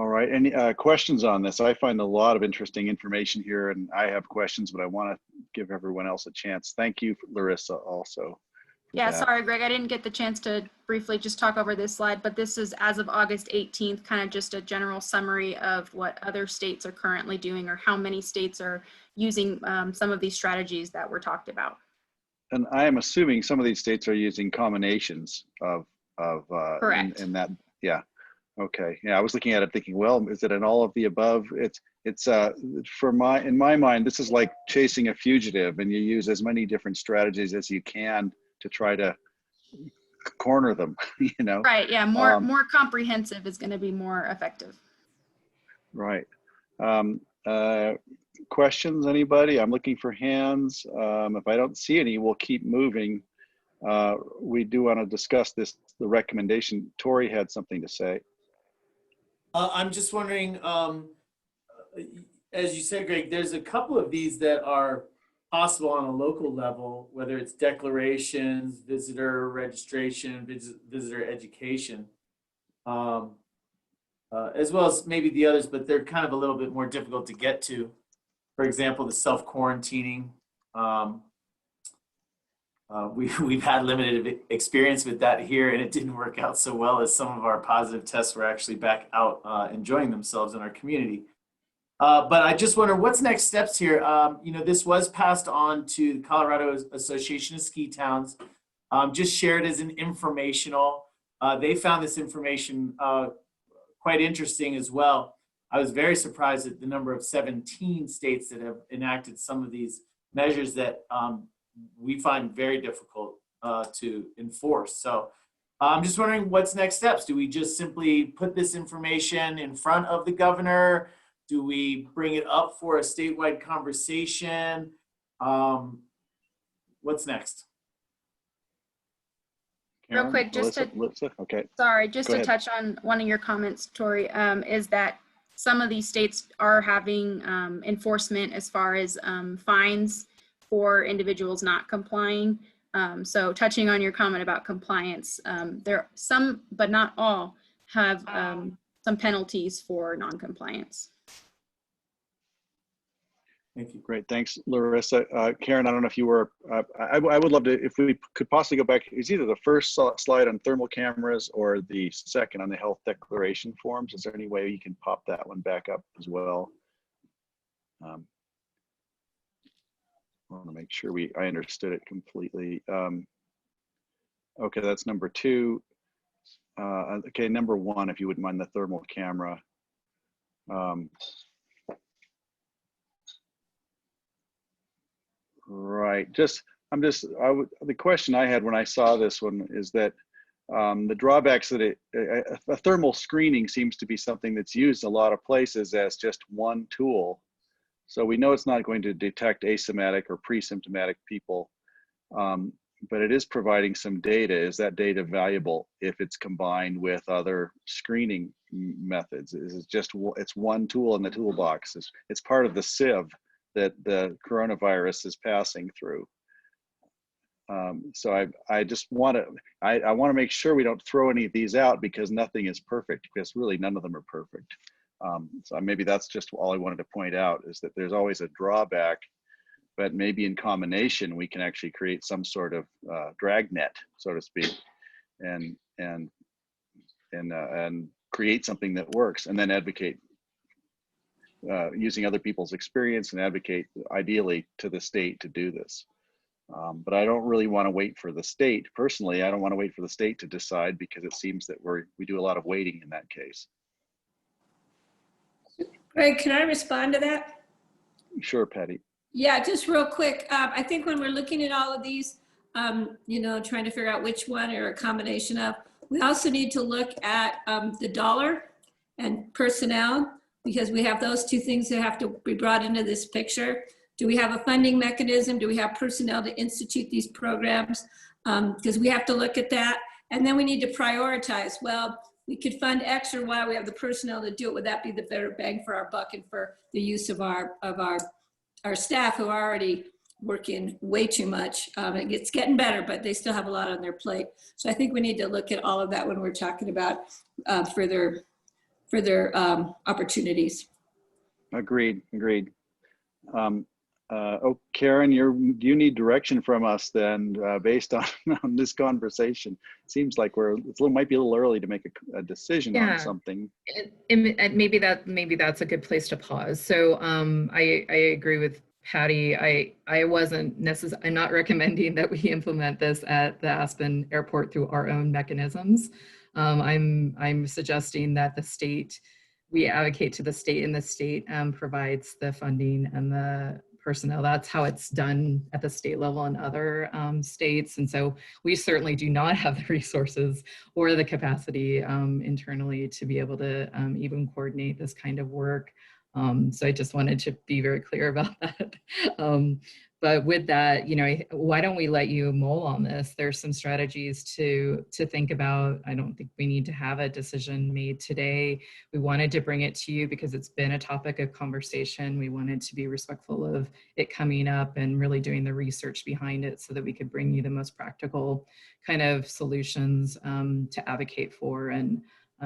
right, any questions on this? I find a lot of interesting information here, and I have questions, but I want to give everyone else a chance. Thank you, Larissa, also. Yeah, sorry, Greg, I didn't get the chance to briefly just talk over this slide, but this is as of August 18th, kind of just a general summary of what other states are currently doing or how many states are using some of these strategies that were talked about. And I am assuming some of these states are using combinations of Correct. in that, yeah. Okay, yeah, I was looking at it thinking, well, is it an all of the above? It's in my mind, this is like chasing a fugitive, and you use as many different strategies as you can to try to corner them, you know? Right, yeah, more comprehensive is gonna be more effective. Right. Questions, anybody? I'm looking for hands. If I don't see any, we'll keep moving. We do want to discuss this, the recommendation. Tori had something to say. I'm just wondering, as you said, Greg, there's a couple of these that are possible on a local level, whether it's declarations, visitor registration, visitor education, as well as maybe the others, but they're kind of a little bit more difficult to get to. For example, the self-quarantining. We've had limited experience with that here, and it didn't work out so well as some of our positive tests were actually back out enjoying themselves in our community. But I just wonder what's next steps here. You know, this was passed on to the Colorado Association of Ski Towns, just shared as an informational. They found this information quite interesting as well. I was very surprised at the number of 17 states that have enacted some of these measures that we find very difficult to enforce. So I'm just wondering what's next steps. Do we just simply put this information in front of the governor? Do we bring it up for a statewide conversation? What's next? Real quick, just okay. Sorry, just Go to ahead. touch on one of your comments, Tori, is that some of these states are having enforcement as far as fines for individuals not complying. So touching on your comment about compliance, there some, but not all, have some penalties for non-compliance. Thank you. Great. Thanks, Larissa. Karen, I don't know if you were, I would love to, if we could possibly go back, it's either the first slide on thermal cameras or the second on the health declaration forms. Is there any way you can pop that one back up as well? I want to make sure I understood it completely. Okay, that's number 2. Okay, number 1, if you wouldn't mind the thermal camera. Right. The question I had when I saw this one is that the drawbacks that a thermal screening seems to be something that's used a lot of places as just one tool. So we know it's not going to detect asymptomatic or pre-symptomatic people, but it is providing some data. Is that data valuable if it's combined with other screening methods? It's one tool in the toolbox. It's part of the sieve that the coronavirus is passing through. So I just want to make sure we don't throw any of these out because nothing is perfect, because really none of them are perfect. So maybe that's just all I wanted to point out, is that there's always a drawback, but maybe in combination we can actually create some sort of dragnet, so to speak, and create something that works, and then advocate using other people's experience and advocate ideally to the state to do this. But I don't really want to wait for the state. Personally, I don't want to wait for the state to decide, because it seems that we do a lot of waiting in that case. Greg, can I respond to that? Sure, Patty. Yeah, just real quick. I think when we're looking at all of these, you know, trying to figure out which one or a combination of, we also need to look at the dollar and personnel, because we have those 2 things that have to be brought into this picture. Do we have a funding mechanism? Do we have personnel to institute these programs? Because we have to look at that. And then we need to prioritize. Well, we could fund X or Y. We have the personnel to do it. Would that be the better bang for our buck and for the use of our staff, who are already working way too much? It's getting better, but they still have a lot on their plate. So I think we need to look at all of that when we're talking about further opportunities. Agreed. Oh, Karen, do you need direction from us then, based on this conversation? Seems like might be a little early to make a decision on something. And maybe that's a good place to pause. So I agree with Patty. I'm not recommending that we implement this at the Aspen Airport through our own mechanisms. I'm suggesting that we advocate to the state, and the state provides the funding and the personnel. That's how it's done at the state level in other states. And so we certainly do not have the resources or the capacity internally to be able to even coordinate this kind of work. So I just wanted to be very clear about that. But with that, you know, why don't we let you mull on this? There's some strategies to think about. I don't think we need to have a decision made today. We wanted to bring it to you because it's been a topic of conversation. We wanted to be respectful of it coming up and really doing the research behind it so that we could bring you the most practical kind of solutions to advocate for. And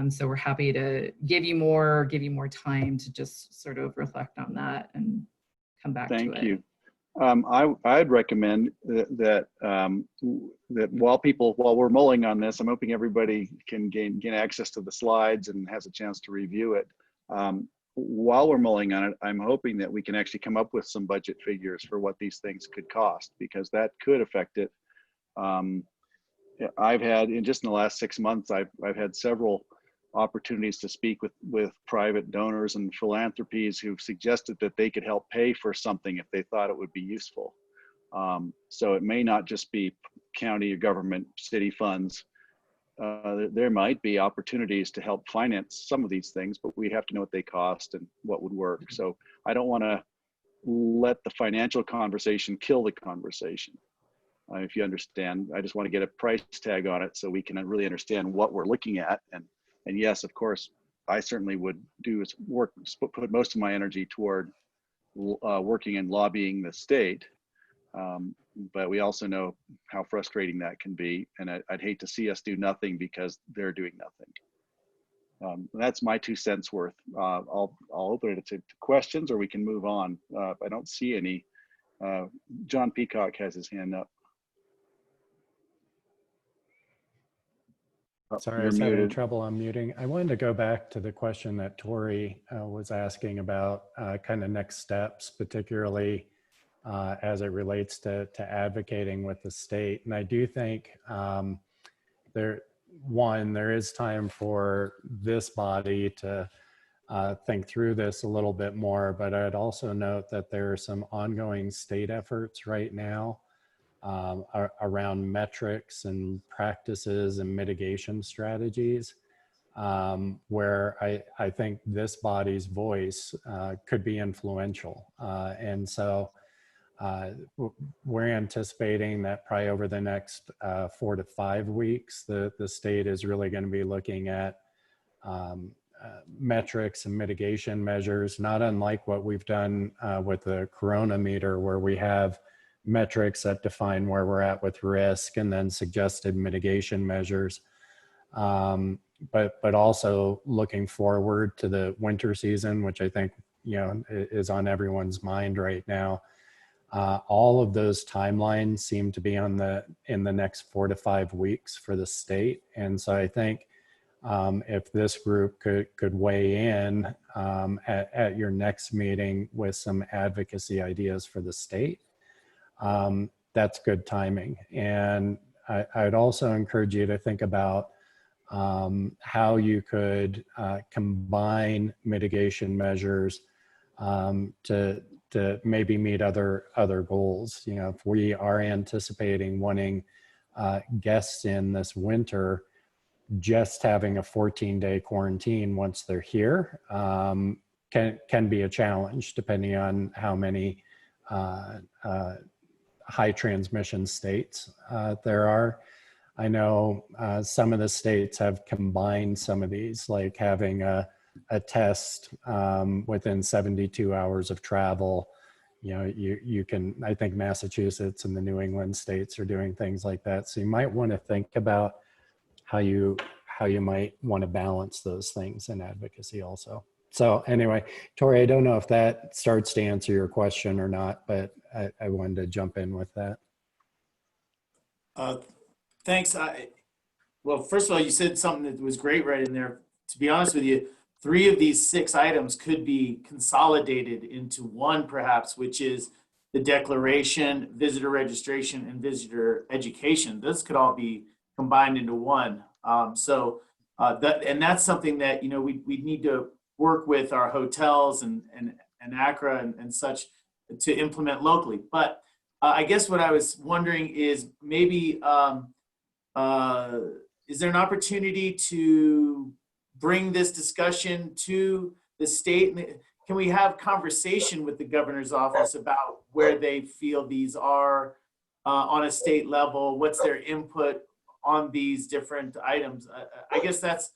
so we're happy to give you more time to just sort of reflect on that and come back to it. Thank you. I'd recommend that while we're mulling on this, I'm hoping everybody can gain access to the slides and has a chance to review it. While we're mulling on it, I'm hoping that we can actually come up with some budget figures for what these things could cost, because that could affect it. I've had, just in the last 6 months, I've had several opportunities to speak with private donors and philanthropies who've suggested that they could help pay for something if they thought it would be useful. So it may not just be county or government, city funds. There might be opportunities to help finance some of these things, but we have to know what they cost and what would work. So I don't want to let the financial conversation kill the conversation. If you understand, I just want to get a price tag on it so we can really understand what we're looking at. And yes, of course, I certainly would put most of my energy toward working and lobbying the state. But we also know how frustrating that can be. And I'd hate to see us do nothing because they're doing nothing. That's my 2 cents worth. I'll open it to questions, or we can move on. I don't see any. John Peacock has his hand up. Sorry, I was having trouble unmuting. I wanted to go back to the question that Tori was asking about kind of next steps, particularly as it relates to advocating with the state. And I do think there is time for this body to think through this a little bit more, but I'd also note that there are some ongoing state efforts right now around metrics and practices and mitigation strategies, where I think this body's voice could be influential. And so we're anticipating that probably over the next 4 to 5 weeks, the state is really going to be looking at metrics and mitigation measures, not unlike what we've done with the corona meter, where we have metrics that define where we're at with risk and then suggested mitigation measures. But also looking forward to the winter season, which I think, you know, is on everyone's mind right now. All of those timelines seem to be in the next 4 to 5 weeks for the state. And so I think if this group could weigh in at your next meeting with some advocacy ideas for the state, that's good timing. And I'd also encourage you to think about how you could combine mitigation measures to maybe meet other goals. You know, if we are anticipating wanting guests in this winter, just having a 14-day quarantine once they're here can be a challenge, depending on how many high transmission states there are. I know some of the states have combined some of these, like having a test within 72 hours of travel. You know, you can, I think Massachusetts and the New England states are doing things like that. So you might want to think about how you might want to balance those things in advocacy also. So anyway, Tori, I don't know if that starts to answer your question or not, but I wanted to jump in with that. Thanks. Well, first of all, you said something that was great right in there. To be honest with you, 3 of these 6 items could be consolidated into one, perhaps, which is the declaration, visitor registration, and visitor education. This could all be combined into one. And that's something that, you know, we need to work with our hotels and ACRA and such to implement locally. But I guess what I was wondering is maybe, is there an opportunity to bring this discussion to the state? can we have conversation with the governor's office about where they feel these are on a state level? What's their input on these different items? I guess that's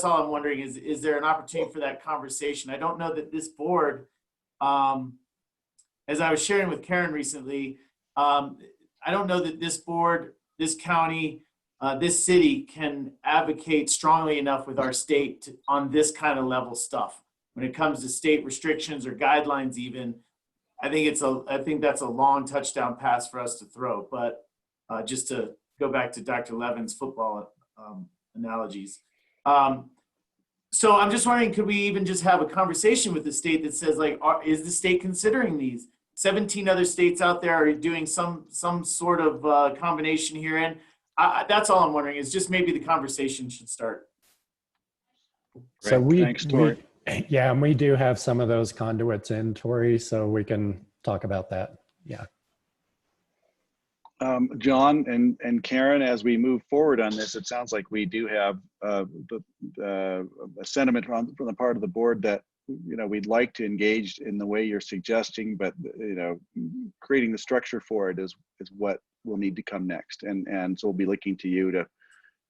all I'm wondering is there an opportunity for that conversation? I don't know that this board, as I was sharing with Karen recently, I don't know that this board, this county, this city can advocate strongly enough with our state on this kind of level stuff. When it comes to state restrictions or guidelines even, I think that's a long touchdown pass for us to throw. But just to go back to Dr. Levin's football analogies. So I'm just wondering, could we even just have a conversation with the state that says, like, is the state considering these? 17 other states out there are doing some sort of combination herein. That's all I'm wondering, is just maybe the conversation should start. So Thanks, Tori. Yeah, and we do have some of those conduits in, Tori, so we can talk about that. Yeah. John and Karen, as we move forward on this, it sounds like we do have a sentiment from the part of the board that, you know, we'd like to engage in the way you're suggesting, but, you know, creating the structure for it is what will need to come next. And so we'll be looking to you to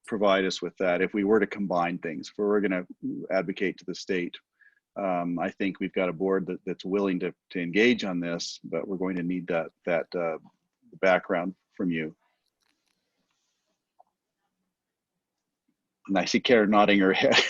provide us with that. If we were to combine things, if we're going to advocate to the state, I think we've got a board that's willing to engage on this, but we're going to need that background from you. And I see Karen nodding her head.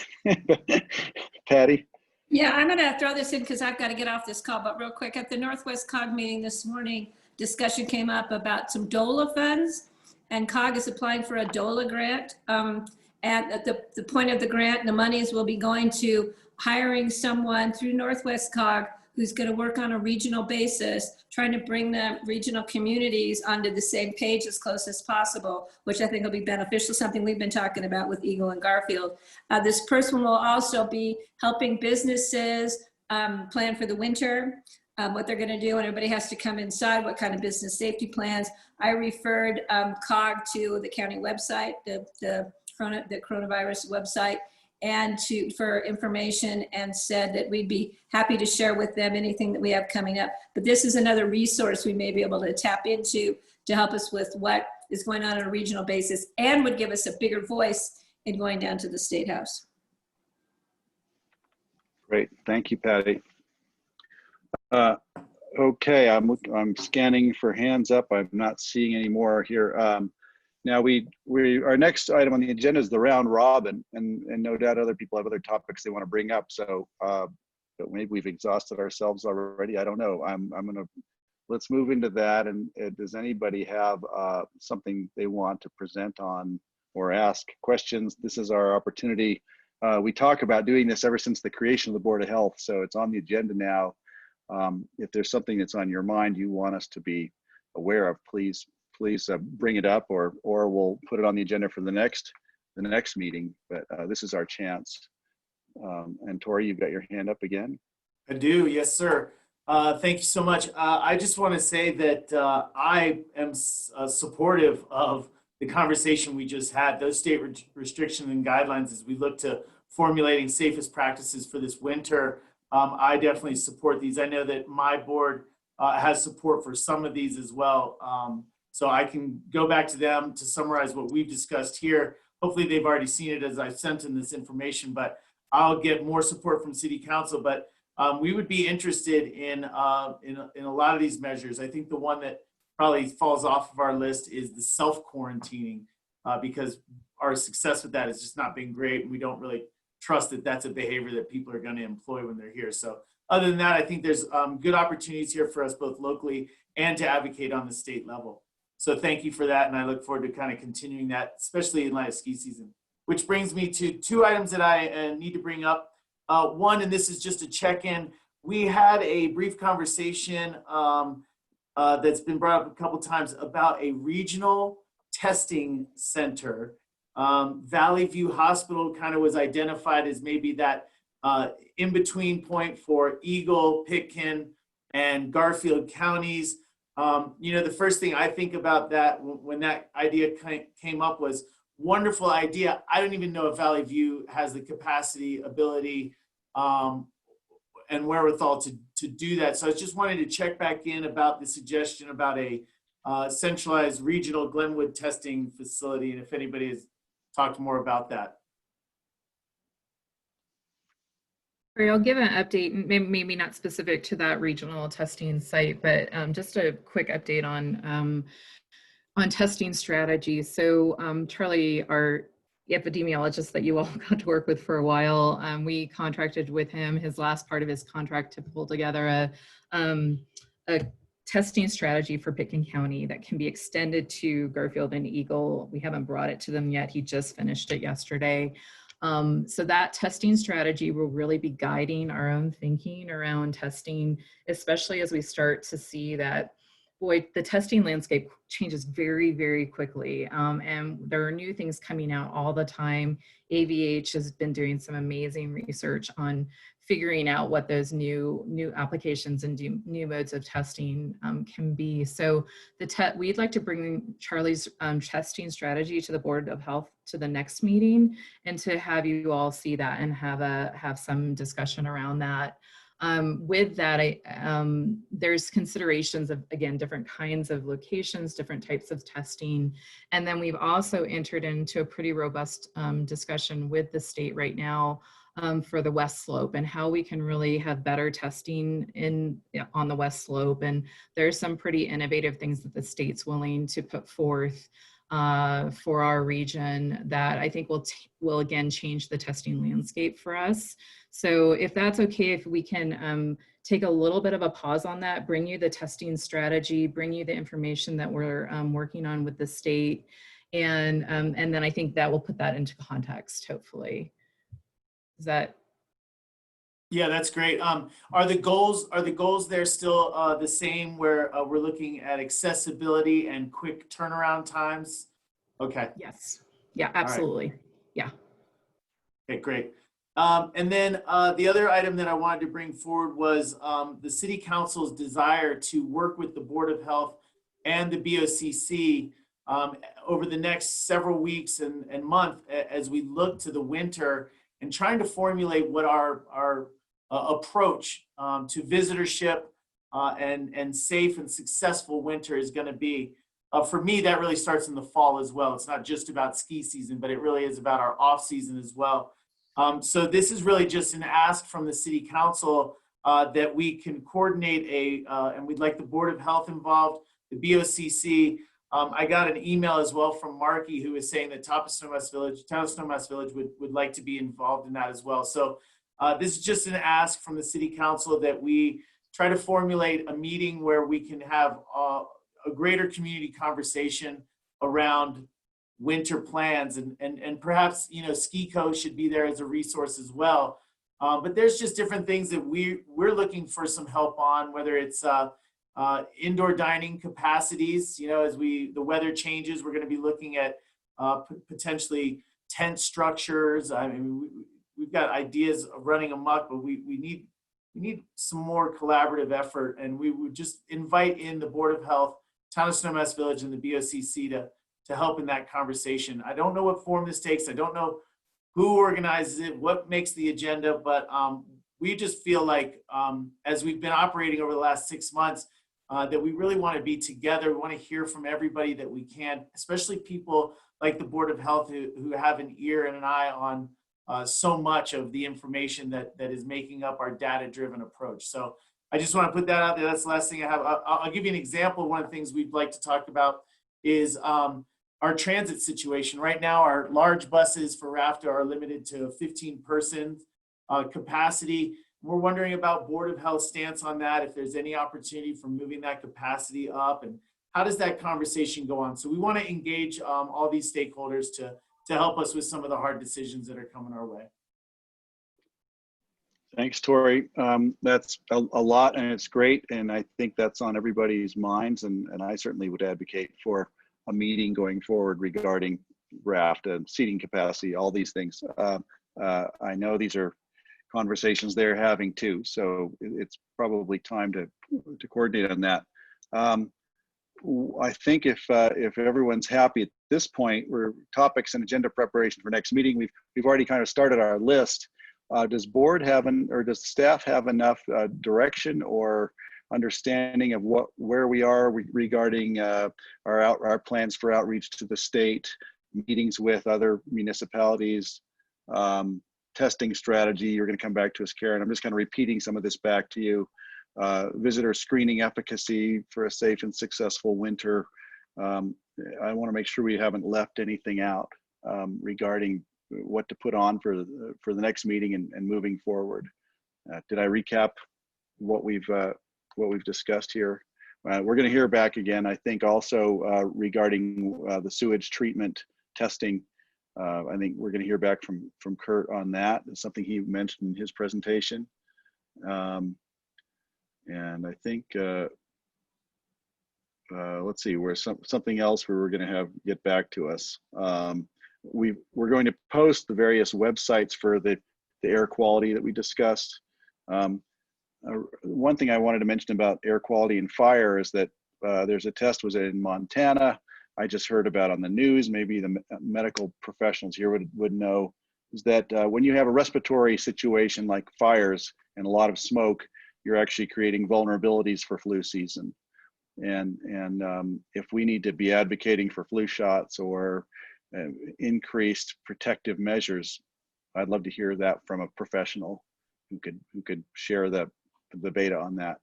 Patty? Yeah, I'm going to throw this in because I've got to get off this call, but real quick, at the Northwest COG meeting this morning, discussion came up about some DOLA funds, and COG is applying for a DOLA grant. And the point of the grant, the monies will be going to hiring someone through Northwest COG who's going to work on a regional basis, trying to bring the regional communities onto the same page as close as possible, which I think will be beneficial, something we've been talking about with Eagle and Garfield. This person will also be helping businesses plan for the winter, what they're going to do, and everybody has to come inside, what kind of business safety plans. I referred COG to the county website, the coronavirus website, and for information, and said that we'd be happy to share with them anything that we have coming up. But this is another resource we may be able to tap into to help us with what is going on a regional basis, and would give us a bigger voice in going down to the State House. Great, thank you, Patty. Okay, I'm scanning for hands up. I'm not seeing any more here. Now our next item on the agenda is the round robin, and no doubt other people have other topics they want to bring up. So, but maybe we've exhausted ourselves already. I don't know. Let's move into that. And does anybody have something they want to present on or ask questions? This is our opportunity. We talk about doing this ever since the creation of the Board of Health, so it's on the agenda now. If there's something that's on your mind you want us to be aware of, please bring it up, or we'll put it on the agenda for the next meeting. But this is our chance. And Tori, you've got your hand up again. I do, yes, sir. Thank you so much. I just want to say that I am supportive of the conversation we just had. Those state restrictions and guidelines as we look to formulating safest practices for this winter. I definitely support these. I know that my board has support for some of these as well. So I can go back to them to summarize what we've discussed here. Hopefully they've already seen it as I've sent in this information, but I'll get more support from City Council. But we would be interested in a lot of these measures. I think the one that probably falls off of our list is the self-quarantining, because our success with that has just not been great. And we don't really trust that that's a behavior that people are going to employ when they're here. So other than that, I think there's good opportunities here for us both locally and to advocate on the state level. So thank you for that, and I look forward to kind of continuing that, especially in light of ski season. Which brings me to two items that I need to bring up. One, and this is just a check-in, we had a brief conversation that's been brought up a couple times about a regional testing center. Valley View Hospital kind of was identified as maybe that in-between point for Eagle, Pitkin, and Garfield counties. You know, the first thing I think about that when that idea came up was wonderful idea. I don't even know if Valley View has the capacity, ability, and wherewithal to do that. So I just wanted to check back in about the suggestion about a centralized regional Glenwood testing facility, and if anybody has talked more about that. I'll give an update, maybe not specific to that regional testing site, but just a quick update on testing strategy. So Charlie, our epidemiologist that you all got to work with for a while, we contracted with him, his last part of his contract, to pull together a testing strategy for Pickens County that can be extended to Garfield and Eagle. We haven't brought it to them yet. He just finished it yesterday. So that testing strategy will really be guiding our own thinking around testing, especially as we start to see that, boy, the testing landscape changes very, very quickly. And there are new things coming out all the time. AVH has been doing some amazing research on figuring out what those new applications and new modes of testing can be. So we'd like to bring Charlie's testing strategy to the Board of Health to the next meeting, and to have you all see that and have some discussion around that. With that, there's considerations of, again, different kinds of locations, different types of testing. And then we've also entered into a pretty robust discussion with the state right now for the West Slope and how we can really have better testing on the West Slope. And there's some pretty innovative things that the state's willing to put forth for our region that I think will again change the testing landscape for us. So if that's okay, if we can take a little bit of a pause on that, bring you the testing strategy, bring you the information that we're working on with the state, and then I think that will put that into context, hopefully. Is that? Yeah, that's great. Are the goals there still the same, where we're looking at accessibility and quick turnaround times? Okay. Yes. Yeah, absolutely. Right. Yeah. Okay, great. And then the other item that I wanted to bring forward was the City Council's desire to work with the Board of Health and the BOCC over the next several weeks and month as we look to the winter and trying to formulate what our approach to visitorship and safe and successful winter is going to be. For me, that really starts in the fall as well. It's not just about ski season, but it really is about our off season as well. So this is really just an ask from the City Council that we can coordinate and we'd like the Board of Health involved, the BOCC. I got an email as well from Marky, who is saying that Town of Snowmass Village would like to be involved in that as well. So this is just an ask from the City Council that we try to formulate a meeting where we can have a greater community conversation around winter plans, and perhaps, you know, SkiCo should be there as a resource as well. But there's just different things that we're looking for some help on, whether it's indoor dining capacities. You know, as the weather changes, we're going to be looking at potentially tent structures. I mean, we've got ideas of running amok, but we need some more collaborative effort, and we would just invite in the Board of Health, Town of Snowmass Village, and the BOCC to help in that conversation. I don't know what form this takes. I don't know who organizes it, what makes the agenda, but we just feel like as we've been operating over the last 6 months, that we really want to be together. We want to hear from everybody that we can, especially people like the Board of Health who have an ear and an eye on so much of the information that is making up our data-driven approach. So I just want to put that out there. That's the last thing I have. I'll give you an example. One of the things we'd like to talk about is our transit situation. Right now, our large buses for RAFTA are limited to 15-person capacity. We're wondering about Board of Health stance on that, if there's any opportunity for moving that capacity up, and how does that conversation go on? So we want to engage all these stakeholders to help us with some of the hard decisions that are coming our way. Thanks, Tori. That's a lot, and it's great, and I think that's on everybody's minds, and I certainly would advocate for a meeting going forward regarding RAFT and seating capacity, all these things. I know these are conversations they're having too, so it's probably time to coordinate on that. I think if everyone's happy at this point, we're topics and agenda preparation for next meeting. We've already kind of started our list. Does board have or does staff have enough direction or understanding of where we are regarding our plans for outreach to the state, meetings with other municipalities, testing strategy? You're going to come back to us, Karen. I'm just kind of repeating some of this back to you. Visitor screening efficacy for a safe and successful winter. I want to make sure we haven't left anything out regarding what to put on for the next meeting and moving forward. Did I recap what we've discussed here? We're going to hear back again, I think, also regarding the sewage treatment testing. I think we're going to hear back from Kurt on that. It's something he mentioned in his presentation. And I think, let's see, where's something else where we're going to get back to us. We're going to post the various websites for the air quality that we discussed. One thing I wanted to mention about air quality and fire is that there's a test was in Montana. I just heard about on the news, maybe the medical professionals here would know, is that when you have a respiratory situation like fires and a lot of smoke, you're actually creating vulnerabilities for flu season. And if we need to be advocating for flu shots or increased protective measures, I'd love to hear that from a professional who could share the data on that.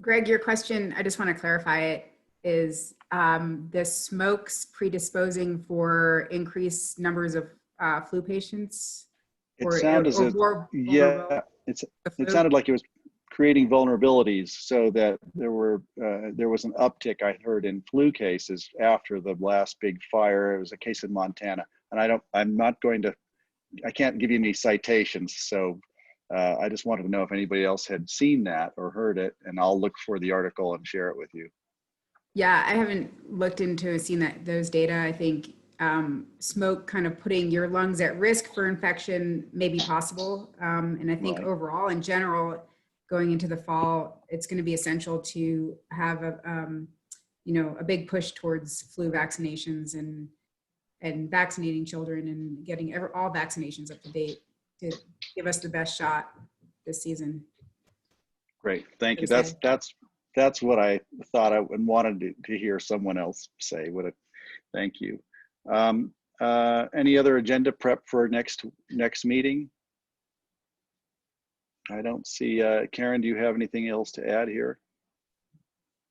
Greg, your question, I just want to clarify it, is the smokes predisposing for increased numbers of flu patients? It sounded as if, yeah, it sounded like it was creating vulnerabilities, so that there was an uptick, I heard, in flu cases after the last big fire. It was a case in Montana, and I can't give you any citations, so I just wanted to know if anybody else had seen that or heard it, and I'll look for the article and share it with you. Yeah, I haven't looked into or seen those data. I think smoke kind of putting your lungs at risk for infection may be possible. And I think overall, in general, going into the fall, it's going to be essential to have a big push towards flu vaccinations and vaccinating children and getting all vaccinations up to date to give us the best shot this season. Great, thank you. That's what I thought I wanted to hear someone else say. Thank you. Any other agenda prep for next meeting? I don't see, Karen, do you have anything else to add here?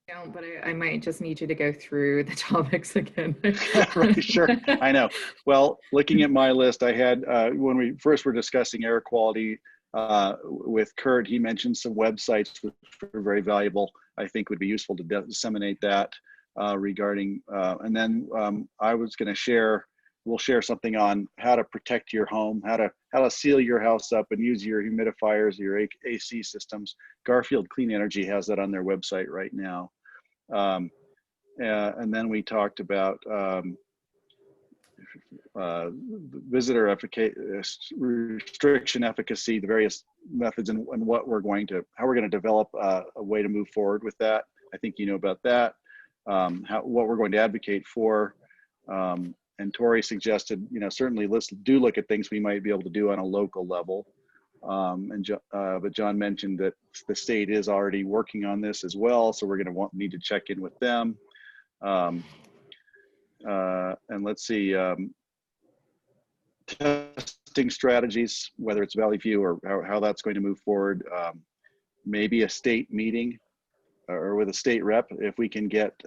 No, but I might just need you to go through the topics again. Right, sure, I know. Well, looking at my list, I had, when we first were discussing air quality with Kurt, he mentioned some websites which were very valuable. I think would be useful to disseminate that regarding, and then I was going to we'll share something on how to protect your home, how to seal your house up and use your humidifiers, your AC systems. Garfield Clean Energy has that on their website right now. And then we talked about visitor restriction efficacy, the various methods, and how we're going to develop a way to move forward with that. I think you know about that. What we're going to advocate for. And Tori suggested, certainly let's look at things we might be able to do on a local level. But John mentioned that the state is already working on this as well, so we're going to need to check in with them. And let's see, testing strategies, whether it's Valley View or how that's going to move forward. Maybe a state meeting or with a state rep, if we can get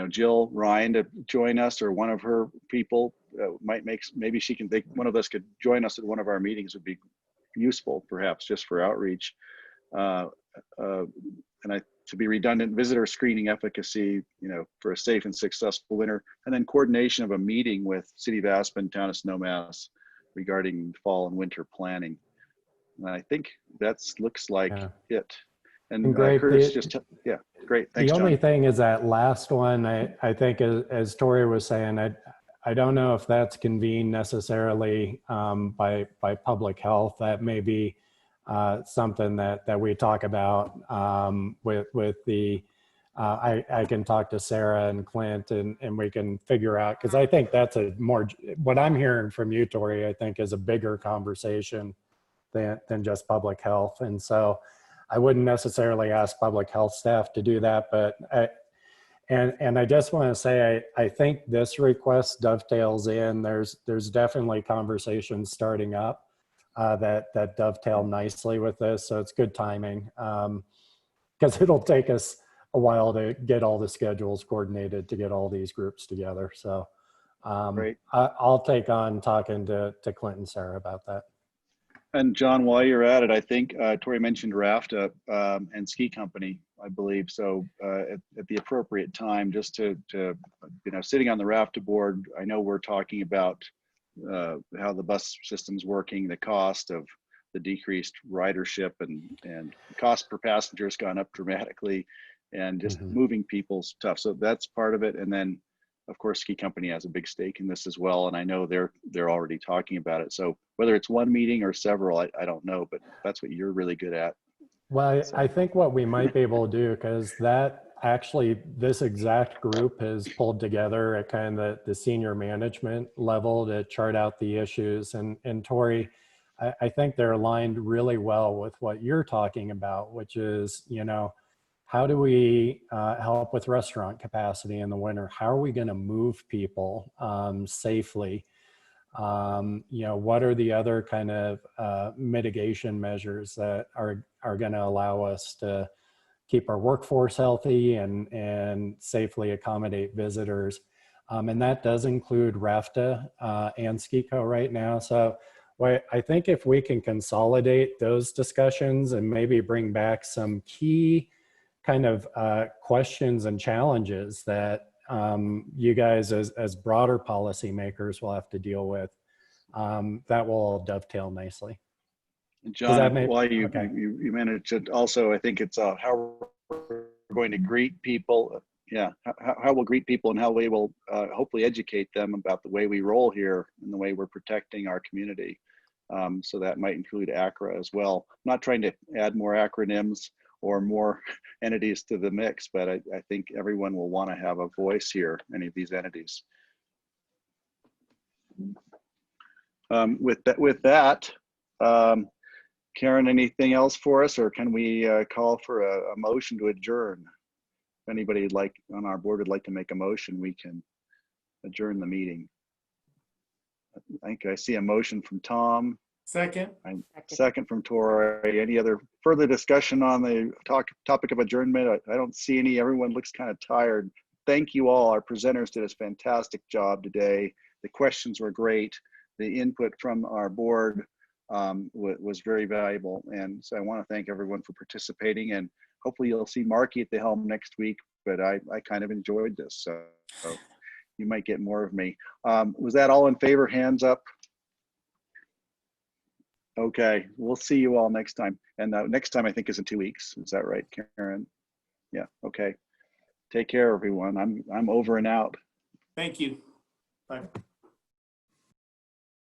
Jill Ryan to join us, or one of her people maybe she can think one of us could join us at one of our meetings would be useful, perhaps just for outreach. And to be redundant, visitor screening efficacy, for a safe and successful winter, and then coordination of a meeting with City of Aspen, Town of Snowmass regarding fall and winter planning. And I think looks like it. And Greg, Curtis yeah, great. Thanks, the only John. thing is that last one, I think as Tori was saying, I don't know if that's convened necessarily by public health. That may be something that we talk about with the I can talk to Sarah and Clint and we can figure out, because I think that's a more, what I'm hearing from you, Tori, I think is a bigger conversation than just public health. And so I wouldn't necessarily ask public health staff to do that, but I just want to say, I think this request dovetails in, there's definitely conversations starting up that dovetail nicely with this. So it's good timing, because it'll take us a while to get all the schedules coordinated to get all these groups together. So Great. I'll take on talking to Clint and Sarah about that. And John, while you're at it, I think Tori mentioned RAFTA and Ski Company, I believe. So at the appropriate time, just to sitting on the RAFTA board, I know we're talking about how the bus system's working, the cost of the decreased ridership, and cost per passenger has gone up dramatically, and just moving people's tough. So that's part of it. And then, of course, Ski Company has a big stake in this as well, and I know they're already talking about it. So whether it's one meeting or several, I don't know, but that's what you're really good at. Well, So. I think what we might be able to do, because this exact group has pulled together at kind of the senior management level to chart out the issues. And Tori, I think they're aligned really well with what you're talking about, which is, how do we help with restaurant capacity in the winter? How are we going to move people safely? What are the other kind of mitigation measures that are going to allow us to keep our workforce healthy and safely accommodate visitors? And that does include RAFTA and SKICO right now. So I think if we can consolidate those discussions and maybe bring back some key kind of questions and challenges that you guys as broader policymakers will have to deal with, that will all dovetail nicely. John, while you manage it also, I think it's how we're going to greet people. Yeah, how we'll greet people and how we will hopefully educate them about the way we roll here and the way we're protecting our community. So that might include ACRA as well. I'm not trying to add more acronyms or more entities to the mix, but I think everyone will want to have a voice here, any of these entities. With that, Karen, anything else for us, or can we call for a motion to adjourn? If anybody on our board would like to make a motion, we can adjourn the meeting. I think I see a motion from Tom. Second. Second from Tori. Any other further discussion on the topic of adjournment? I don't see any. Everyone looks kind of tired. Thank you all. Our presenters did a fantastic job today. The questions were great. The input from our board was very valuable. And so I want to thank everyone for participating, and hopefully you'll see Marky at the helm next week, but I kind of enjoyed this. So you might get more of me. Was that all in favor? Hands up. Okay, we'll see you all next time. And next time I think is in 2 weeks. Is that right, Karen? Yeah, okay. Take care, everyone. I'm over and out. Thank you. Bye.